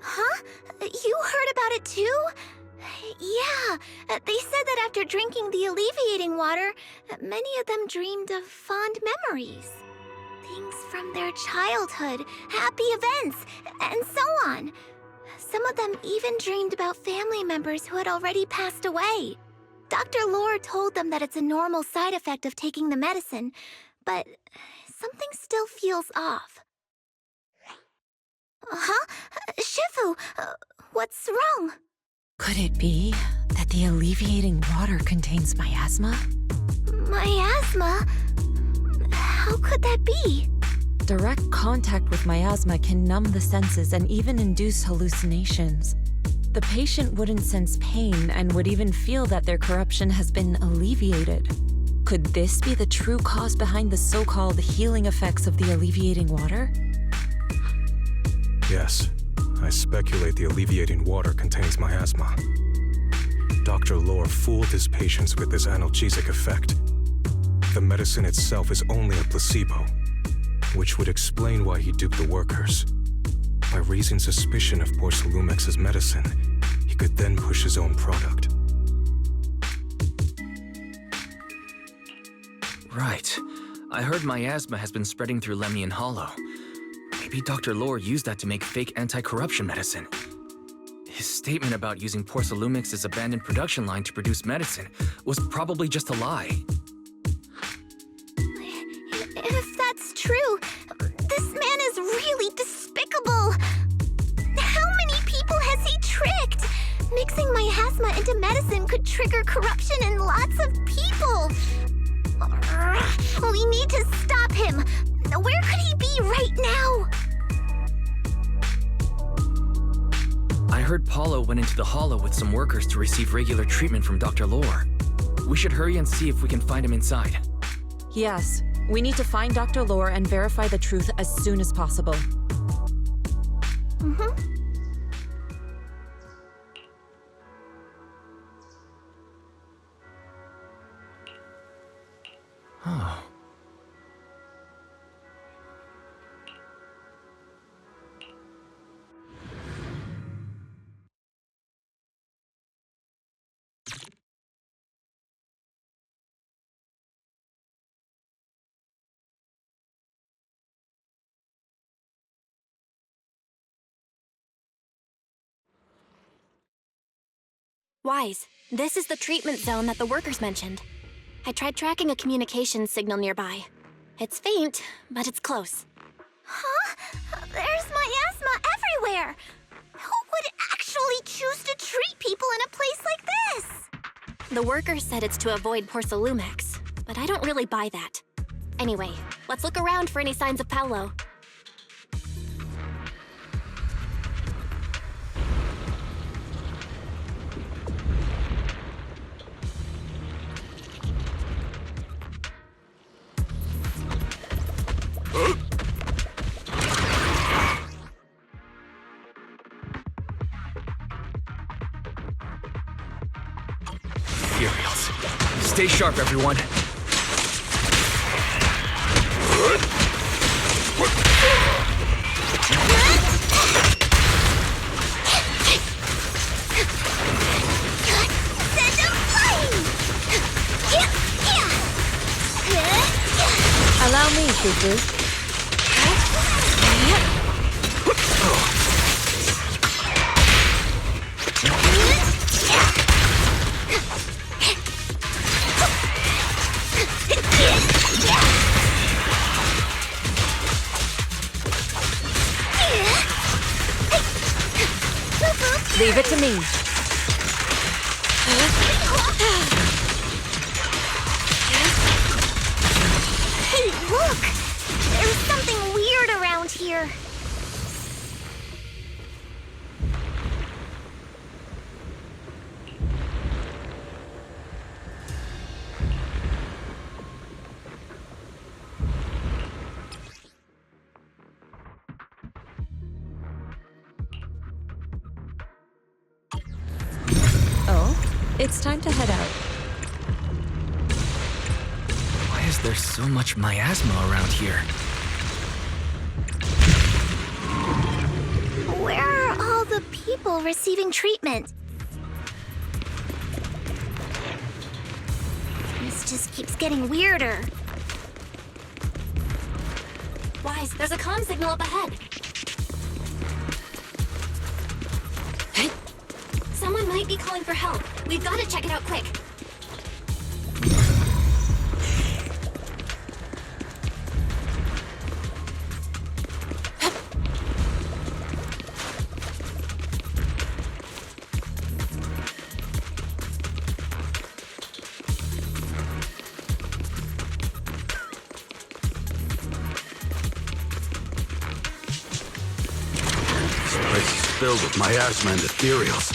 Huh? You heard about it too? Yeah, they said that after drinking the alleviating water, many of them dreamed of fond memories. Things from their childhood, happy events, and so on. Some of them even dreamed about family members who had already passed away. Dr. Lore told them that it's a normal side effect of taking the medicine, but something still feels off. Huh? Shifu, what's wrong? Could it be that the alleviating water contains miasma? Miasma? How could that be? Direct contact with miasma can numb the senses and even induce hallucinations. The patient wouldn't sense pain and would even feel that their corruption has been alleviated. Could this be the true cause behind the so-called healing effects of the alleviating water? Yes, I speculate the alleviating water contains miasma. Dr. Lore fooled his patients with this analgesic effect. The medicine itself is only a placebo, which would explain why he duped the workers. By raising suspicion of Porcelumex's medicine, he could then push his own product. Right. I heard miasma has been spreading through Lemnian Hollow. Maybe Dr. Lore used that to make fake anti-corruption medicine. His statement about using Porcelumex's abandoned production line to produce medicine was probably just a lie. If that's true, this man is really despicable. How many people has he tricked? Mixing miasma into medicine could trigger corruption in lots of people. We need to stop him. Where could he be right now? I heard Paulo went into the Hollow with some workers to receive regular treatment from Dr. Lore. We should hurry and see if we can find him inside. Yes, we need to find Dr. Lore and verify the truth as soon as possible. Oh. Wise, this is the treatment zone that the workers mentioned. I tried tracking a communications signal nearby. It's faint, but it's close. Huh? There's miasma everywhere! Who would actually choose to treat people in a place like this? The workers said it's to avoid Porcelumex, but I don't really buy that. Anyway, let's look around for any signs of Paulo. Ethereals. Stay sharp, everyone. Allow me, Fufu. Leave it to me. Hey, look! There's something weird around here. It's time to head out. Why is there so much miasma around here? Where are all the people receiving treatment? This just keeps getting weirder. Wise, there's a comm signal up ahead. Someone might be calling for help. We've got to check it out quick. This place is filled with miasma and Ethereals.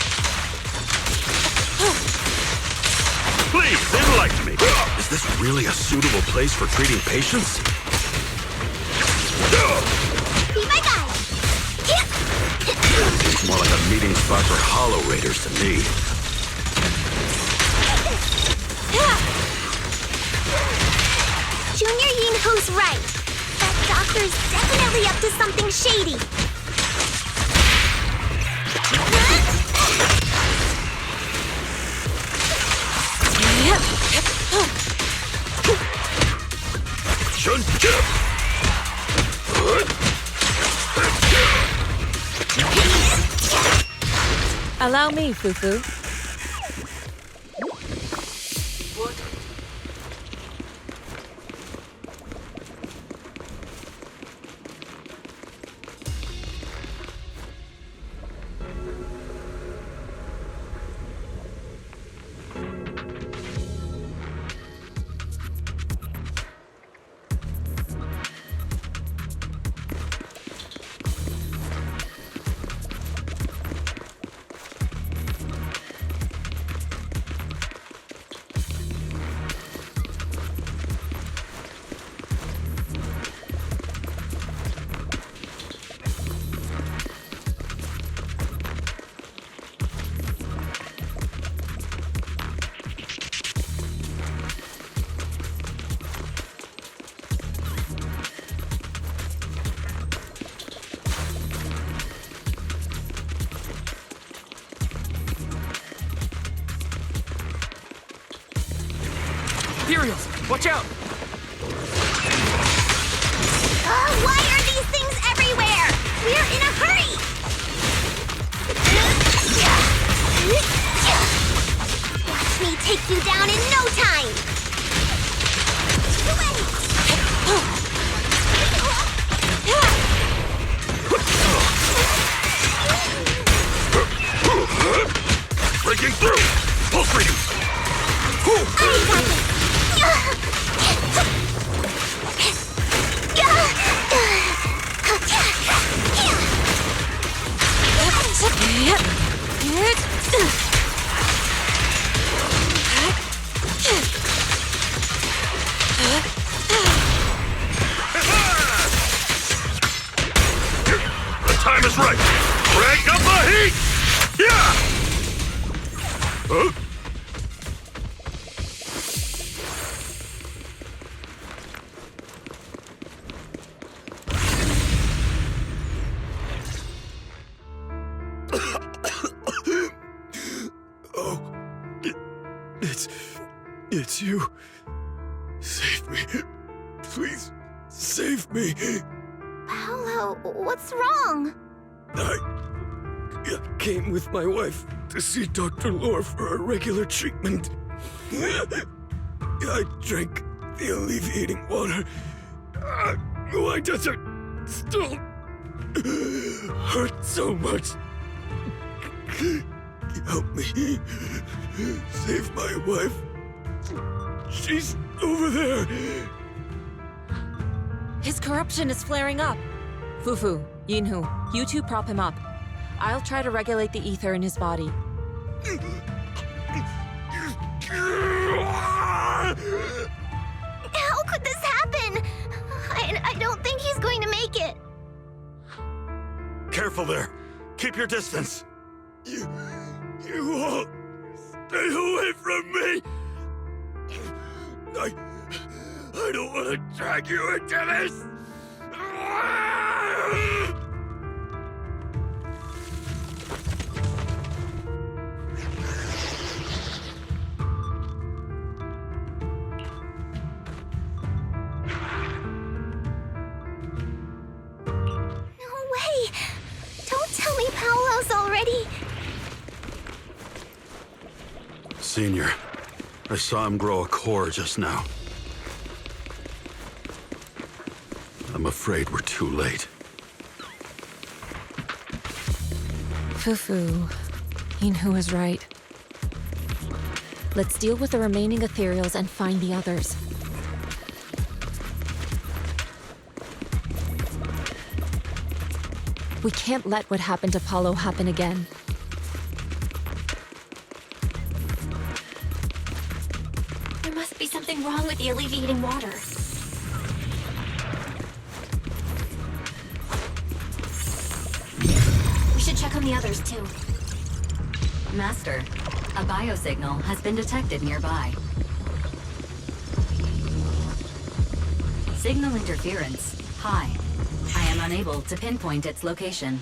Please, enlighten me. Is this really a suitable place for treating patients? Be my guide! Seems more like a meeting spot for Hollow Raiders to me. Junior Yinhu's right. That doctor's definitely up to something shady. Allow me, Fufu. Ethereals! Watch out! Why are these things everywhere? We're in a hurry! Watch me take you down in no time! Breaking through! Pulse reading! The time is right! Crank up the heat! Yeah! Huh? It's you. Save me. Please, save me. Paolo, what's wrong? I came with my wife to see Dr. Lore for her regular treatment. I drank the alleviating water. Why does it still hurt so much? Help me. Save my wife. She's over there. His corruption is flaring up. Fufu, Yinhu, you two prop him up. I'll try to regulate the ether in his body. How could this happen? I don't think he's going to make it. Careful there. Keep your distance. You all stay away I don't want to drag you into this! No way! Don't tell me Paolo's already... Senior, I saw him grow a core just now. I'm afraid we're too late. Fufu. Yinhu is right. Let's deal with the remaining Ethereals and find the others. We can't let what happened to Paolo happen again. There must be something wrong with the alleviating water. We should check on the others, too. Master, a biosignal has been detected nearby. Signal interference high. I am unable to pinpoint its location.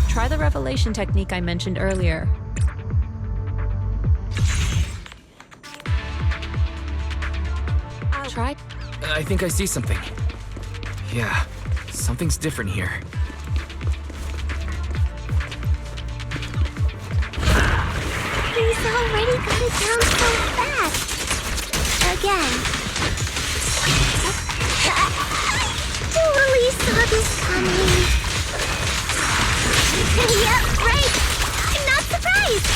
Try the revelation technique I mentioned earlier. Try? I think I see something. Yeah, something's different here. He's already got it down so fast. Again. Totally saw this coming. Yeah, right. I'm not surprised.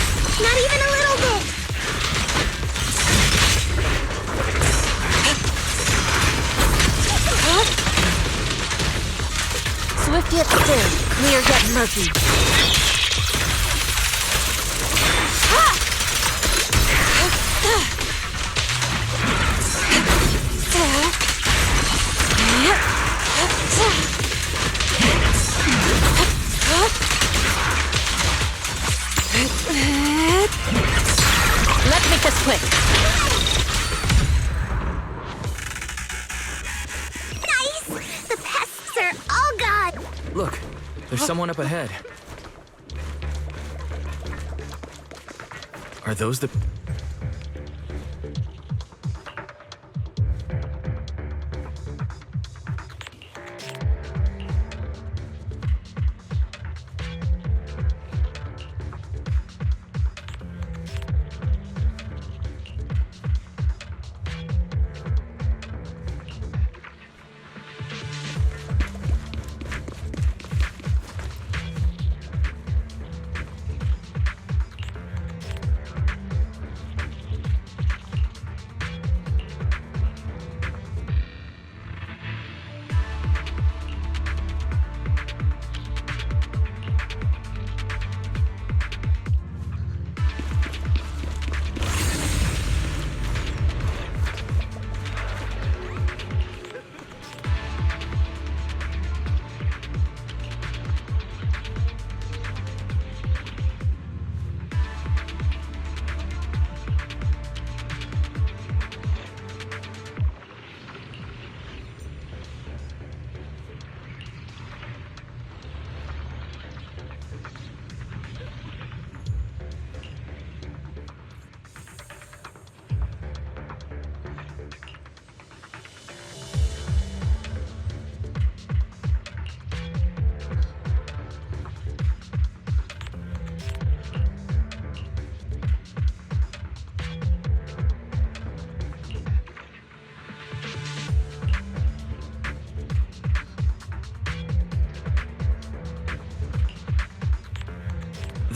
Not even a little bit. Swift yet still, clear yet murky. Let's make this quick. Nice! The pests are all gone. Look, there's someone up ahead. Are those the...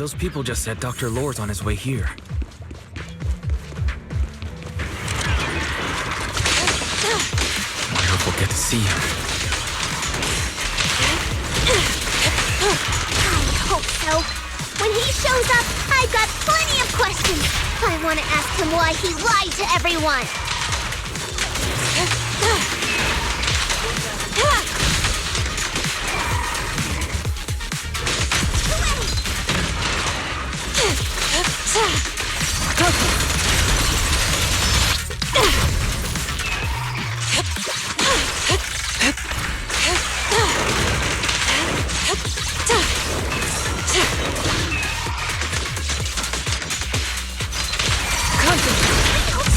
Those people just said Dr. Lore's on his way here. I hope we'll get to see him. I hope so. When he shows up, I've got plenty of questions. I want to ask him why he lied to everyone.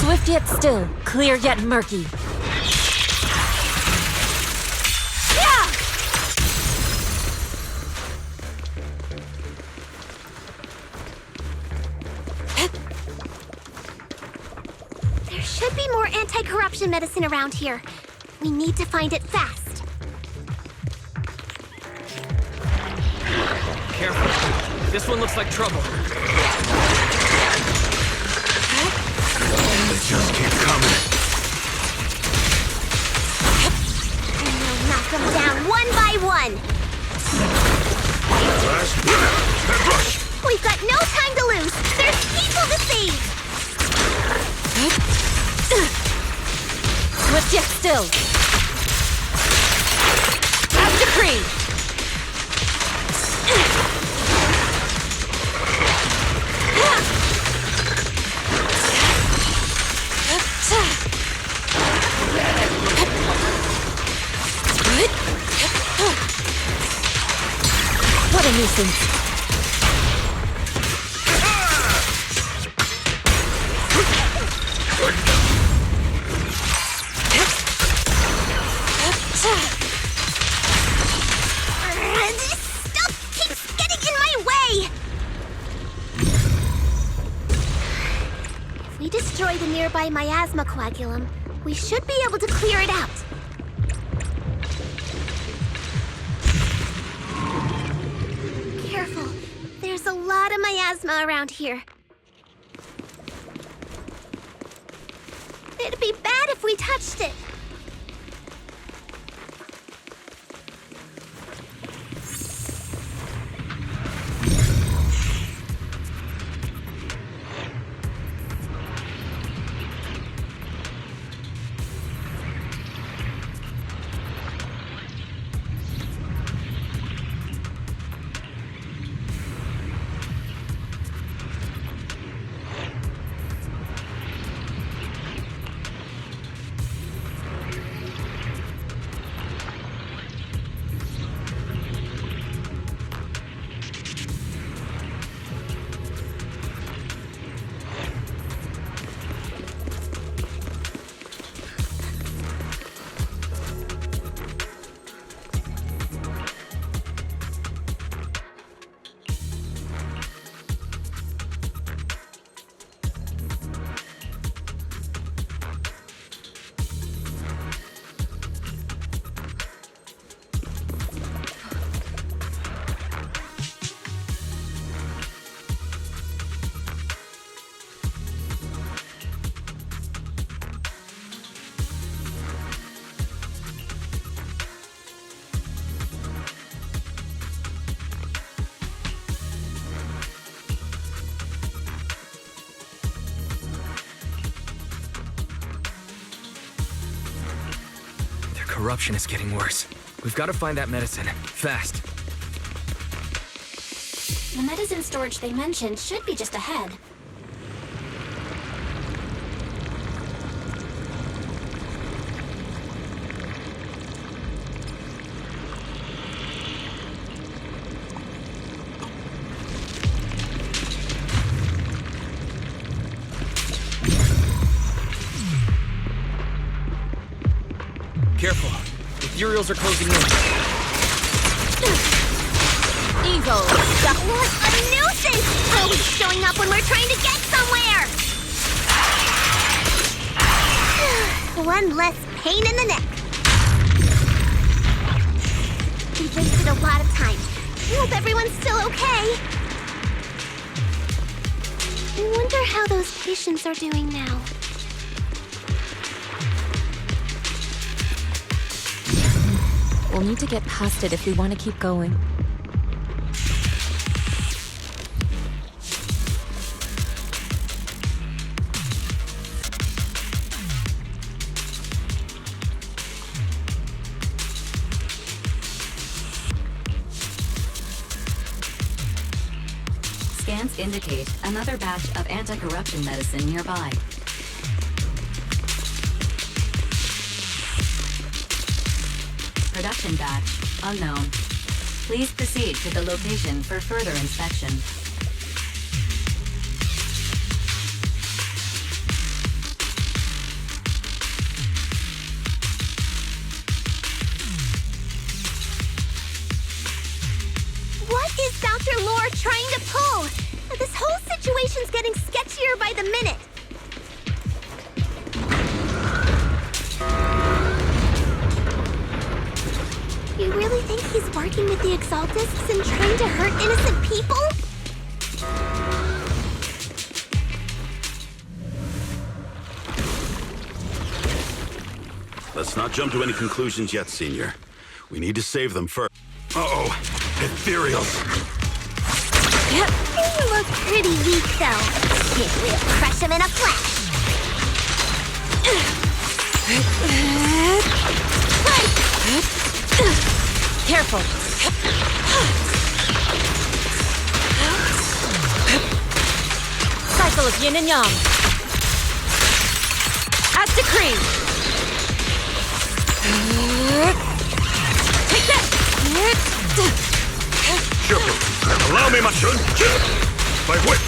Swift yet still, clear yet murky. There should be more anti-corruption medicine around here. We need to find it fast. Careful. This one looks like trouble. They just keep coming. And we'll knock them down one by one. We've got no time to lose. There's people to save. Swift yet still. As decreed. What a nuisance. This stuff keeps getting in my way. If we destroy the nearby miasma coagulum, we should be able to clear it out. Careful. There's a lot of miasma around here. It'd be bad if we touched it. Corruption is getting worse. We've got to find that medicine. Fast. The medicine storage they mentioned should be just ahead. Careful. Ethereals are closing in. Evo! What a nuisance! Always showing up when we're trying to get somewhere! One less pain in the neck. We wasted a lot of time. I hope everyone's still okay. how those patients are doing now. We'll need to get past it if we want to keep going. Scans indicate another batch of anti-corruption medicine nearby. Production batch unknown. Please proceed to the location for further inspection. What is Dr. Lore trying to pull? This whole situation's getting sketchier by the minute. You really think he's working with the Exaltists and trying to hurt innocent people? Let's not jump to any conclusions yet, Senior. We need to save them first. Uh-oh, Ethereals. Yep. You look pretty weak, though. We'll crush him in a flash. Careful. Cycle of yin and yang. As decreed. Take that. Sure. Allow me, my son. My whip.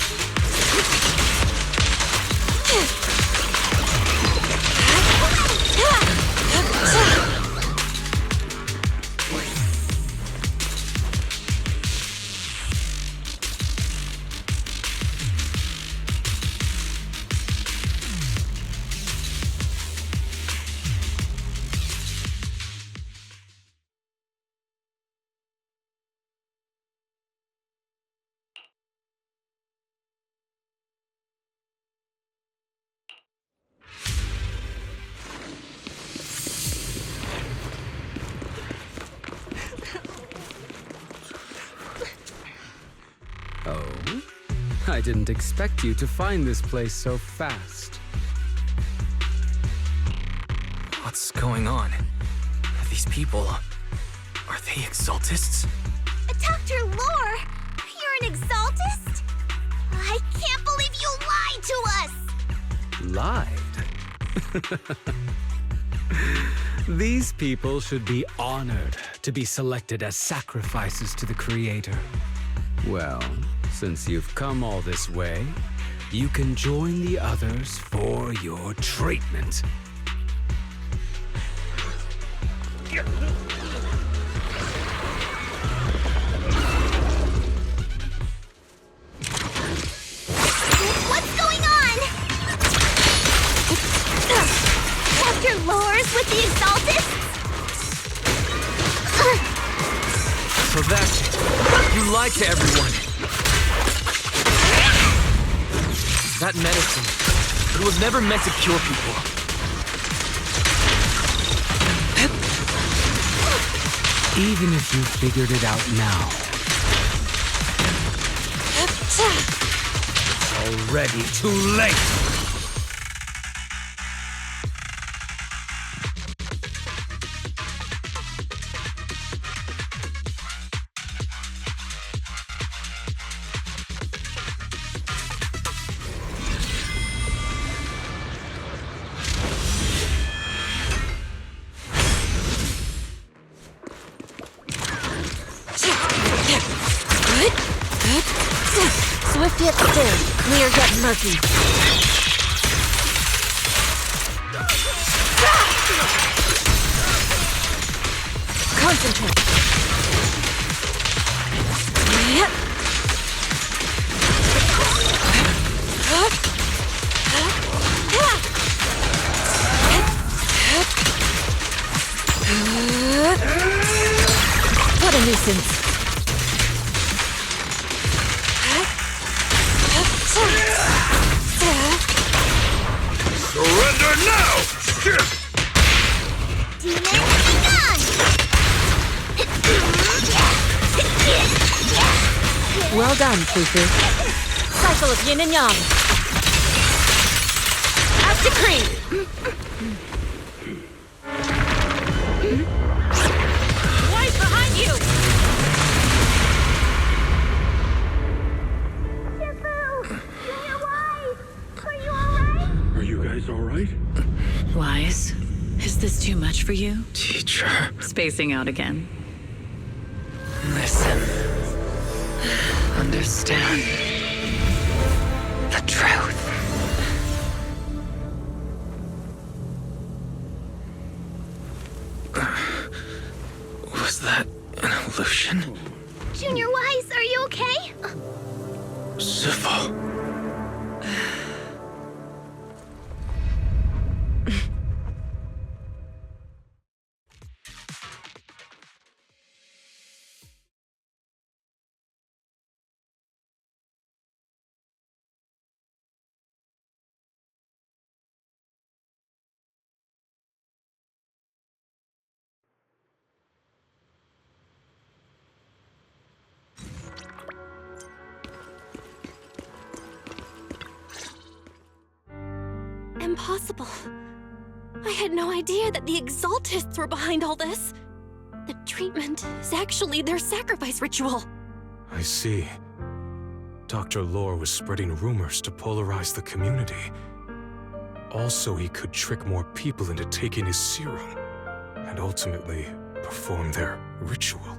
Oh? I didn't expect you to find this place so fast. What's going on? These people... are they Exaltists? Dr. Lore, you're an Exaltist? I can't believe you lied to us! Lied? These people should be honored to be selected as sacrifices to the Creator. Well, since you've come all this way, you can join the others for your treatment. What's going on? Dr. Lore's with the Exaltists? So that's it. You lied to everyone. That medicine, it was never meant to cure people. Even if you figured it out now, already too late. Swift yet still, clear yet murky. Concentrate. Yep. What a nuisance. Demon, be gone! Well done, Fufu. Cycle of yin and yang. As decreed. Right behind you! Are you guys all right? Wise, is this too much for you? Teacher. Spacing out again. Listen. Understand the truth. Was that an illusion? Junior Wise, are you okay? Sifu. Impossible. I had no idea that the Exaltists were behind all this. The treatment is actually their sacrifice ritual. I see. Dr. Lore was spreading rumors to polarize the community. Also, he could trick more people into taking his serum, and ultimately perform their ritual.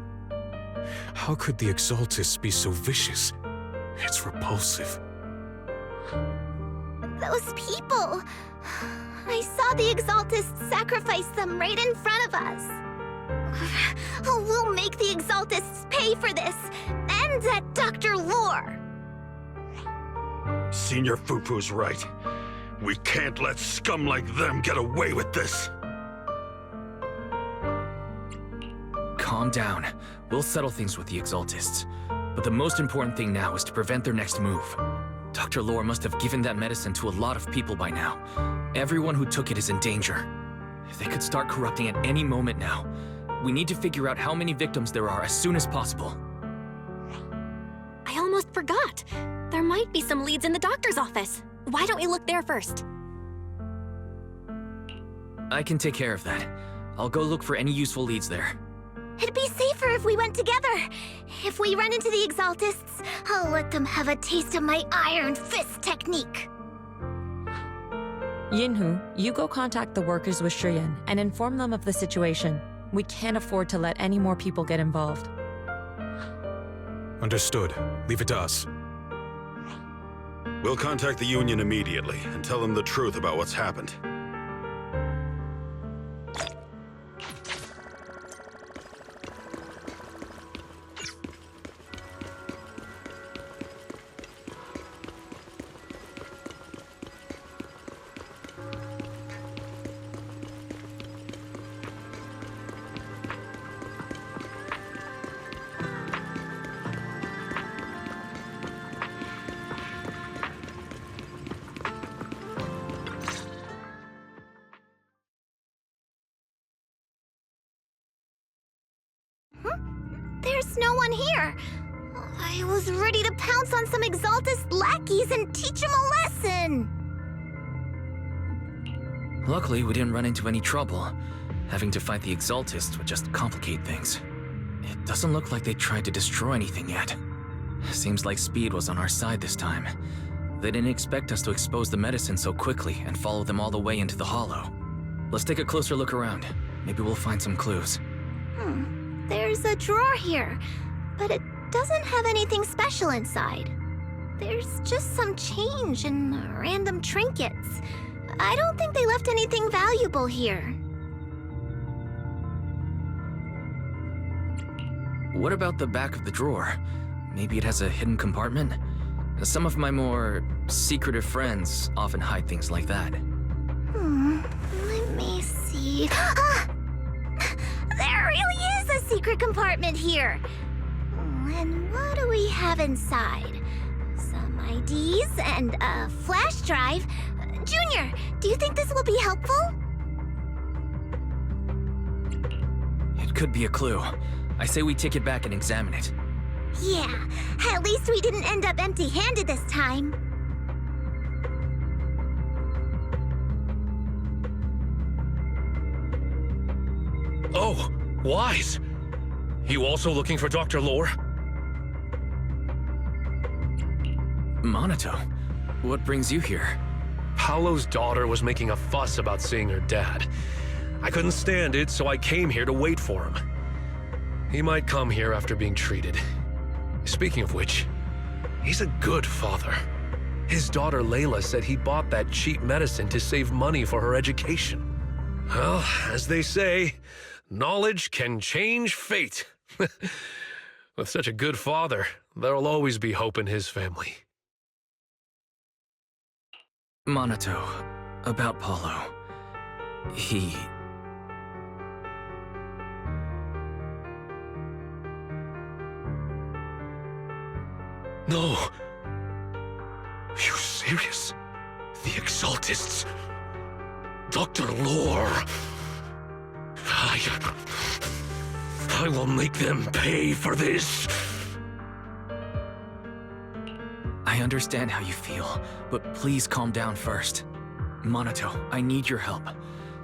How could the Exaltists be so vicious? It's repulsive. Those people! I saw the Exaltists sacrifice them right in front of us. We'll make the Exaltists pay for this, and that Dr. Lore! Senior Fufu's right. We can't let scum like them get away with this. Calm down. We'll settle things with the Exaltists. But the most important thing now is to prevent their next move. Dr. Lore must have given that medicine to a lot of people by now. Everyone who took it is in danger. They could start corrupting at any moment now. We need to figure out how many victims there are as soon as possible. I almost forgot. There might be some leads in the doctor's office. Why don't we look there first? I can take care of that. I'll go look for any useful leads there. It'd be safer if we went together. If we run into the Exaltists, I'll let them have a taste of my iron fist technique. Yinhu, you go contact the workers with Shiyan and inform them of the situation. We can't afford to let any more people get involved. Understood. Leave it to us. We'll contact the Union immediately and tell them the truth about what's happened. There's no one here. I was ready to pounce on some Exaltist lackeys and teach them a lesson. Luckily, we didn't run into any trouble. Having to fight the Exaltists would just complicate things. It doesn't look like they tried to destroy anything yet. Seems like speed was on our side this time. They didn't expect us to expose the medicine so quickly and follow them all the way into the Hollow. Let's take a closer look around. Maybe we'll find some clues. There's a drawer here, but it doesn't have anything special inside. There's just some change and random trinkets. I don't think they left anything valuable here. What about the back of the drawer? Maybe it has a hidden compartment? Some of my more secretive friends often hide things like that. Let me see. Ah! There really is a secret compartment here. And what do we have inside? Some IDs and a flash drive. Junior, do you think this will be helpful? could be a clue. I say we take it back and examine it. Yeah, at least we didn't end up empty-handed this time. Oh, Wise! You also looking for Dr. Lore? Monato, what brings you here? Paolo's daughter was making a fuss about seeing her dad. I couldn't stand it, so I came here to wait for him. He might come here after being treated. Speaking of which, he's a good father. His daughter Layla said he bought that cheap medicine to save money for her education. Well, as they say, knowledge can change fate. With such a good father, there'll always be hope in his family. Monato, about Paulo. He... No. Are you serious? The Exaltists? Dr. Lore? I will make them pay for this. I understand how you feel, but please calm down first. Monato, I need your help.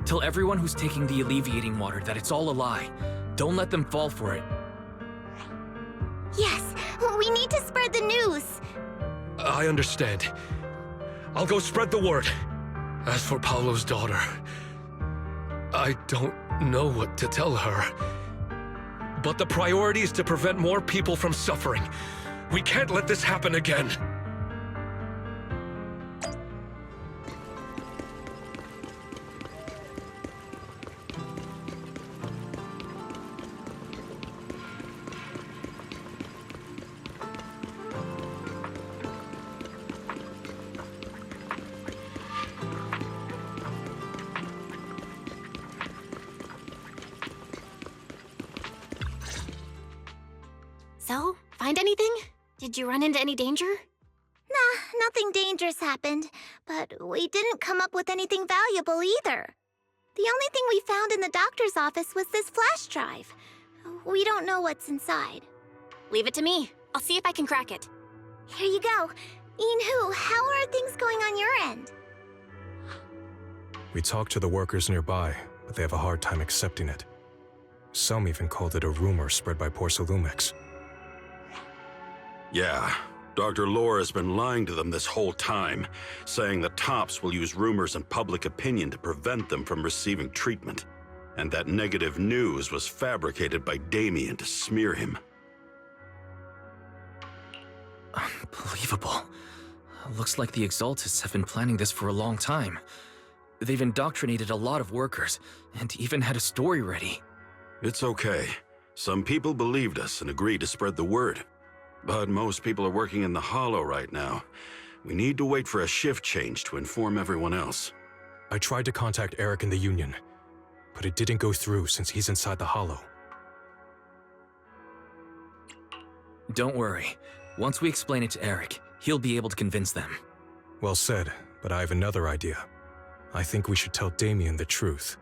Tell everyone who's taking the alleviating water that it's all a lie. Don't let them fall for it. Yes, we need to spread the news. I understand. I'll go spread the word. As for Paolo's daughter, I don't know what to tell her. But the priority is to prevent more people from suffering. We can't let this happen again. So, find anything? Did you run into any danger? Nah, nothing dangerous happened, but we didn't come up with anything valuable either. The only thing we found in the doctor's office was this flash drive. We don't know what's inside. Leave it to me. I'll see if I can crack it. Here you go. Inhu, how are things going on your end? We talked to the workers nearby, but they have a hard time accepting it. Some even called it a rumor spread by Porsalumex. Yeah, Dr. Lore has been lying to them this whole time, saying the Tops will use rumors and public opinion to prevent them from receiving treatment, and that negative news was fabricated by Damien to smear him. Unbelievable. Looks like the Exaltists have been planning this for a long time. They've indoctrinated a lot of workers, and even had a story ready. It's okay. Some people believed us and agreed to spread the word. But most people are working in the Hollow right now. We need to wait for a shift change to inform everyone else. I tried to contact Eric in the Union, but it didn't go through since he's inside the Hollow. Don't worry. Once we explain it to Eric, he'll be able to convince them. Well said, but I have another idea. I think we should tell Damien the truth.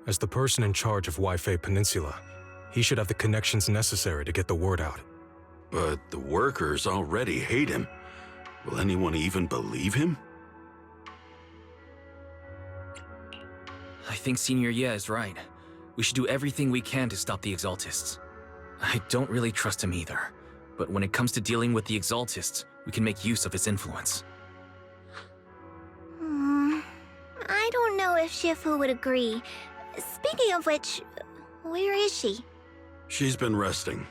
As the person in charge of Wi-Fi Peninsula, he should have the connections necessary to get the word out. But the workers already hate him. Will anyone even believe him? I think Senior Ye is right. We should do everything we can to stop the Exaltists. I don't really trust him either, but when it comes to dealing with the Exaltists, we can make use of his influence. I don't know if Shifu would agree. Speaking of which, where is she? She's been resting.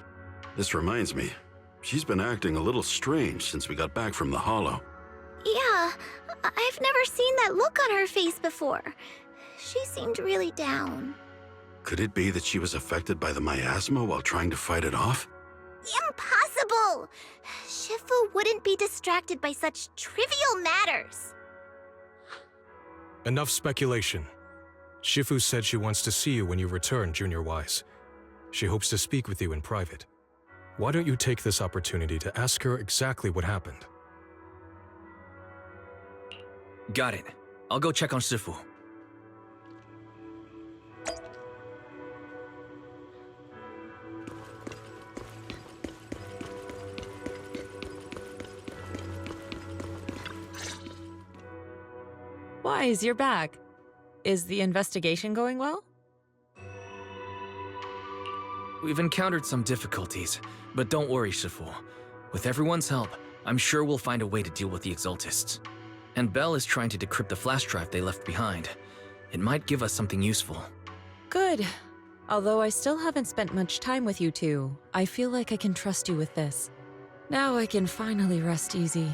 This reminds me, she's been acting a little strange since we got back from the Hollow. Yeah, I've never seen that look on her face before. She seemed really down. Could it be that she was affected by the miasma while trying to fight it off? Impossible! Shifu wouldn't be distracted by such trivial matters. Enough speculation. Shifu said she wants to see you when you return, Junior Wise. She hopes to speak with you in private. Why don't you take this opportunity to ask her exactly what happened? Got it. I'll go check on Shifu. Wise, you're back. Is the investigation going well? We've encountered some difficulties, but don't worry, Shifu. With everyone's help, I'm sure we'll find a way to deal with the Exaltists. And Bell is trying to decrypt the flash drive they left behind. It might give us something useful. Good. Although I still haven't spent much time with you two, I feel like I can trust you with this. Now I can finally rest easy.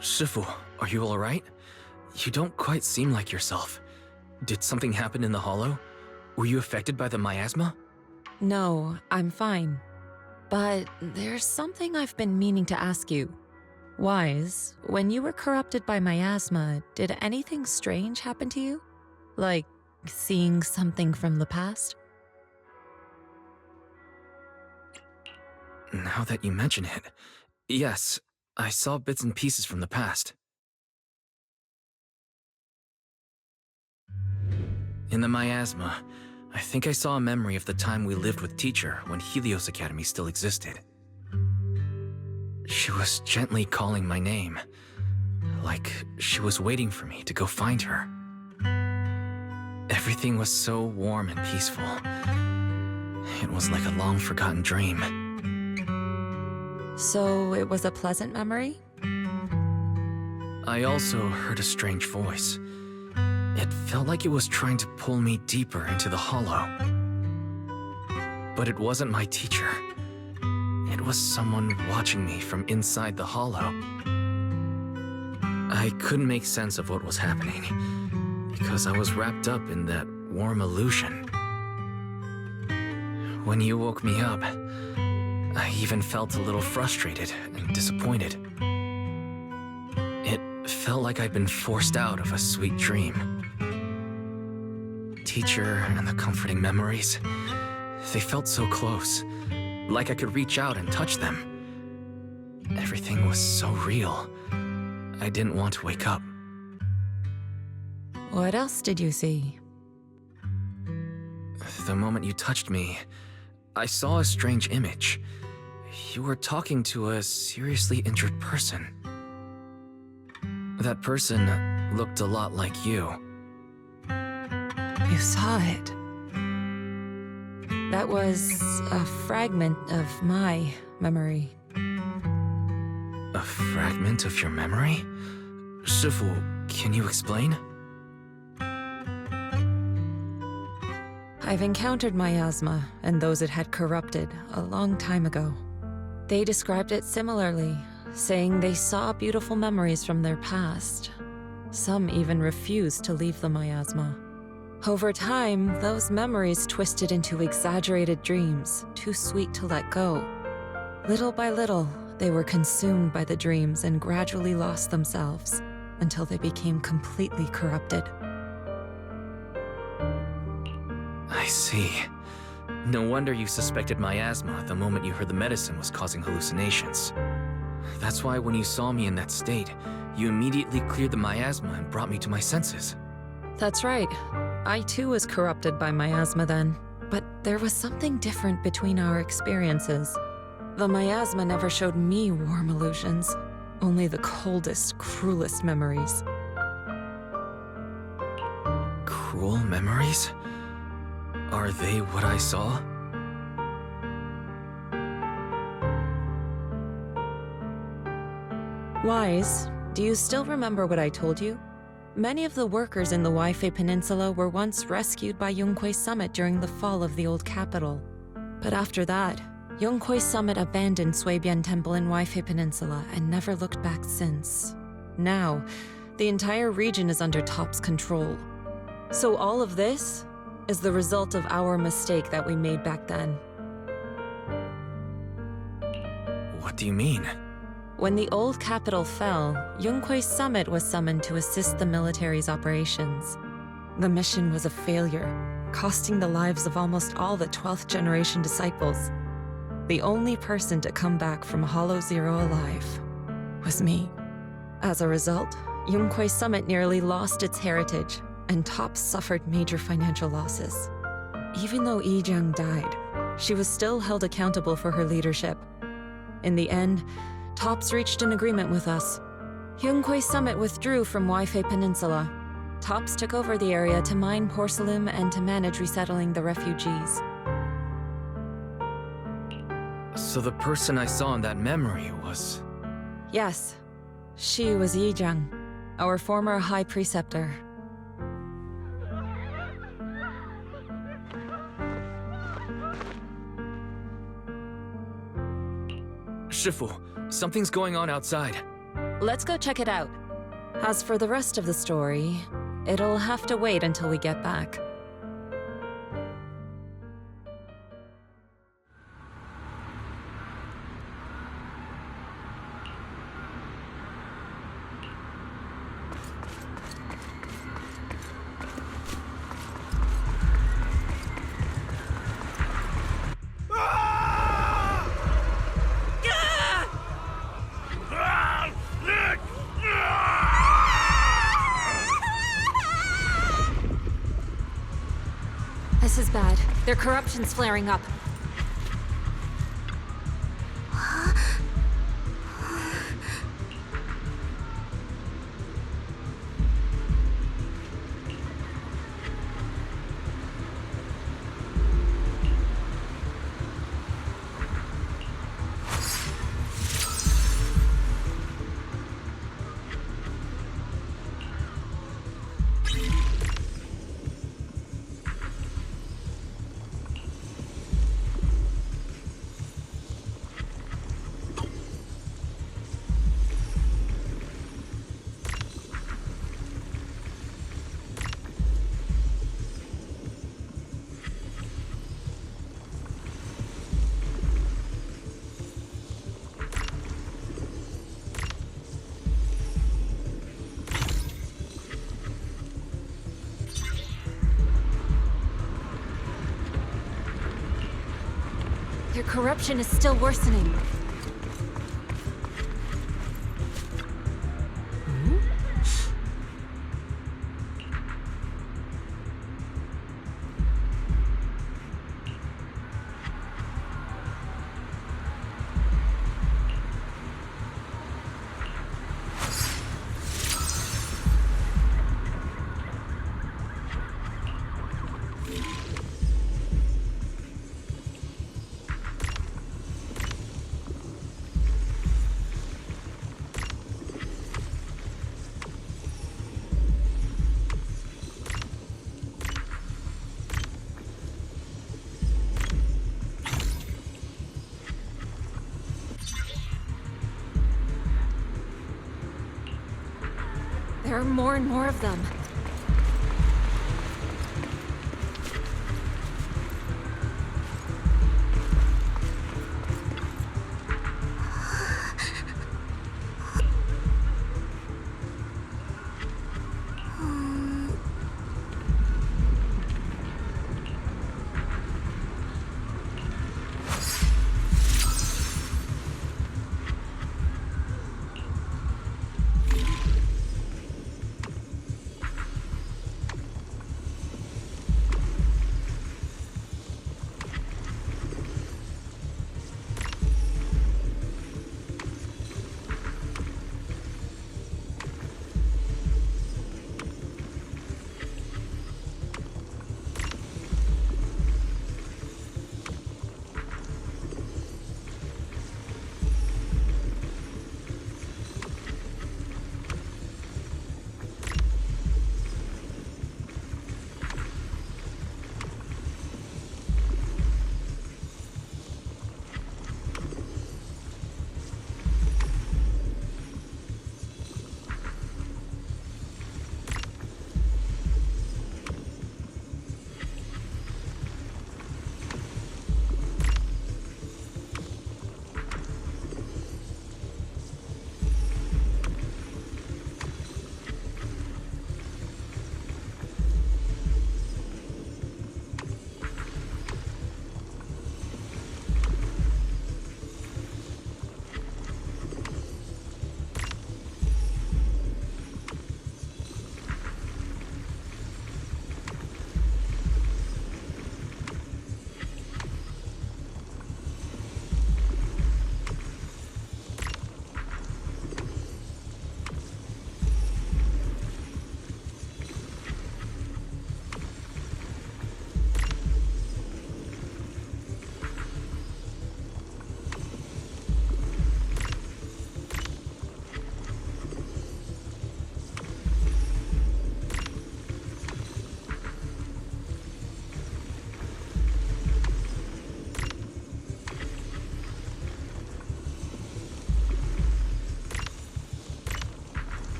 Shifu, are you alright? You don't quite seem like yourself. Did something happen in the Hollow? Were you affected by the miasma? No, I'm fine. But there's something I've been meaning to ask you. Wise, when you were corrupted by miasma, did anything strange happen to you? Like seeing something from the past? Now that you mention it, yes, I saw bits and pieces from the past. In the miasma, I think I saw a memory of the time we lived with Teacher when Helios Academy still existed. She was gently calling my name, like she was waiting for me to go find her. Everything was so warm and peaceful. It was like a long-forgotten dream. So it was a pleasant memory? I also heard a strange voice. It felt like it was trying to pull me deeper into the Hollow. But it wasn't my teacher. It was someone watching me from inside the Hollow. I couldn't make sense of what was happening, because I was wrapped up in that warm illusion. When you woke me up, I even felt a little frustrated and disappointed. It felt like I'd been forced out of a sweet dream. Teacher and the comforting memories, they felt so close, like I could reach out and touch them. Everything was so real. I didn't want to wake up. What else did you see? The moment you touched me, I saw a strange image. You were talking to a seriously injured person. That person looked a lot like you. You saw it. That was a fragment of my memory. A fragment of your memory? Shifu, can you explain? I've encountered miasma and those it had corrupted a long time ago. They described it similarly, saying they saw beautiful memories from their past. Some even refused to leave the miasma. Over time, those memories twisted into exaggerated dreams, too sweet to let go. Little by little, they were consumed by the dreams and gradually lost themselves, until they became completely corrupted. I see. No wonder you suspected miasma the moment you heard the medicine was causing hallucinations. That's why when you saw me in that state, you immediately cleared the miasma and brought me to my senses. That's right. I too was corrupted by miasma then, but there was something different between our experiences. The miasma never showed me warm illusions, only the coldest, cruelest memories. Cruel memories? Are they what I saw? Wise, do you still remember what I told you? Many of the workers in the Waifei Peninsula were once rescued by Yunquei Summit during the fall of the old capital. But after that, Yunquei Summit abandoned Suibian Temple in Waifei Peninsula and never looked back since. Now, the entire region is under Top's control. So all of this is the result of our mistake that we made back then. What do you mean? When the old capital fell, Yunquei Summit was summoned to assist the military's operations. The mission was a failure, costing the lives of almost all the 12th generation disciples. The only person to come back from Hollow Zero alive was me. As a result, Yunquei Summit nearly lost its heritage, and Top suffered major financial losses. Even though Yijiang died, she was still held accountable for her leadership. In the end, Tops reached an agreement with us. Yunquay Summit withdrew from Waifei Peninsula. Tops took over the area to mine porcelain and to manage resettling the refugees. So the person I saw in that memory was... Yes. She was Yizhang, our former High Preceptor. Shifu, something's going on outside. Let's go check it out. As for the rest of the story, it'll have to wait until we get back. This is bad. Their corruption's flaring up. Their corruption is still worsening. There are more and more of them.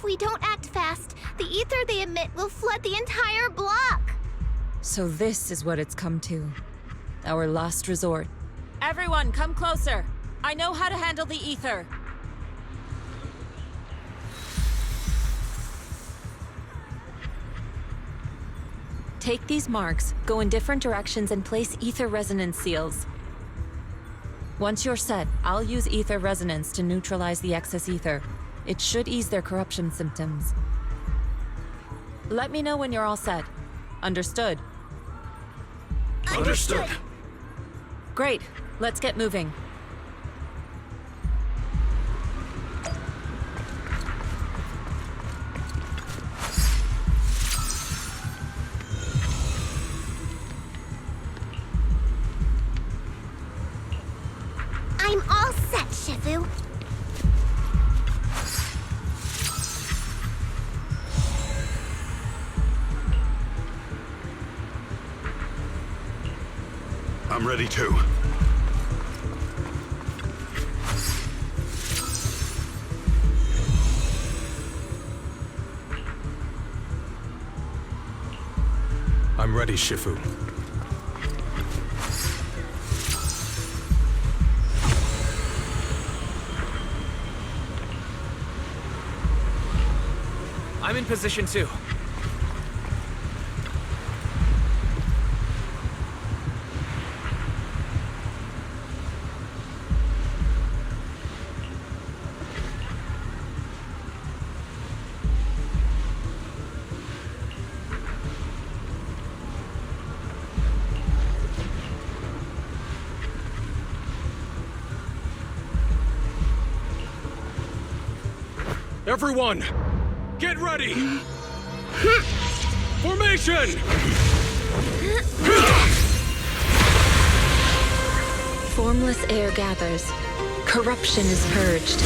If we don't act fast, the ether they emit will flood the entire block. So this is what it's come to. Our last resort. Everyone, come closer. I know how to handle the ether. Take these marks, go in different directions, and place ether resonance seals. Once you're set, I'll use ether resonance to neutralize the excess ether. It should ease their corruption symptoms. Let me know when you're all set. Understood? Understood. Great. Let's get moving. I'm all set, Shifu. I'm ready too. I'm ready, Shifu. I'm in position too. Everyone, get ready! Formation! Formless air gathers. Corruption is purged.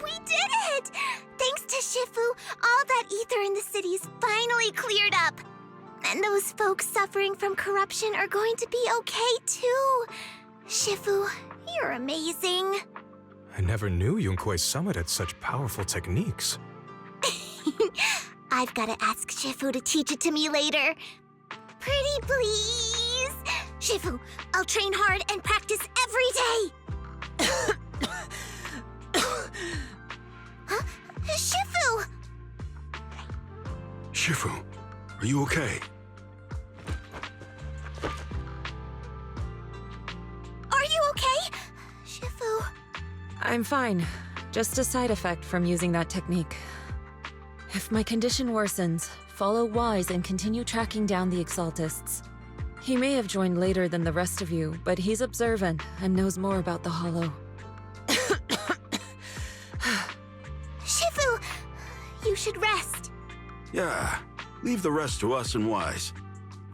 We did it! Thanks to Shifu, all that ether in the city's finally cleared up. And those folks suffering from corruption are going to be okay too. Shifu, you're amazing. I never knew Yunque's summit had such powerful techniques. I've got to ask Shifu to teach it to me later. Pretty please. Shifu, I'll train hard and practice every day. Huh? Shifu! Shifu, are you okay? Are you okay? Shifu... I'm fine. Just a side effect from using that technique. If my condition worsens, follow Wise and continue tracking down the Exaltists. He may have joined later than the rest of you, but he's observant and knows more about the Hollow. Shifu, you should rest. Yeah, leave the rest to us and Wise.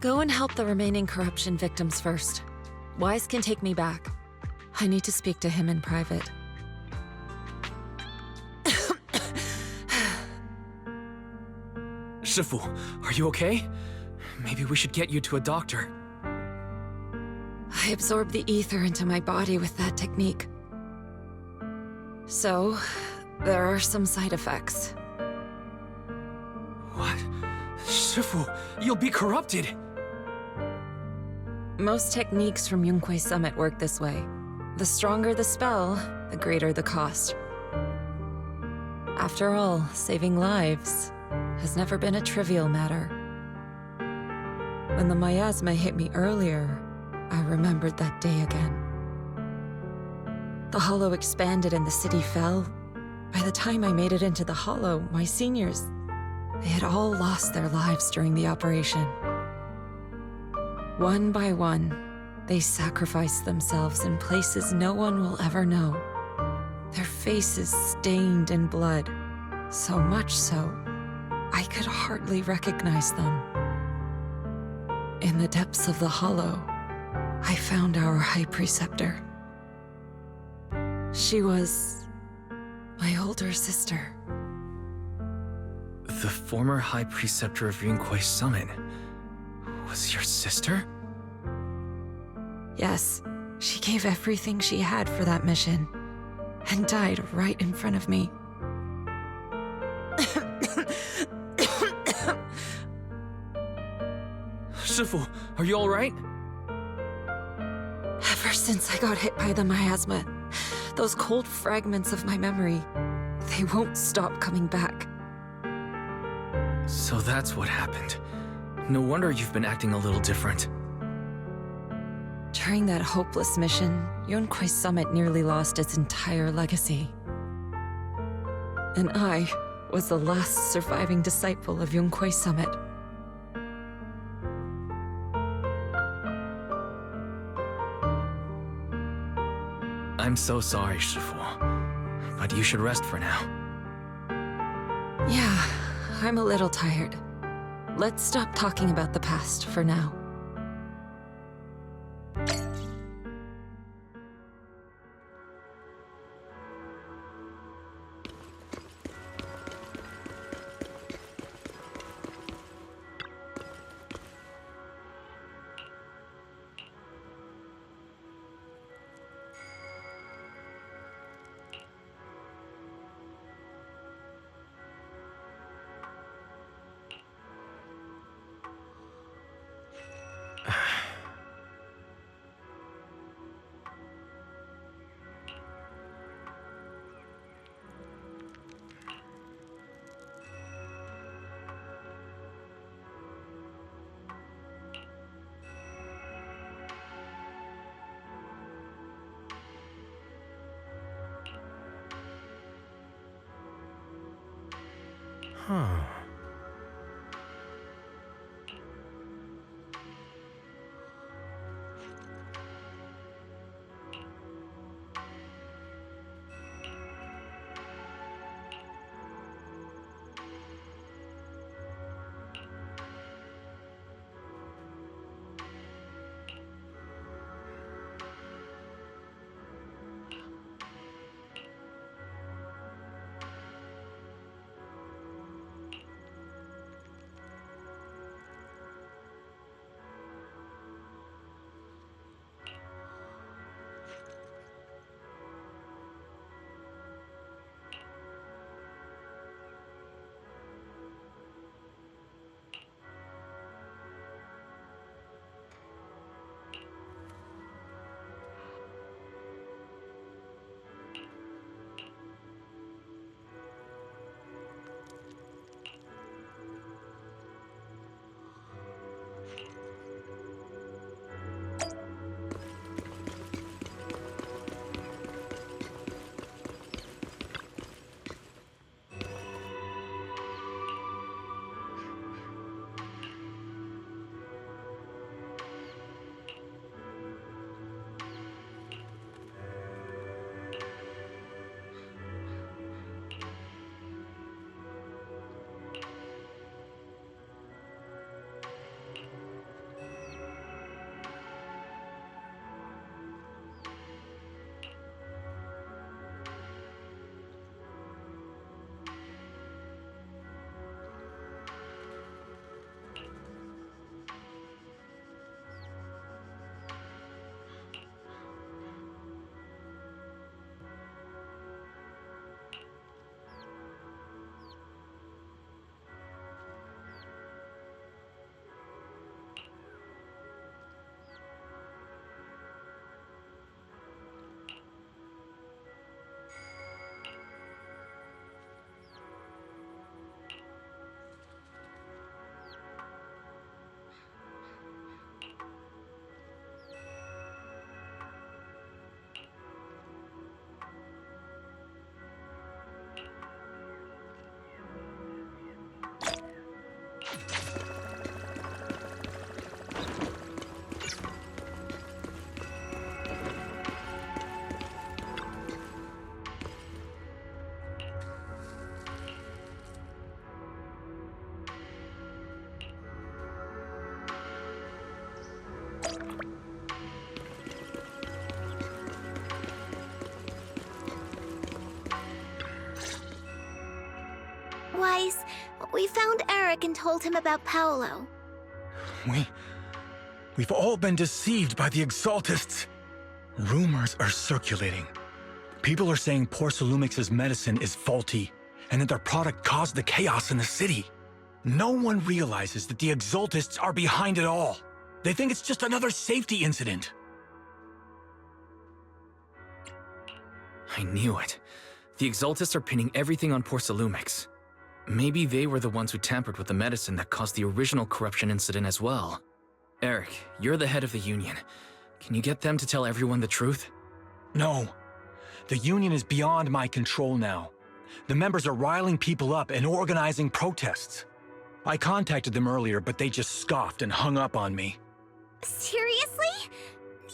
Go and help the remaining corruption victims first. Wise can take me back. I need to speak to him in private. Shifu, are you okay? Maybe we should get you to a doctor. I absorbed the ether into my body with that technique. So, there are some side effects. What? Shifu, you'll be corrupted! Most techniques from Yunquei Summit work this way. The stronger the spell, the greater the cost. After all, saving lives has never been a trivial matter. When the miasma hit me earlier, I remembered that day again. The hollow expanded and the city fell. By the time I made it into the hollow, my seniors, they had all lost their lives during the operation. One by one, they sacrificed themselves in places no one will ever know. Their faces stained in blood, so much so, I could hardly recognize them. In the depths of the hollow, I found our High Preceptor. She was my older sister. The former High Preceptor of Yunquei Summit was your sister? Yes, she gave everything she had for that mission, and died right in front of me. Shifu, are you alright? Ever since I got hit by the miasma, those cold fragments of my memory, they won't stop coming back. So that's what happened. No wonder you've been acting a little different. During that hopeless mission, Yunquei Summit nearly lost its entire legacy. And I was the last surviving disciple of Yunquei Summit. I'm so sorry, Shifu. But you should rest for now. Yeah, I'm a little tired. Let's stop talking about the past for now. Huh. Wise, we found Eric and told him about Paolo. We've all been deceived by the Exaltists. Rumors are circulating. People are saying Porcelumix's medicine is faulty, and that their product caused the chaos in the city. No one realizes that the Exaltists are behind it all. They think it's just another safety incident. I knew it. The Exaltists are pinning everything on Porcelumix. Maybe they were the ones who tampered with the medicine that caused the original corruption incident as well. Eric, you're the head of the Union. Can you get them to tell everyone the truth? No. The Union is beyond my control now. The members are riling people up and organizing protests. I contacted them earlier, but they just scoffed and hung up on me. Seriously?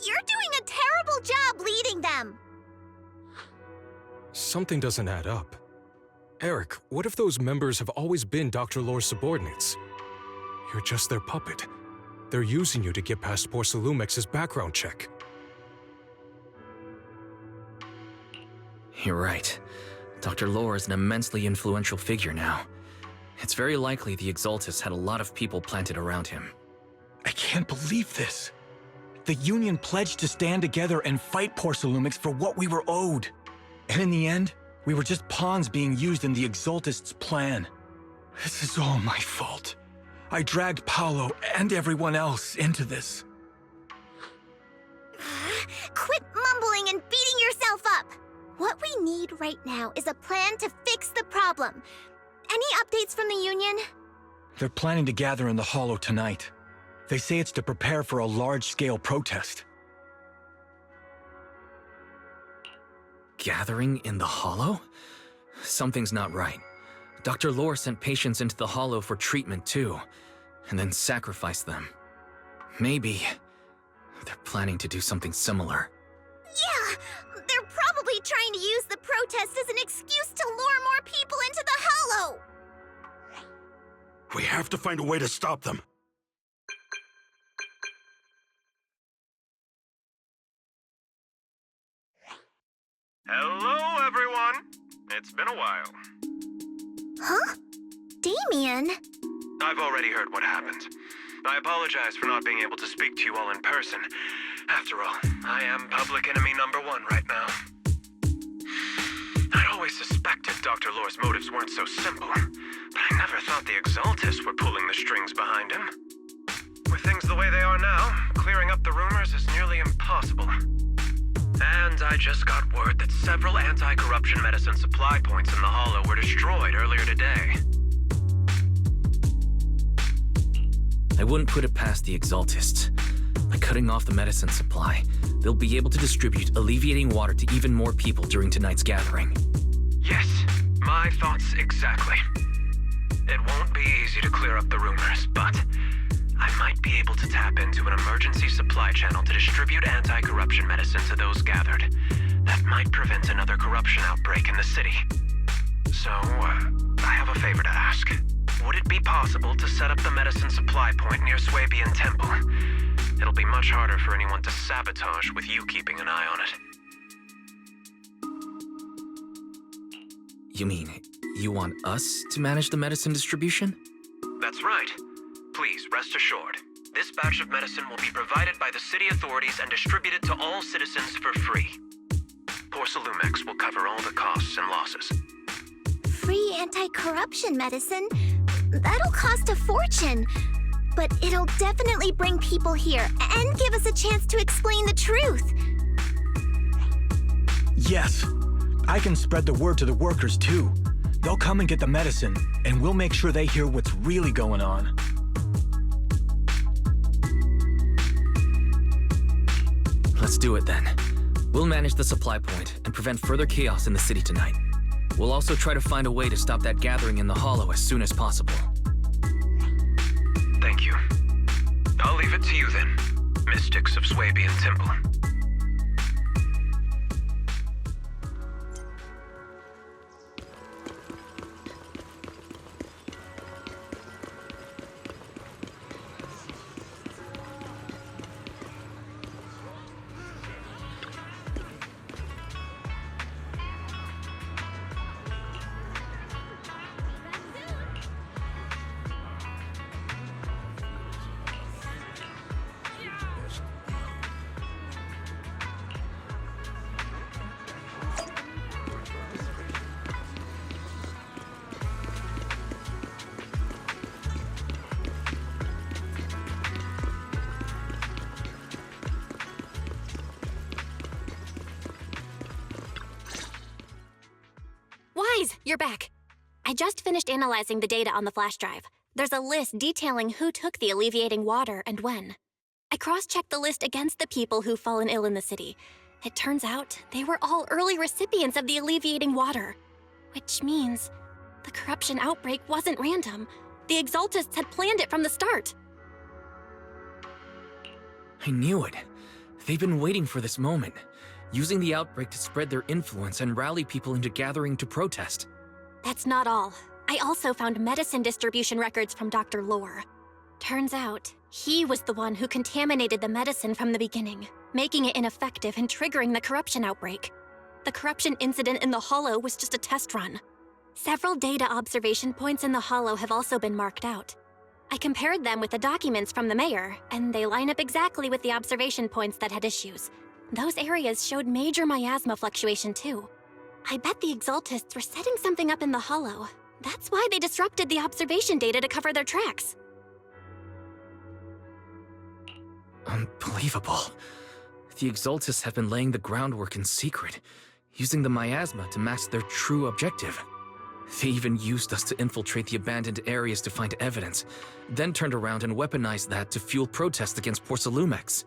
You're doing a terrible job leading them! Something doesn't add up. Eric, what if those members have always been Dr. Lore's subordinates? You're just their puppet. They're using you to get past Porcelumix's background check. You're right. Dr. Lore is an immensely influential figure now. It's very likely the Exaltists had a lot of people planted around him. I can't believe this. The Union pledged to stand together and fight Porcelumix for what we were owed. And in the end, we were just pawns being used in the Exaltists' plan. This is all my fault. I dragged Paolo and everyone else into this. Quit mumbling and beating yourself up! What we need right now is a plan to fix the problem. Any updates from the Union? They're planning to gather in the Hollow tonight. They say it's to prepare for a large-scale protest. Gathering in the Hollow? Something's not right. Dr. Lore sent patients into the Hollow for treatment too, and then sacrificed them. Maybe they're planning to do something similar. Yeah! They're probably trying to use the protest as an excuse to lure more people into the Hollow! We have to find a way to stop them. Hello, everyone! It's been a while. Huh? Damien? I've already heard what happened. I apologize for not being able to speak to you all in person. After all, I am public enemy #1 right now. I'd always suspected Dr. Lore's motives weren't so simple, but I never thought the Exaltists were pulling the strings behind him. With things the way they are now, clearing up the rumors is nearly impossible. And I just got word that several anti-corruption medicine supply points in the Hollow were destroyed earlier today. I wouldn't put it past the Exaltists. By cutting off the medicine supply, they'll be able to distribute alleviating water to even more people during tonight's gathering. Yes, my thoughts exactly. It won't be easy to clear up the rumors, but I might be able to tap into an emergency supply channel to distribute anti-corruption medicine to those gathered. That might prevent another corruption outbreak in the city. So, I have a favor to ask. Would it be possible to set up the medicine supply point near Swabian Temple? It'll be much harder for anyone to sabotage with you keeping an eye on it. You mean, you want us to manage the medicine distribution? That's right. Please, rest assured. This batch of medicine will be provided by the city authorities and distributed to all citizens for free. Porcelumix will cover all the costs and losses. Free anti-corruption medicine? That'll cost a fortune. But it'll definitely bring people here and give us a chance to explain the truth. Yes. I can spread the word to the workers too. They'll come and get the medicine, and we'll make sure they hear what's really going on. Let's do it then. We'll manage the supply point and prevent further chaos in the city tonight. We'll also try to find a way to stop that gathering in the Hollow as soon as possible. Thank you. I'll leave it to you then, mystics of Swabian Temple. you're back. I just finished analyzing the data on the flash drive. There's a list detailing who took the alleviating water and when. I cross-checked the list against the people who've fallen ill in the city. It turns out they were all early recipients of the alleviating water. Which means the corruption outbreak wasn't random. The Exaltists had planned it from the start. I knew it. They've been waiting for this moment, using the outbreak to spread their influence and rally people into gathering to protest. That's not all. I also found medicine distribution records from Dr. Lore. Turns out, he was the one who contaminated the medicine from the beginning, making it ineffective and triggering the corruption outbreak. The corruption incident in the Hollow was just a test run. Several data observation points in the Hollow have also been marked out. I compared them with the documents from the mayor, and they line up exactly with the observation points that had issues. Those areas showed major miasma fluctuation too. I bet the Exaltists were setting something up in the Hollow. That's why they disrupted the observation data to cover their tracks. Unbelievable. The Exaltists have been laying the groundwork in secret, using the miasma to mask their true objective. They even used us to infiltrate the abandoned areas to find evidence, then turned around and weaponized that to fuel protests against Porcelumex.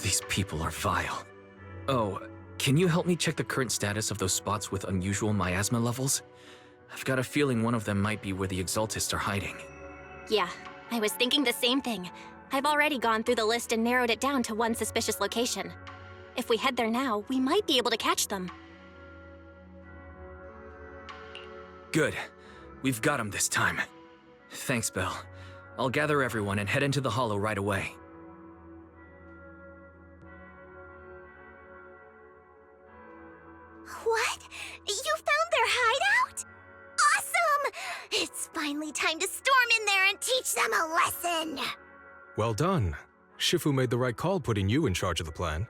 These people are vile. Oh, can you help me check the current status of those spots with unusual miasma levels? I've got a feeling one of them might be where the Exaltists are hiding. Yeah, I was thinking the same thing. I've already gone through the list and narrowed it down to one suspicious location. If we head there now, we might be able to catch them. Good. We've got him this time. Thanks, Belle. I'll gather everyone and head into the Hollow right away. What? You found their hideout? Awesome! It's finally time to storm in there and teach them a lesson! Well done. Shifu made the right call putting you in charge of the plan.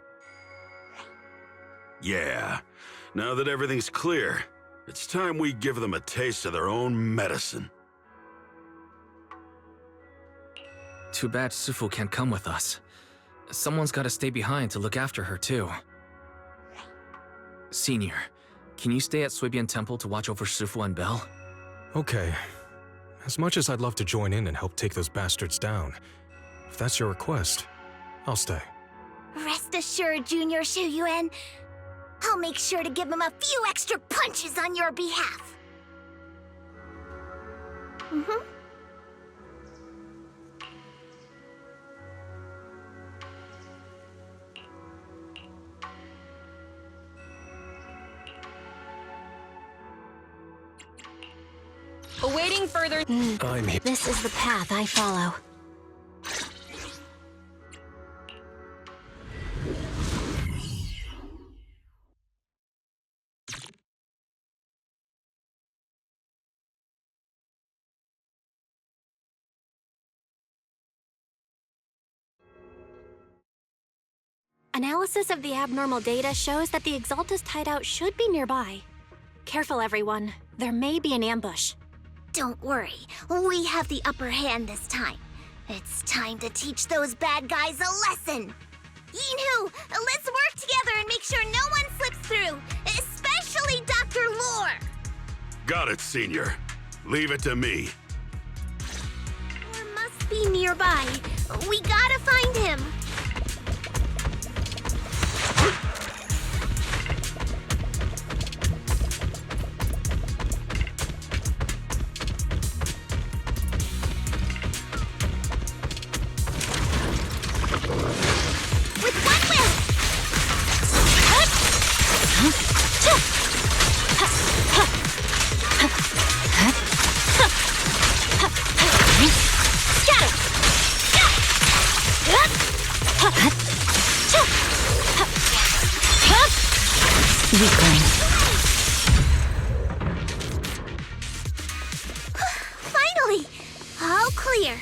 Yeah. Now that everything's clear, it's time we give them a taste of their own medicine. Too bad Sufu can't come with us. Someone's gotta stay behind to look after her, too. Senior, can you stay at Suibian Temple to watch over Sufu and Belle? Okay. As much as I'd love to join in and help take those bastards down, if that's your request, I'll stay. Rest assured, Junior Shuyuan. I'll make sure to give him a few extra punches on your behalf. Awaiting further... I'm here. This is the path I follow. Analysis of the abnormal data shows that the Exaltist hideout should be nearby. Careful, everyone. There may be an ambush. Don't worry, we have the upper hand this time. It's time to teach those bad guys a lesson. Yinhu, let's work together and make sure no one slips through, especially Dr. Lore. Got it, Senior. Leave it to me. Lore must be nearby. We gotta find him. Finally! All clear.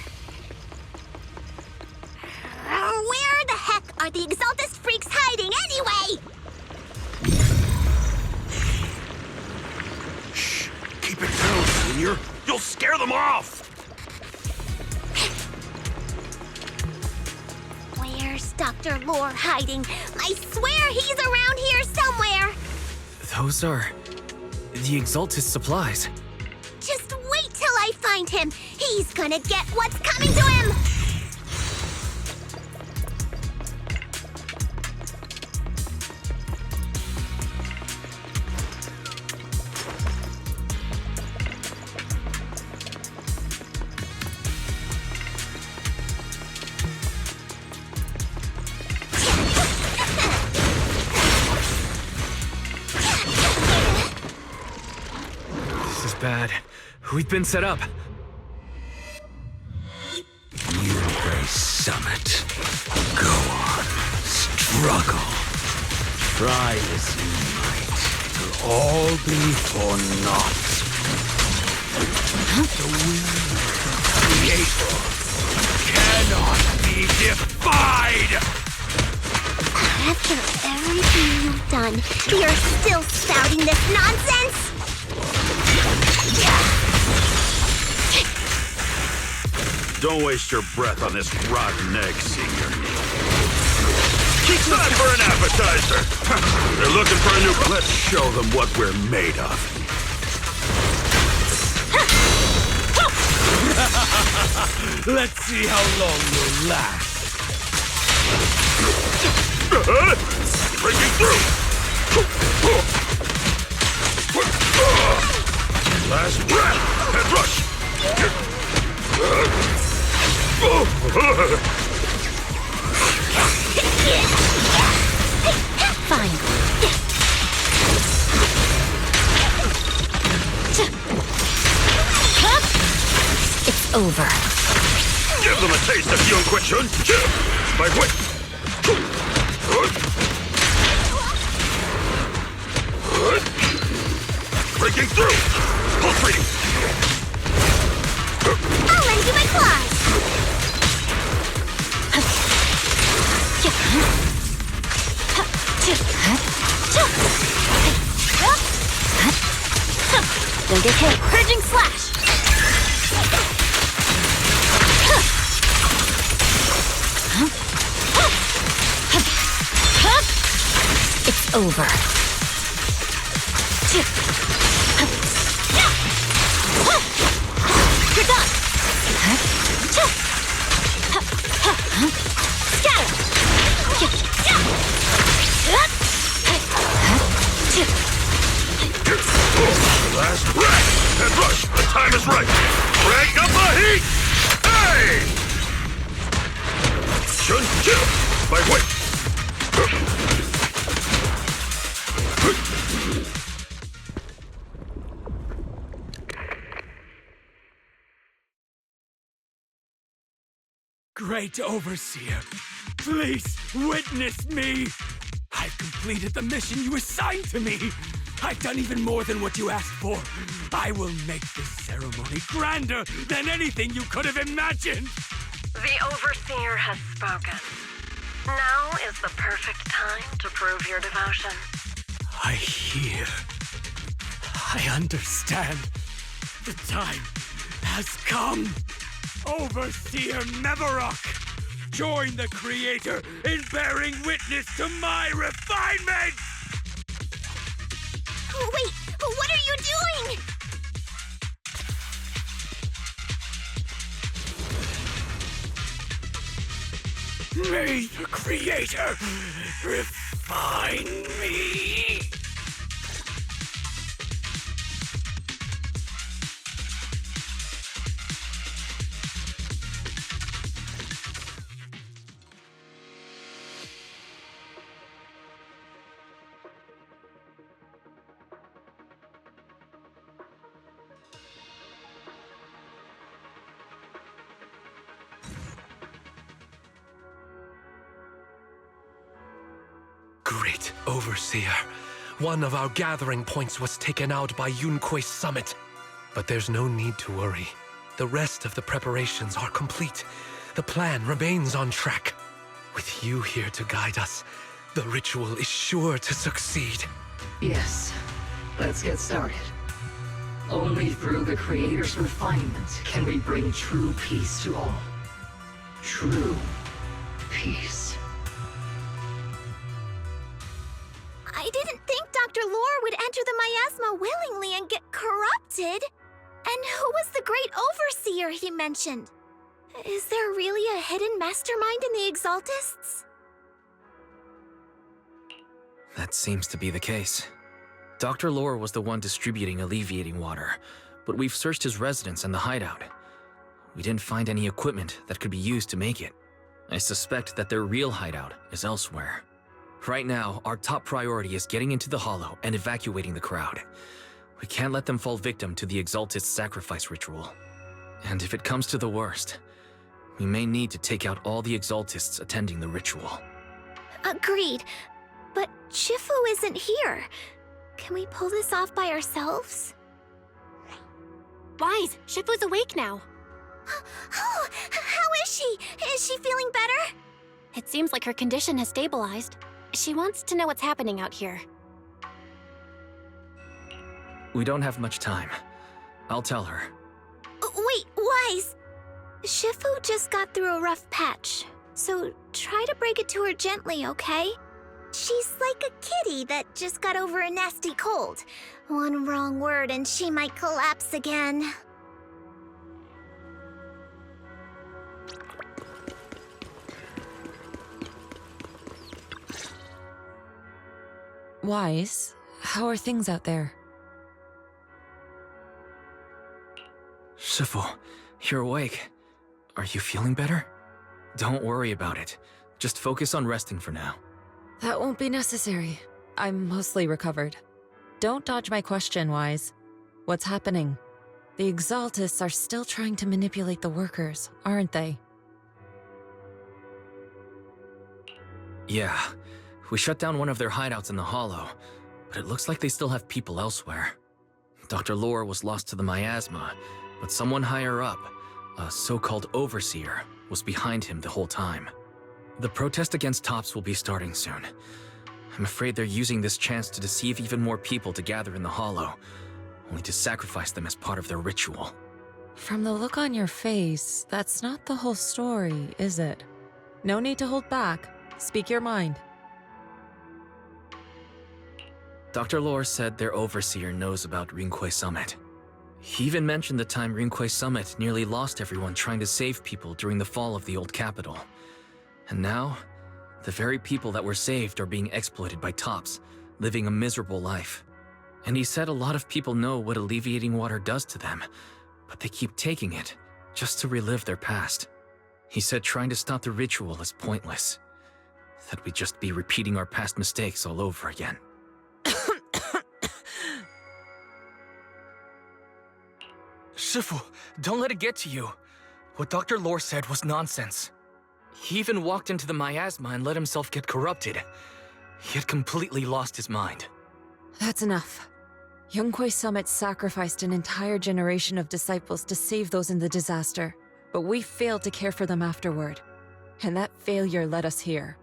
Where the heck are the Exaltist freaks hiding anyway? Shh! Keep it down, Senior. You'll scare them off! Where's Dr. Lore hiding? I swear he's around here somewhere! Those are... the Exaltus supplies. Just wait till I find him! He's gonna get what's coming to him! Bad. We've been set up. Yunkwei Summit. Go on. Struggle. Try as you might. It'll all be for naught. The will of the Creator cannot be defied! After everything you've done, you're still spouting this nonsense? Don't waste your breath on this rotten egg, Senior. Keep that for an appetizer! They're looking for a new... Let's show them what we're made of. Let's see how long you'll last. Breaking through! Last breath! Head rush! Fine. It's over. Give them a taste of Yunkwei Shun! My way! Breaking through! Pulse reading! I'll lend you my claws! Don't get hit. Purging slash! It's over. You're done! Scatter! Last breath! Head rush! The time is right! Crank up the heat! Hey! Shun kill! My way! Great Overseer, please witness me! I've completed the mission you assigned to me! I've done even more than what you asked for! I will make this ceremony grander than anything you could have imagined! The Overseer has spoken. Now is the perfect time to prove your devotion. I hear. I understand. The time has come! Overseer Mevarok! Join the Creator in bearing witness to my refinement! Wait, what are you doing? May the Creator refine me! Great Overseer. One of our gathering points was taken out by Yunkwei Summit. But there's no need to worry. The rest of the preparations are complete. The plan remains on track. With you here to guide us, the ritual is sure to succeed. Yes. Let's get started. Only through the Creator's refinement can we bring true peace to all. True peace. I didn't think Dr. Dr. Lore would enter the miasma willingly and get corrupted? And who was the great overseer he mentioned? Is there really a hidden mastermind in the Exaltists? That seems to be the case. Dr. Lore was the one distributing alleviating water, but we've searched his residence and the hideout. We didn't find any equipment that could be used to make it. I suspect that their real hideout is elsewhere. Right now, our top priority is getting into the Hollow and evacuating the crowd. We can't let them fall victim to the Exaltist sacrifice ritual. And if it comes to the worst, we may need to take out all the Exaltists attending the ritual. Agreed. But Shifu isn't here. Can we pull this off by ourselves? Wise, Shifu's awake now. Oh, how is she? Is she feeling better? It seems like her condition has stabilized. She wants to know what's happening out here. We don't have much time. I'll tell her. Wait, Wise! Shifu just got through a rough patch, so try to break it to her gently, okay? She's like a kitty that just got over a nasty cold. One wrong word and she might collapse again. Wise, how are things out there? Shifu, you're awake. Are you feeling better? Don't worry about it. Just focus on resting for now. That won't be necessary. I'm mostly recovered. Don't dodge my question, Wise. What's happening? The Exaltists are still trying to manipulate the workers, aren't they? Yeah. We shut down one of their hideouts in the Hollow, but it looks like they still have people elsewhere. Dr. Lore was lost to the miasma, but someone higher up, a so-called overseer, was behind him the whole time. The protest against Tops will be starting soon. I'm afraid they're using this chance to deceive even more people to gather in the Hollow, only to sacrifice them as part of their ritual. From the look on your face, that's not the whole story, is it? No need to hold back. Speak your mind. Dr. Lore said their overseer knows about Rinqué Summit. He even mentioned the time Rinqué Summit nearly lost everyone trying to save people during the fall of the old capital. And now, the very people that were saved are being exploited by Tops, living a miserable life. And he said a lot of people know what alleviating water does to them, but they keep taking it just to relive their past. He said trying to stop the ritual is pointless, that we'd just be repeating our past mistakes all over again. Shifu, don't let it get to you. What Dr. Lore said was nonsense. He even walked into the miasma and let himself get corrupted. He had completely lost his mind. That's enough. Yunquei Summit sacrificed an entire generation of disciples to save those in the disaster, but we failed to care for them afterward. And that failure led us here.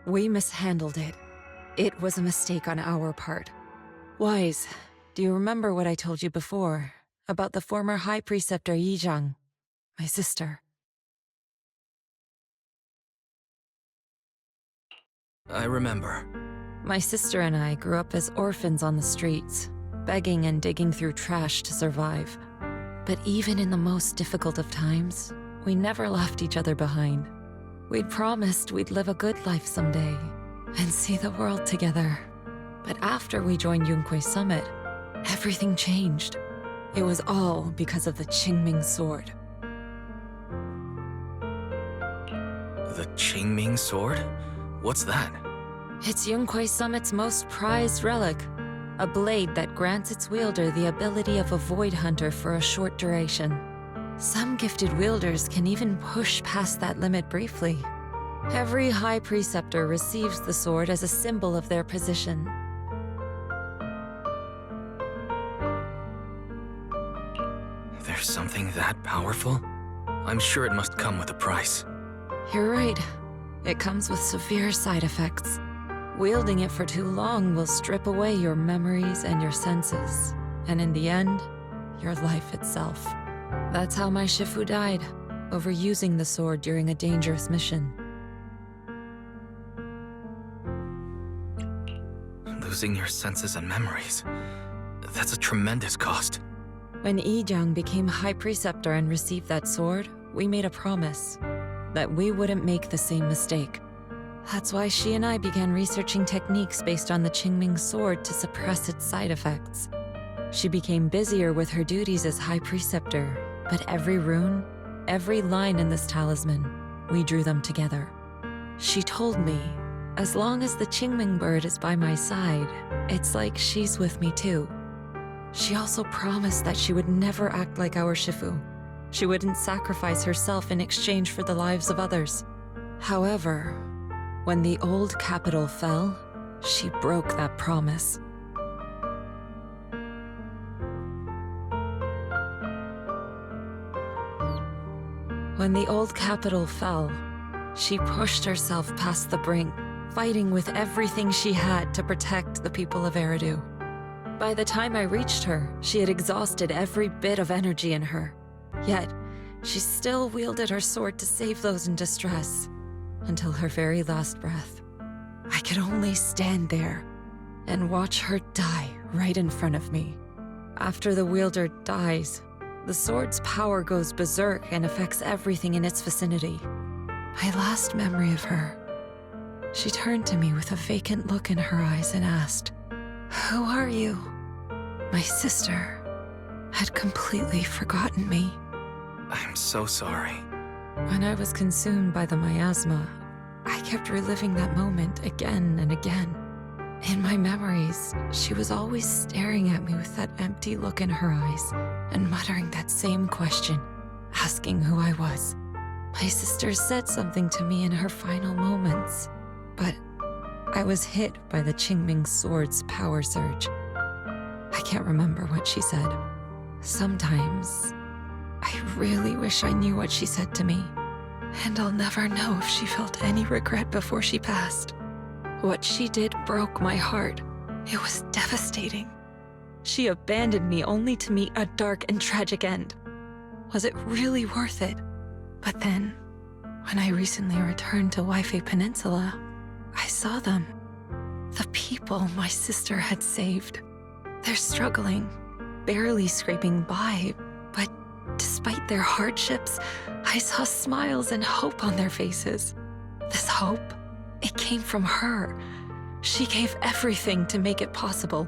We mishandled it. It was a mistake on our part. Wise, do you remember what I told you before about the former High Preceptor Yizhang, my sister? I remember. My sister and I grew up as orphans on the streets, begging and digging through trash to survive. But even in the most difficult of times, we never left each other behind. We'd promised we'd live a good life someday and see the world together. But after we joined Yunquei Summit, everything changed. It was all because of the Qingming sword. The Qingming sword? What's that? It's Yunquei Summit's most prized relic, a blade that grants its wielder the ability of a void hunter for a short duration. Some gifted wielders can even push past that limit briefly. Every High Preceptor receives the sword as a symbol of their position. There's something that powerful? I'm sure it must come with a price. You're right. It comes with severe side effects. Wielding it for too long will strip away your memories and your senses, and in the end, your life itself. That's how my Shifu died, overusing the sword during a dangerous mission. losing your senses and memories. That's a tremendous cost. When Yijang became High Preceptor and received that sword, we made a promise that we wouldn't make the same mistake. That's why she and I began researching techniques based on the Qingming sword to suppress its side effects. She became busier with her duties as High Preceptor, but every rune, every line in this talisman, we drew them together. She told me, as long as the Qingming bird is by my side, it's like she's with me too. She also promised that she would never act like our Shifu. She wouldn't sacrifice herself in exchange for the lives of others. However, when the old capital fell, she broke that promise. When the old capital fell, she pushed herself past the brink, fighting with everything she had to protect the people of Eridu. By the time I reached her, she had exhausted every bit of energy in her. Yet, she still wielded her sword to save those in distress, until her very last breath. I could only stand there and watch her die right in front of me. After the wielder dies, the sword's power goes berserk and affects everything in its vicinity. My last memory of her, she turned to me with a vacant look in her eyes and asked, "Who are you?" My sister had completely forgotten me. I'm so sorry. When I was consumed by the miasma, I kept reliving that moment again and again. In my memories, she was always staring at me with that empty look in her eyes and muttering that same question, asking who I was. My sister said something to me in her final moments, but I was hit by the Qingming sword's power surge. I can't remember what she said. Sometimes, I really wish I knew what she said to me, and I'll never know if she felt any regret before she passed. What she did broke my heart. It was devastating. She abandoned me only to meet a dark and tragic end. Was it really worth it? But then, when I recently returned to Waifei Peninsula, I saw them. The people my sister had saved. They're struggling, barely scraping by, but despite their hardships, I saw smiles and hope on their faces. This hope, it came from her. She gave everything to make it possible.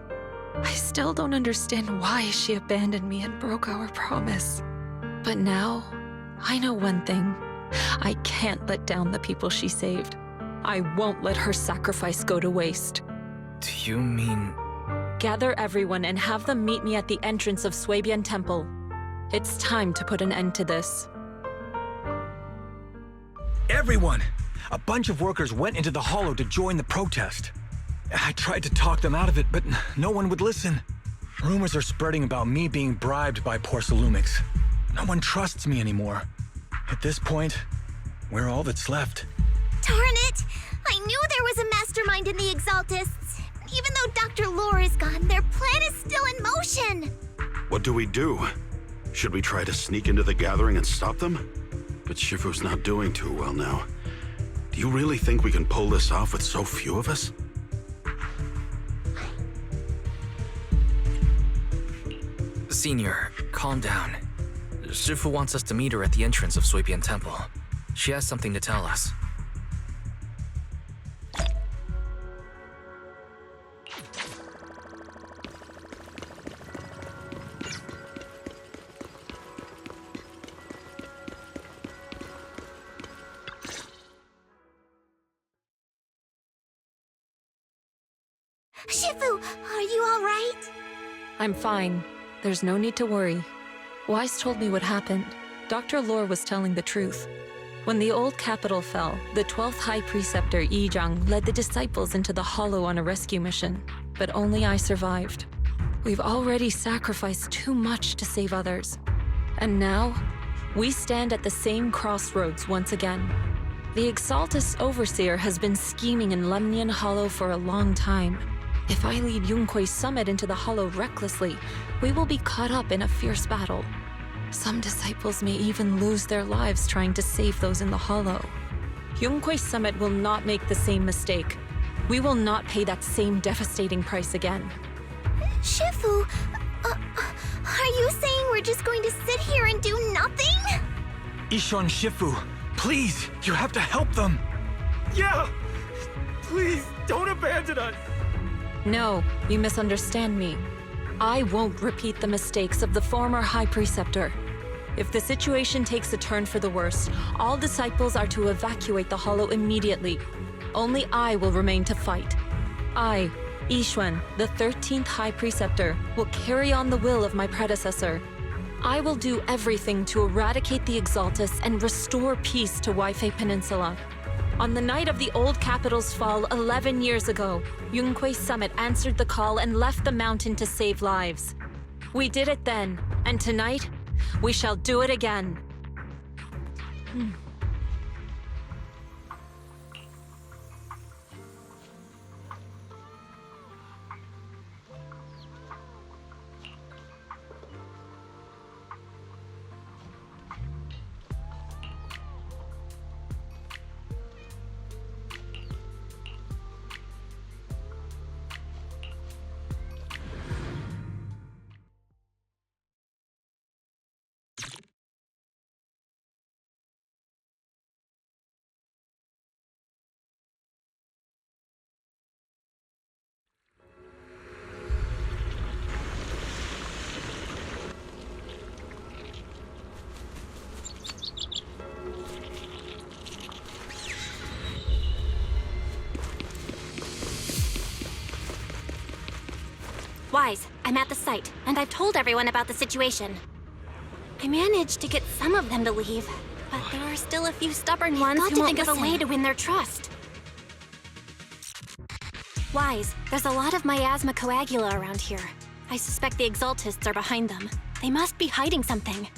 I still don't understand why she abandoned me and broke our promise. But now, I know one thing. I can't let down the people she saved. I won't let her sacrifice go to waste. Do you mean... Gather everyone and have them meet me at the entrance of Suibian Temple. It's time to put an end to this. Everyone! A bunch of workers went into the hollow to join the protest. I tried to talk them out of it, but no one would listen. Rumors are spreading about me being bribed by Porcelumix. No one trusts me anymore. At this point, we're all that's left. Darn it! I knew there was a mastermind in the Exaltists. Even though Dr. Lore is gone, their plan is still in motion. What do we do? Should we try to sneak into the gathering and stop them? But Shifu's not doing too well now. Do you really think we can pull this off with so few of us? Senior, calm down. Shifu wants us to meet her at the entrance of Suibian Temple. She has something to tell us. Shifu, are you all right? I'm fine. There's no need to worry. Wise told me what happened. Dr. Lore was telling the truth. When the old capital fell, the 12th High Preceptor Yijang led the disciples into the hollow on a rescue mission, but only I survived. We've already sacrificed too much to save others. And now, we stand at the same crossroads once again. The Exaltus Overseer has been scheming in Lemnian Hollow for a long time. If I lead Yunkuei's summit into the hollow recklessly, we will be caught up in a fierce battle. Some disciples may even lose their lives trying to save those in the hollow. Yunkuei's summit will not make the same mistake. We will not pay that same devastating price again. Shifu, are you saying we're just going to sit here and do nothing? Ishan, Shifu, please, you have to help them. Yeah! Please, don't abandon us! No, you misunderstand me. I won't repeat the mistakes of the former High Preceptor. If the situation takes a turn for the worse, all disciples are to evacuate the Hollow immediately. Only I will remain to fight. I, Yixuan, the 13th High Preceptor, will carry on the will of my predecessor. I will do everything to eradicate the Exaltus and restore peace to Waifei Peninsula. On the night of the old capital's fall 11 years ago, Yunquei Summit answered the call and left the mountain to save lives. We did it then, and tonight, we shall do it again. Wise, I'm at the site, and I've told everyone about the situation. I managed to get some of them to leave, but there are still a few stubborn ones who won't think of a way to win their trust. Wise, there's a lot of miasma coagula around here. I suspect the Exaltists are behind them. They must be hiding something.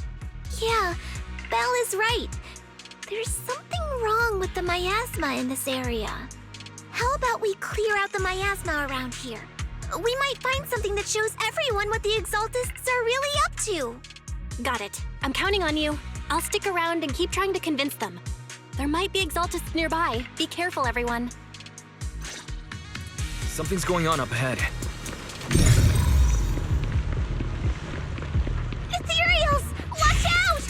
Yeah, Belle is right. There's something wrong with the miasma in this area. How about we clear out the miasma around here? We might find something that shows everyone what the Exaltists are really up to. Got it. I'm counting on you. I'll stick around and keep trying to convince them. There might be Exaltists nearby. Be careful, everyone. Something's going on up ahead. Ethereals! Watch out!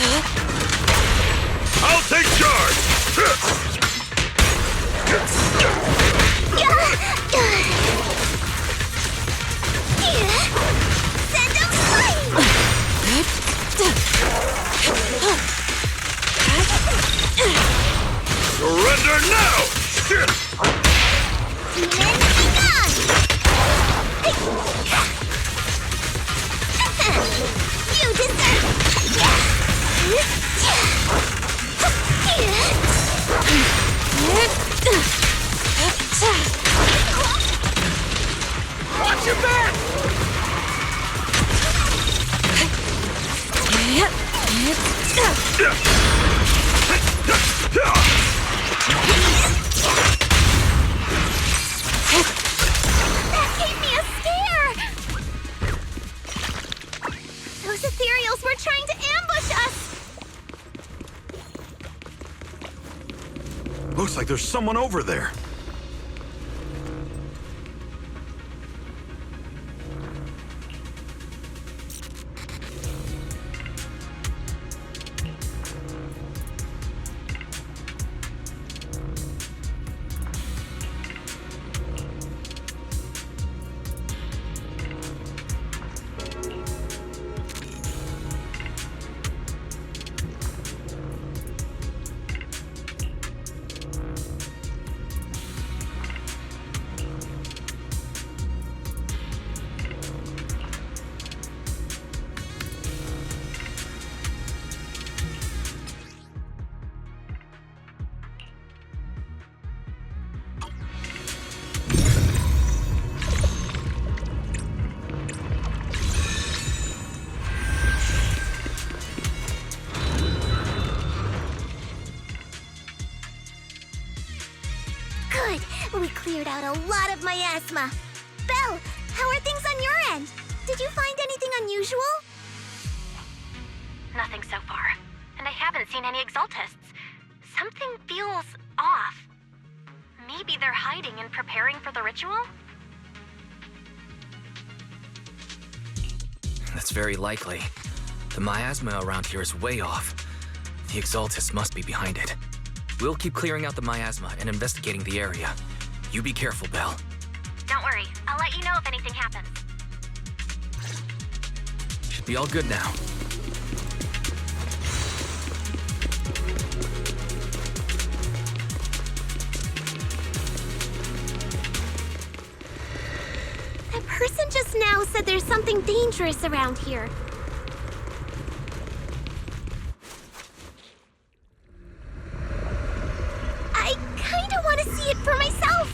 Help! I'll take charge! Send them flying! Surrender now! Demon, be gone! You deserve... Watch your back! That gave me a scare! Those Ethereals were trying to ambush us! Looks like there's someone over there. We cleared out a lot of miasma. Belle, how are things on your end? Did you find anything unusual? Nothing so far. And I haven't seen any exaltists. Something feels off. Maybe they're hiding and preparing for the ritual? That's very likely. The miasma around here is way off. The exaltists must be behind it. We'll keep clearing out the miasma and investigating the area. You be careful, Belle. Don't worry. I'll let you know if anything happens. Should be all good now. That person just now said there's something dangerous around here. I kinda want to see it for myself.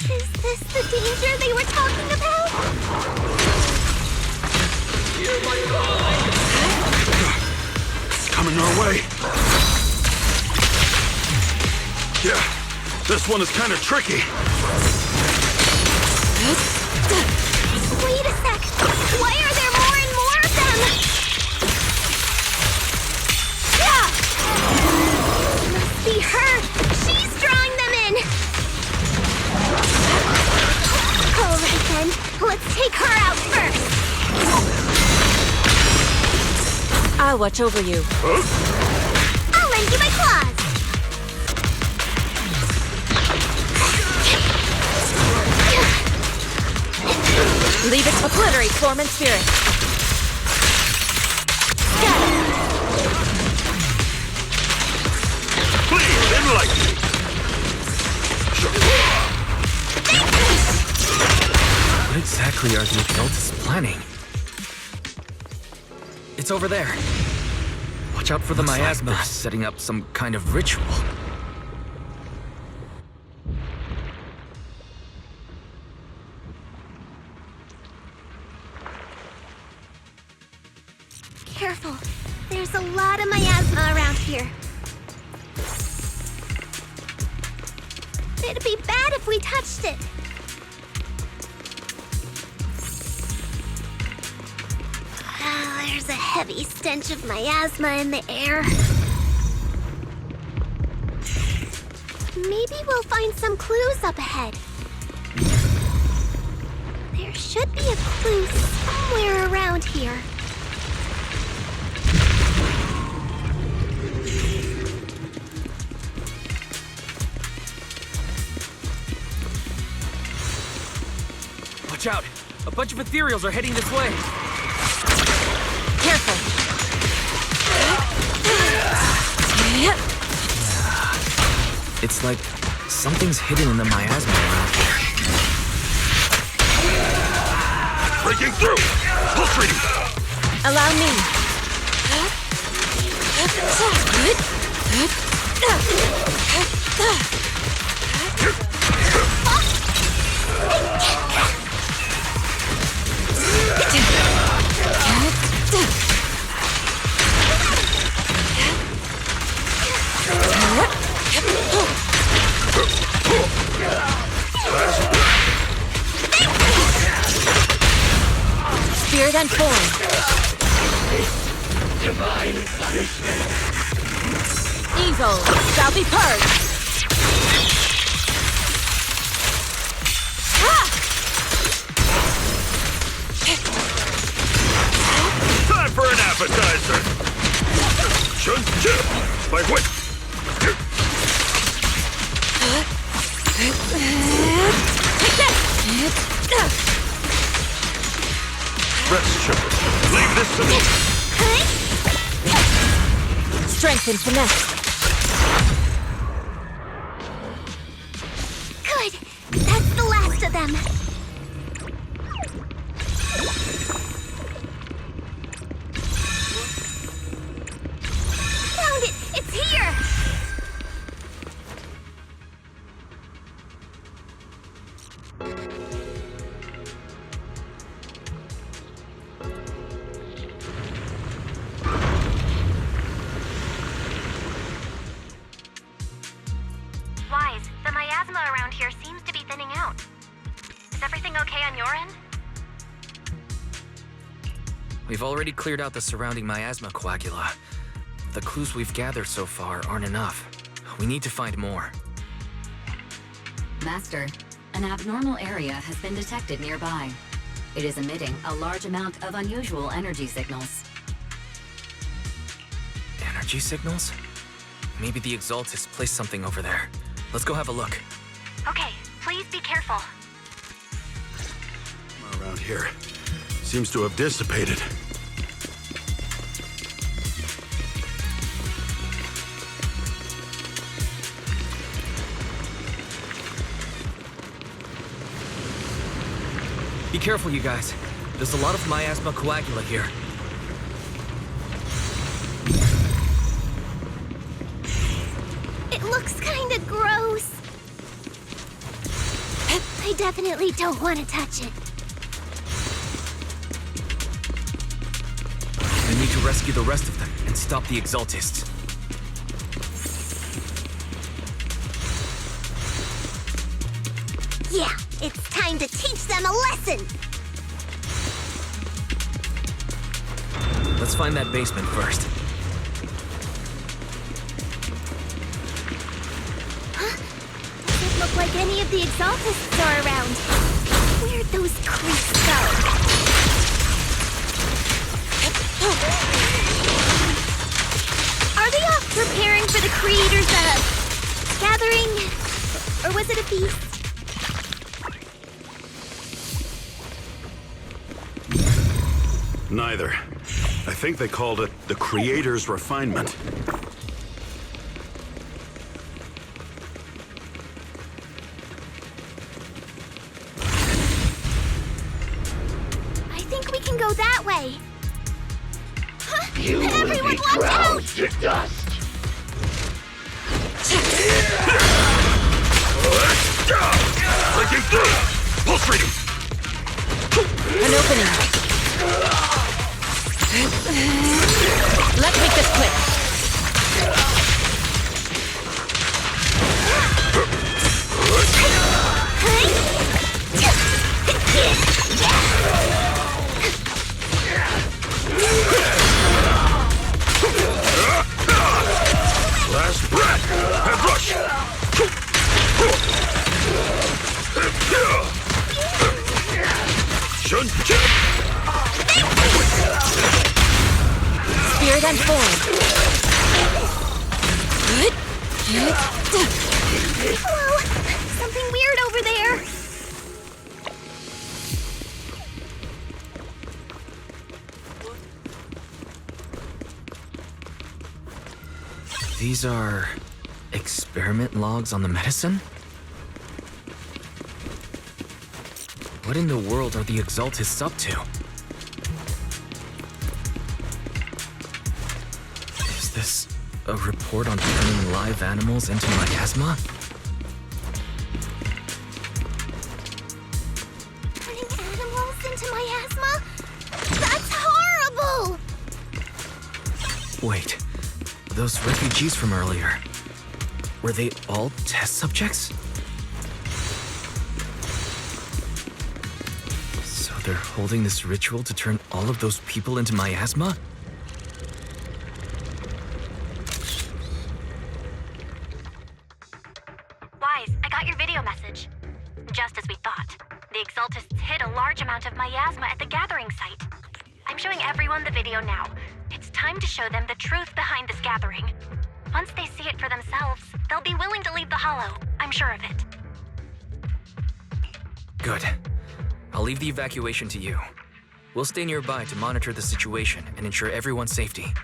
Is this the danger they were talking about? Hear my calling! It's coming our way. Yeah, this one is kind of tricky. Wait a sec. Why are there more and more of them? Yeah! Must be her. She's drawing them in. All right then. Let's take her out first. I'll watch over you. I'll lend you my claws. Leave it to obliterate form and spirit. Please, enlighten me. What exactly are the exaltists planning? It's over there. Watch out for the miasma. They're setting up some kind of ritual. Careful. There's a lot of miasma around here. It'd be bad if we touched it. There's a heavy stench of miasma in the air. Maybe we'll find some clues up ahead. There should be a clue somewhere around here. Watch out! A bunch of Ethereals are heading this way! Careful! It's like something's hidden in the miasma around here. Breaking through! Pulsating! Allow me. Spirit and form. Divine punishment. Evil shall be purged. Time for an appetizer! Chun chip! My whip! Rest, sugar. Leave this to me! Strength and finesse. Good. That's the last of them. Found it! It's here! everything okay on your end? We've already cleared out the surrounding miasma coagula. The clues we've gathered so far aren't enough. We need to find more. Master, an abnormal area has been detected nearby. It is emitting a large amount of unusual energy signals. Energy signals? Maybe the Exaltists placed something over there. Let's go have a look. Okay, please be careful. Around here. Seems to have dissipated. Be careful, you guys. There's a lot of miasma coagula here. It looks kinda gross. I definitely don't want to touch it. We need to rescue the rest of them and stop the Exaltists. Yeah, it's time to teach them a lesson. Let's find that basement first. Doesn't look like any of the Exaltists are around. Where'd those creeps go? Are they off preparing for the Creator's, gathering? Or was it a feast? Neither. I think they called it the Creator's Refinement. I think we can go that way. You Everyone, will be watch ground out! to dust. Breaking through! Pulse reading! An opening. Let's make this quick. Last breath! And rush! Spirit and form. Whoa! Something weird over there! These are experiment logs on the medicine? What in the world are the Exaltists up to? Is this a report on turning live animals into miasma? Turning animals into miasma? That's horrible! Wait, those refugees from earlier, were they all test subjects? So they're holding this ritual to turn all of those people into miasma? Wise, I got your video message. Just as we thought. The Exaltists hid a large amount of miasma at the gathering site. I'm showing everyone the video now. It's time to show them the truth behind this gathering. Once they see it for themselves, they'll be willing to leave the Hollow. I'm sure of it. Good. I'll leave the evacuation to you. We'll stay nearby to monitor the situation and ensure everyone's safety.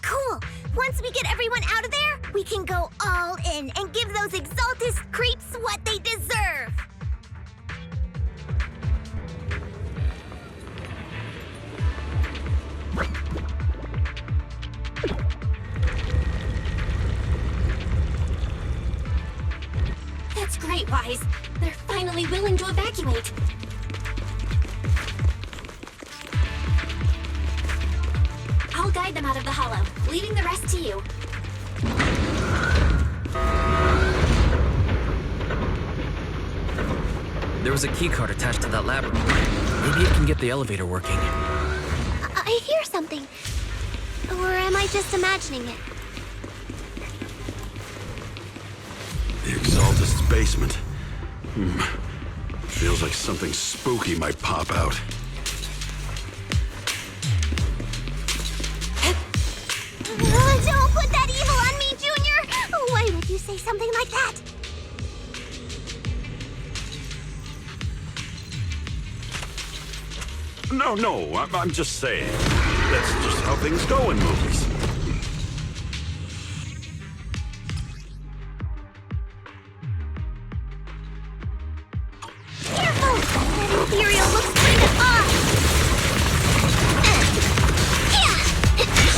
Cool! Once we get everyone out of there, we can go all in and give those Exaltist creeps what they deserve! That's great, Wise. They're finally willing to evacuate. I'll guide them out of the Hollow, leaving the rest to you. There was a keycard attached to that lab report. Maybe it can get the elevator working. I hear something. Or am I just imagining it? The Exaltist's basement. Feels like something spooky might pop out. Don't put that evil on me, Junior! Why would you say something like that? No, I'm just saying. That's just how things go in movies. Careful! That Ethereal looks kind of off!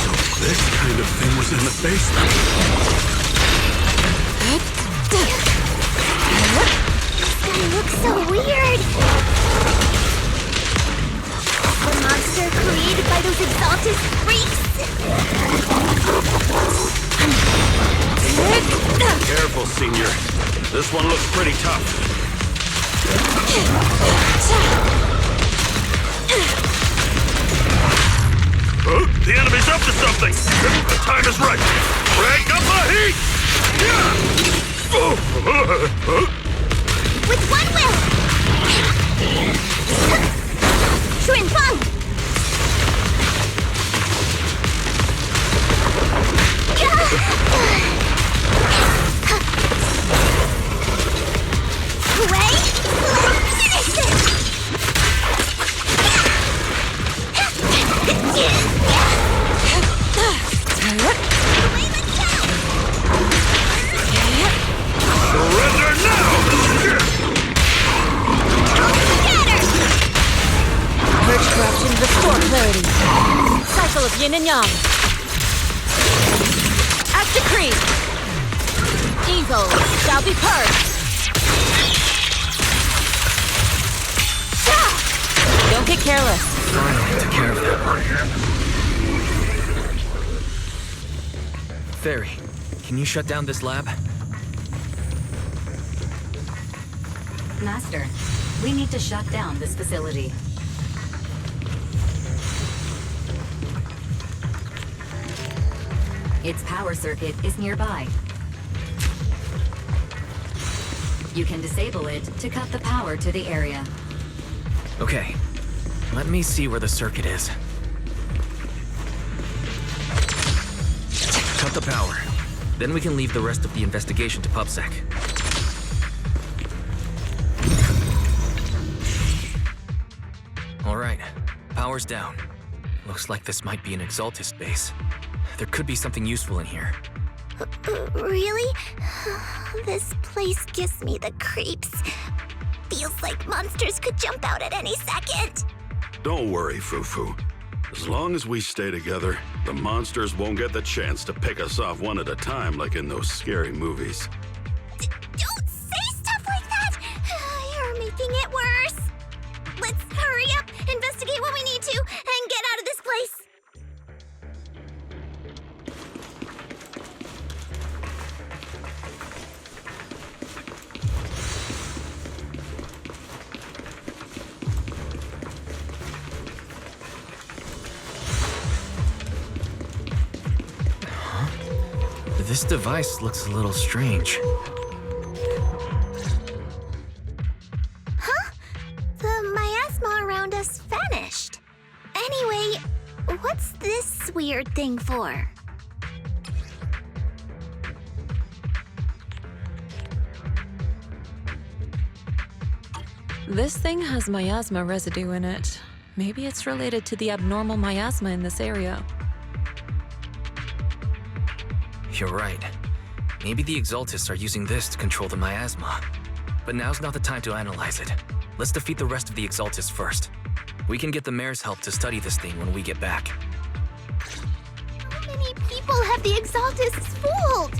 So this kind of thing was in the basement. It looks so weird! The monster created by those Exalted freaks! Careful, Senior. This one looks pretty tough. The enemy's up to something! The time is right! Crank up the heat! With one will! Shrin Fang! Wait! Let's finish this! Surrender now! Purge corruption, restore clarity. Cycle of yin and yang. As decreed. Evil shall be purged. Don't get careless. Finally took care of that one. Fairy, can you shut down this lab? Master, we need to shut down this facility. Its power circuit is nearby. You can disable it to cut the power to the area. Okay, let me see where the circuit is. Cut the power. Then we can leave the rest of the investigation to PubSec. All right, power's down. Looks like this might be an Exaltist base. There could be something useful in here. Really? This place gives me the creeps. Feels like monsters could jump out at any second. Don't worry, Fufu. As long as we stay together, the monsters won't get the chance to pick us off one at a time like in those scary movies. Don't say stuff like that! You're making it worse. Let's hurry up, investigate what we need to, and get out of this place. This device looks a little strange. Huh? The miasma around us vanished. Anyway, what's this weird thing for? This thing has miasma residue in it. Maybe it's related to the abnormal miasma in this area. You're right. Maybe the Exaltists are using this to control the miasma. But now's not the time to analyze it. Let's defeat the rest of the Exaltists first. We can get the mayor's help to study this thing when we get back. How many people have the Exaltists fooled?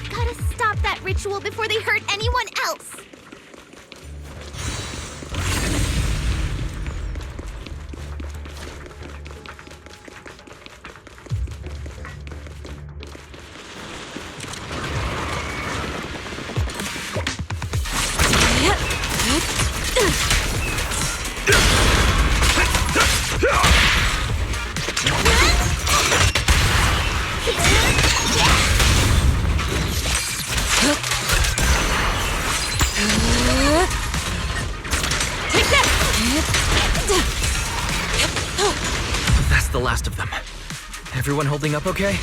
Gotta stop that ritual before they hurt anyone else. Everyone holding up okay?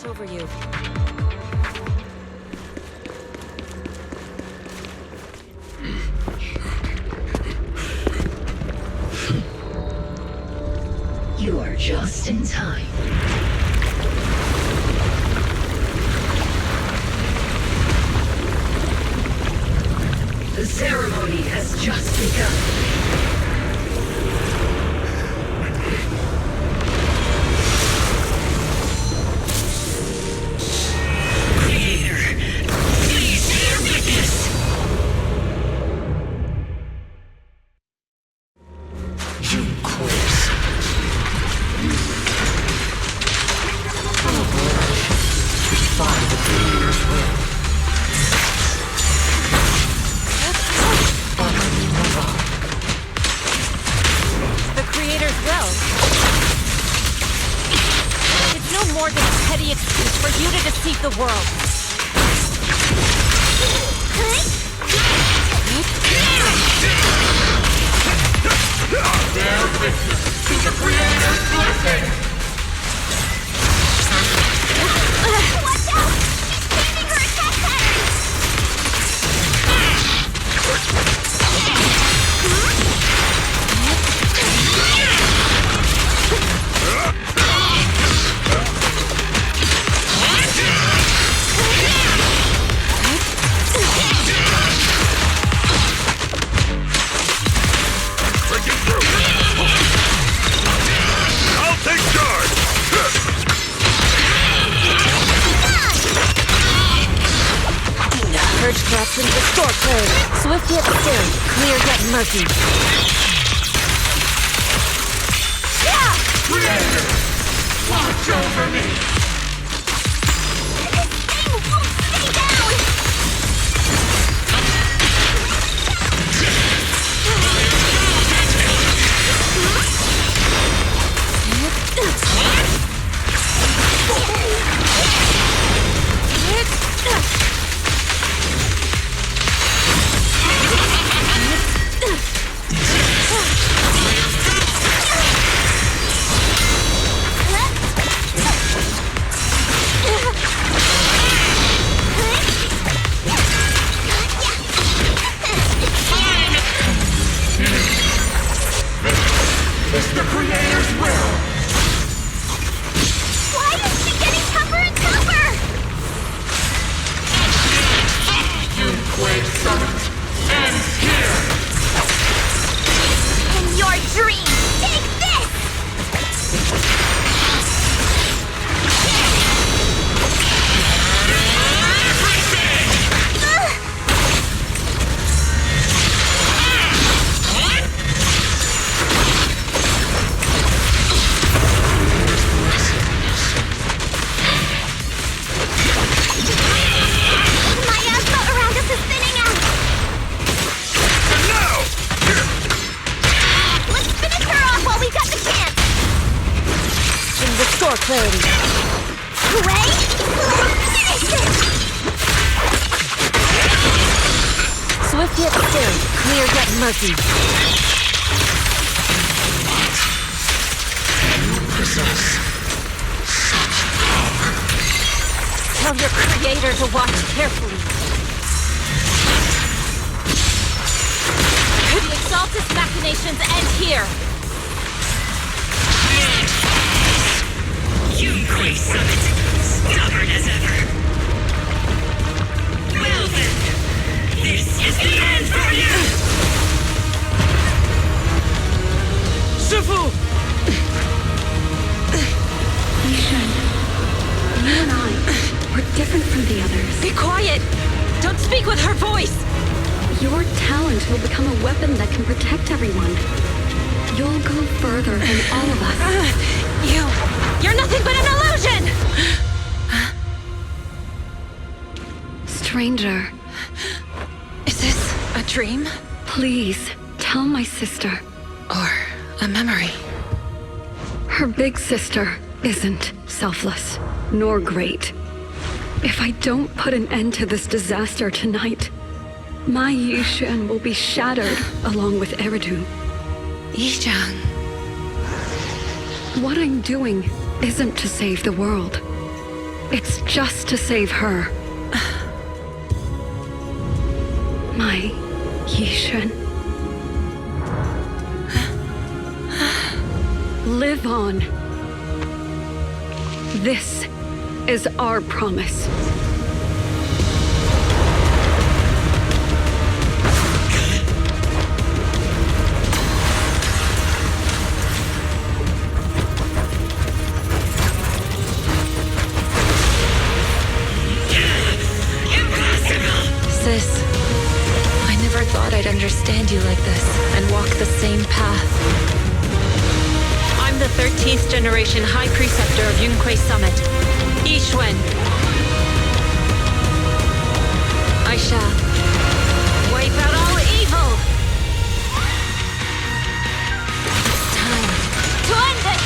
Over you. You are just in time. The ceremony has just begun. The world. Bear witness to the Creator's blessing! Watch out! She's changing her attack pattern! Purge corruption, restore clarity. Swift yet steady, clear yet murky. Yeah! Creator! Watch over me! This thing won't stay down! It's the Creator's will! Why is she getting tougher and tougher? Yunkwe Summit ends here! In your dream, take this! Restore clarity. Ray? Finish it! Swift yet steady, clear yet murky. You possess such power. Tell your creator to watch carefully. Don't speak with her voice! Your talent will become a weapon that can protect everyone. You'll go further than all of us. You're nothing but an illusion! Stranger. Is this a dream? Please, tell my sister. Or a memory? Her big sister isn't selfless, nor great. If I don't put an end to this disaster tonight, my Yishan will be shattered along with Eridu. Yishan. What I'm doing isn't to save the world. It's just to save her. My Yishan. Live on. This is our promise. Sis, I never thought I'd understand you like this and walk the same path. I'm the 13th generation High Preceptor of Yunquei Summit, Yixuan. I shall wipe out all evil. It's time to end it!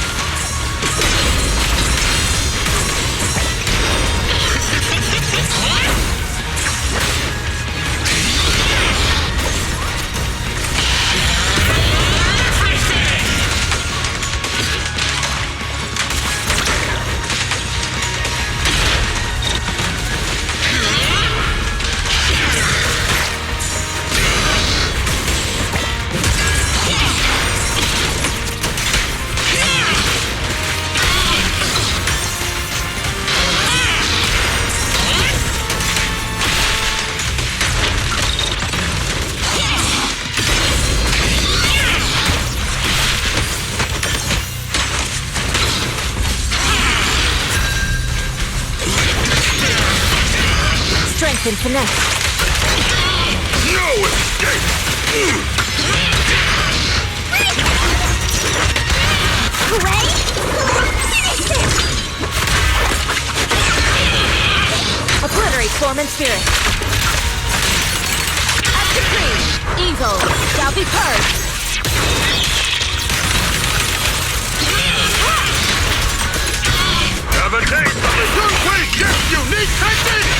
Strength and finesse. No escape! Hooray! Finish this! Obliterate form and spirit. As decreed, evil shall be purged. Have a taste of the Yunquei Shift's unique technique!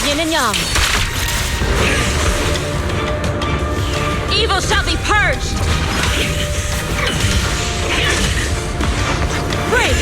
Yin and yang. Evil shall be purged. Break.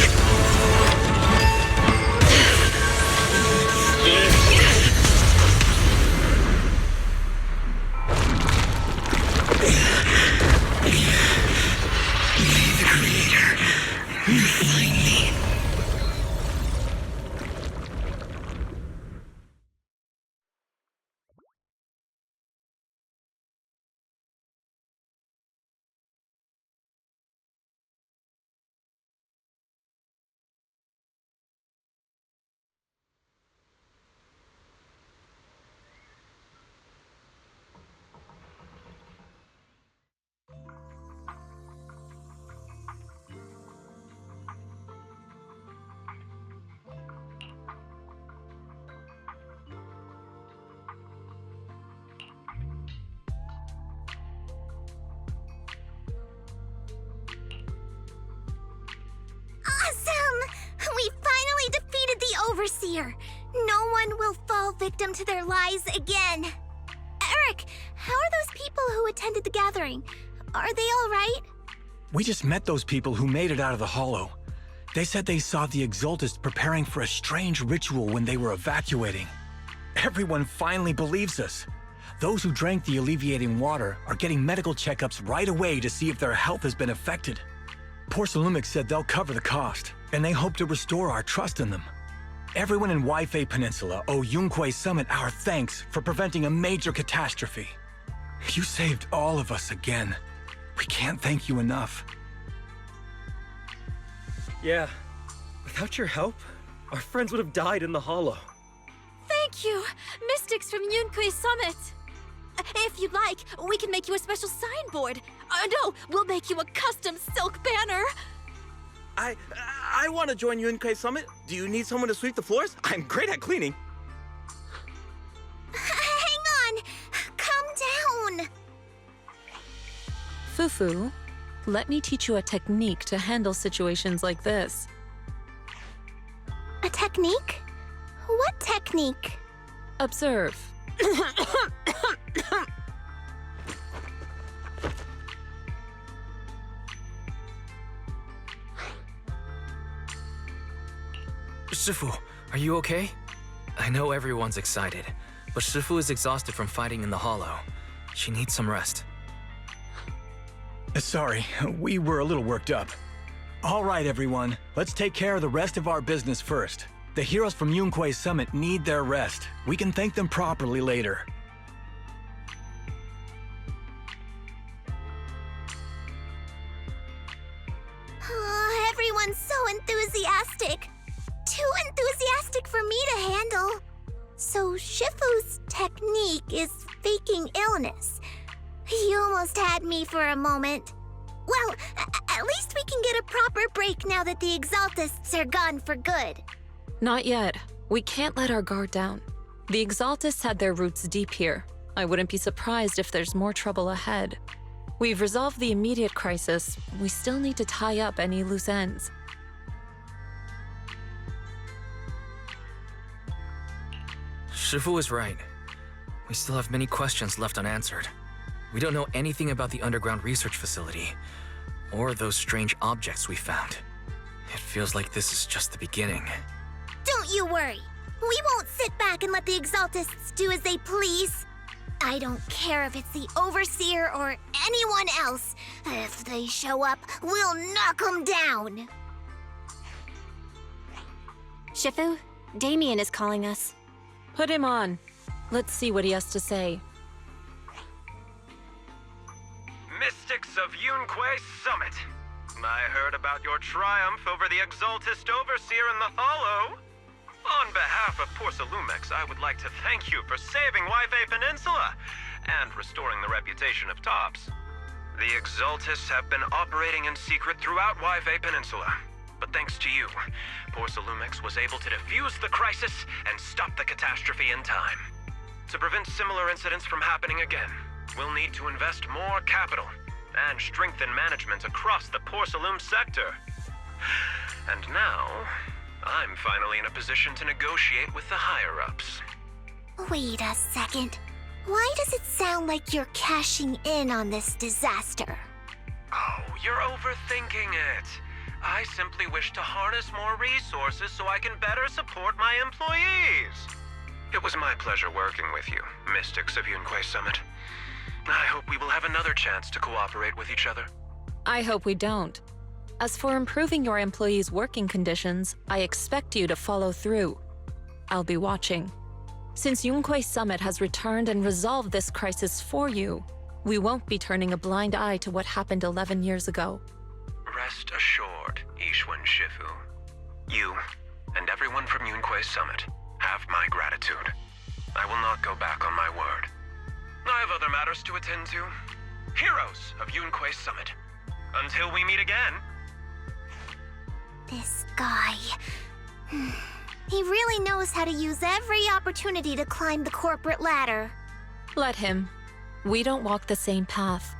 overseer. No one will fall victim to their lies again. Eric, how are those people who attended the gathering? Are they all right? We just met those people who made it out of the Hollow. They said they saw the Exaltists preparing for a strange ritual when they were evacuating. Everyone finally believes us. Those who drank the alleviating water are getting medical checkups right away to see if their health has been affected. Porcelumix said they'll cover the cost, and they hope to restore our trust in them. Everyone in Waifei Peninsula owe Yunquei Summit our thanks for preventing a major catastrophe. You saved all of us again. We can't thank you enough. Yeah, without your help, our friends would have died in the Hollow. Thank you, Mystics from Yunquei Summit. If you'd like, we can make you a special signboard. No, we'll make you a custom silk banner. I want to join Yunquei Summit. Do you need someone to sweep the floors? I'm great at cleaning. Hang on! Calm down! Fufu, let me teach you a technique to handle situations like this. A technique? What technique? Observe. Shifu, are you okay? I know everyone's excited, but Shifu is exhausted from fighting in the Hollow. She needs some rest. Sorry, we were a little worked up. All right, everyone, let's take care of the rest of our business first. The heroes from Yunquei Summit need their rest. We can thank them properly later. Everyone's so enthusiastic. Too enthusiastic for me to handle. So Shifu's technique is faking illness. You almost had me for a moment. Well, at least we can get a proper break now that the Exaltists are gone for good. Not yet. We can't let our guard down. The Exaltists had their roots deep here. I wouldn't be surprised if there's more trouble ahead. We've resolved the immediate crisis. We still need to tie up any loose ends. Shifu is right. We still have many questions left unanswered. We don't know anything about the underground research facility, or those strange objects we found. It feels like this is just the beginning. Don't you worry. We won't sit back and let the Exaltists do as they please. I don't care if it's the Overseer or anyone else. If they show up, we'll knock them down. Shifu, Damien is calling us. Put him on. Let's see what he has to say. Mystics of Yunquei Summit. I heard about your triumph over the Exaltist Overseer in the Hollow. On behalf of Porcelumix, I would like to thank you for saving Waifei Peninsula and restoring the reputation of Tops. The Exaltists have been operating in secret throughout Waifei Peninsula, but thanks to you, Porcelumix was able to defuse the crisis and stop the catastrophe in time. To prevent similar incidents from happening again, we'll need to invest more capital and strengthen management across the Porcelum sector. And now, I'm finally in a position to negotiate with the higher-ups. Wait a second. Why does it sound like you're cashing in on this disaster? Oh, you're overthinking it. I simply wish to harness more resources so I can better support my employees. It was my pleasure working with you, Mystics of Yunquei Summit. I hope we will have another chance to cooperate with each other. I hope we don't. As for improving your employees' working conditions, I expect you to follow through. I'll be watching. Since Yunquei Summit has returned and resolved this crisis for you, we won't be turning a blind eye to what happened 11 years ago. Rest assured, Ishwan Shifu. You, and everyone from Yunquei Summit, have my gratitude. I will not go back on my word. I have other matters to attend to. Heroes of Yunquei Summit. Until we meet again. This guy... He really knows how to use every opportunity to climb the corporate ladder. Let him. We don't walk the same path.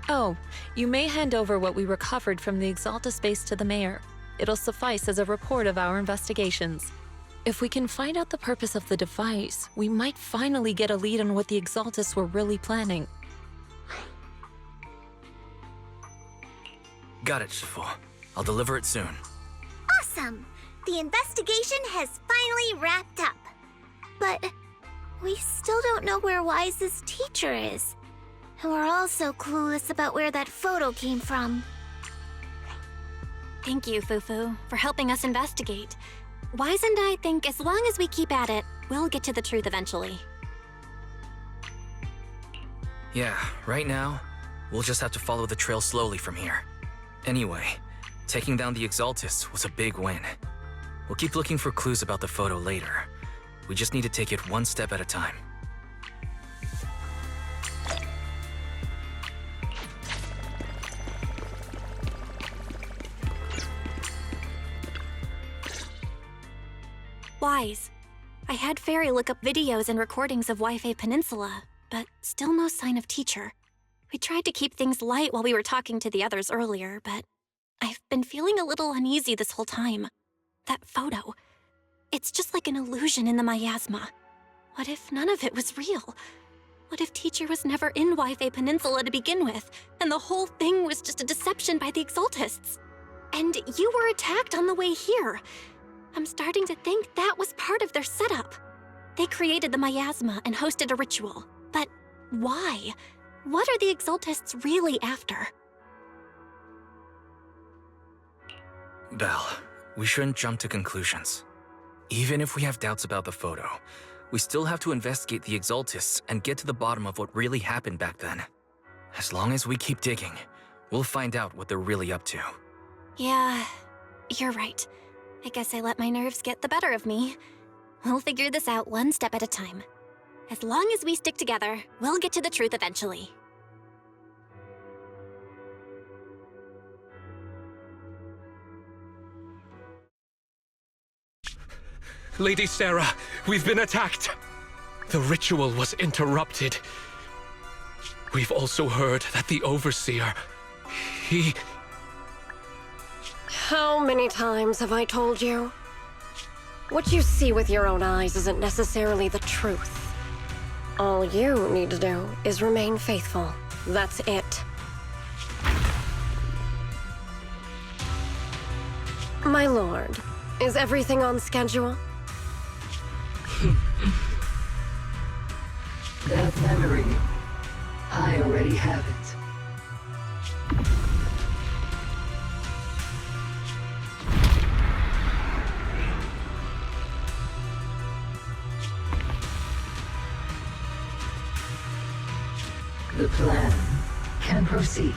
Oh, you may hand over what we recovered from the Exalta space to the mayor. It'll suffice as a report of our investigations. If we can find out the purpose of the device, we might finally get a lead on what the Exaltists were really planning. Got it, Shifu. I'll deliver it soon. Awesome! The investigation has finally wrapped up. But we still don't know where Wise's teacher is. And we're also clueless about where that photo came from. Thank you, Fufu, for helping us investigate. Wise and I think as long as we keep at it, we'll get to the truth eventually. Yeah, right now, we'll just have to follow the trail slowly from here. Anyway, taking down the Exaltists was a big win. We'll keep looking for clues about the photo later. We just need to take it one step at a time. Wise. I had Fairy look up videos and recordings of Wi-Fi Peninsula, but still no sign of teacher. We tried to keep things light while we were talking to the others earlier, but I've been feeling a little uneasy this whole time. That photo. It's just like an illusion in the miasma. What if none of it was real? What if teacher was never in Wi-Fi Peninsula to begin with, and the whole thing was just a deception by the Exaltists? And you were attacked on the way here. I'm starting to think that was part of their setup. They created the miasma and hosted a ritual. But why? What are the Exaltists really after? Belle, we shouldn't jump to conclusions. Even if we have doubts about the photo, we still have to investigate the Exaltists and get to the bottom of what really happened back then. As long as we keep digging, we'll find out what they're really up to. Yeah, you're right. I guess I let my nerves get the better of me. We'll figure this out one step at a time. As long as we stick together, we'll get to the truth eventually. Lady Sarah, we've been attacked. The ritual was interrupted. We've also heard that the Overseer, he... How many times have I told you? What you see with your own eyes isn't necessarily the truth. All you need to do is remain faithful. That's it. My lord, is everything on schedule? That memory, I already have it. The plan can proceed.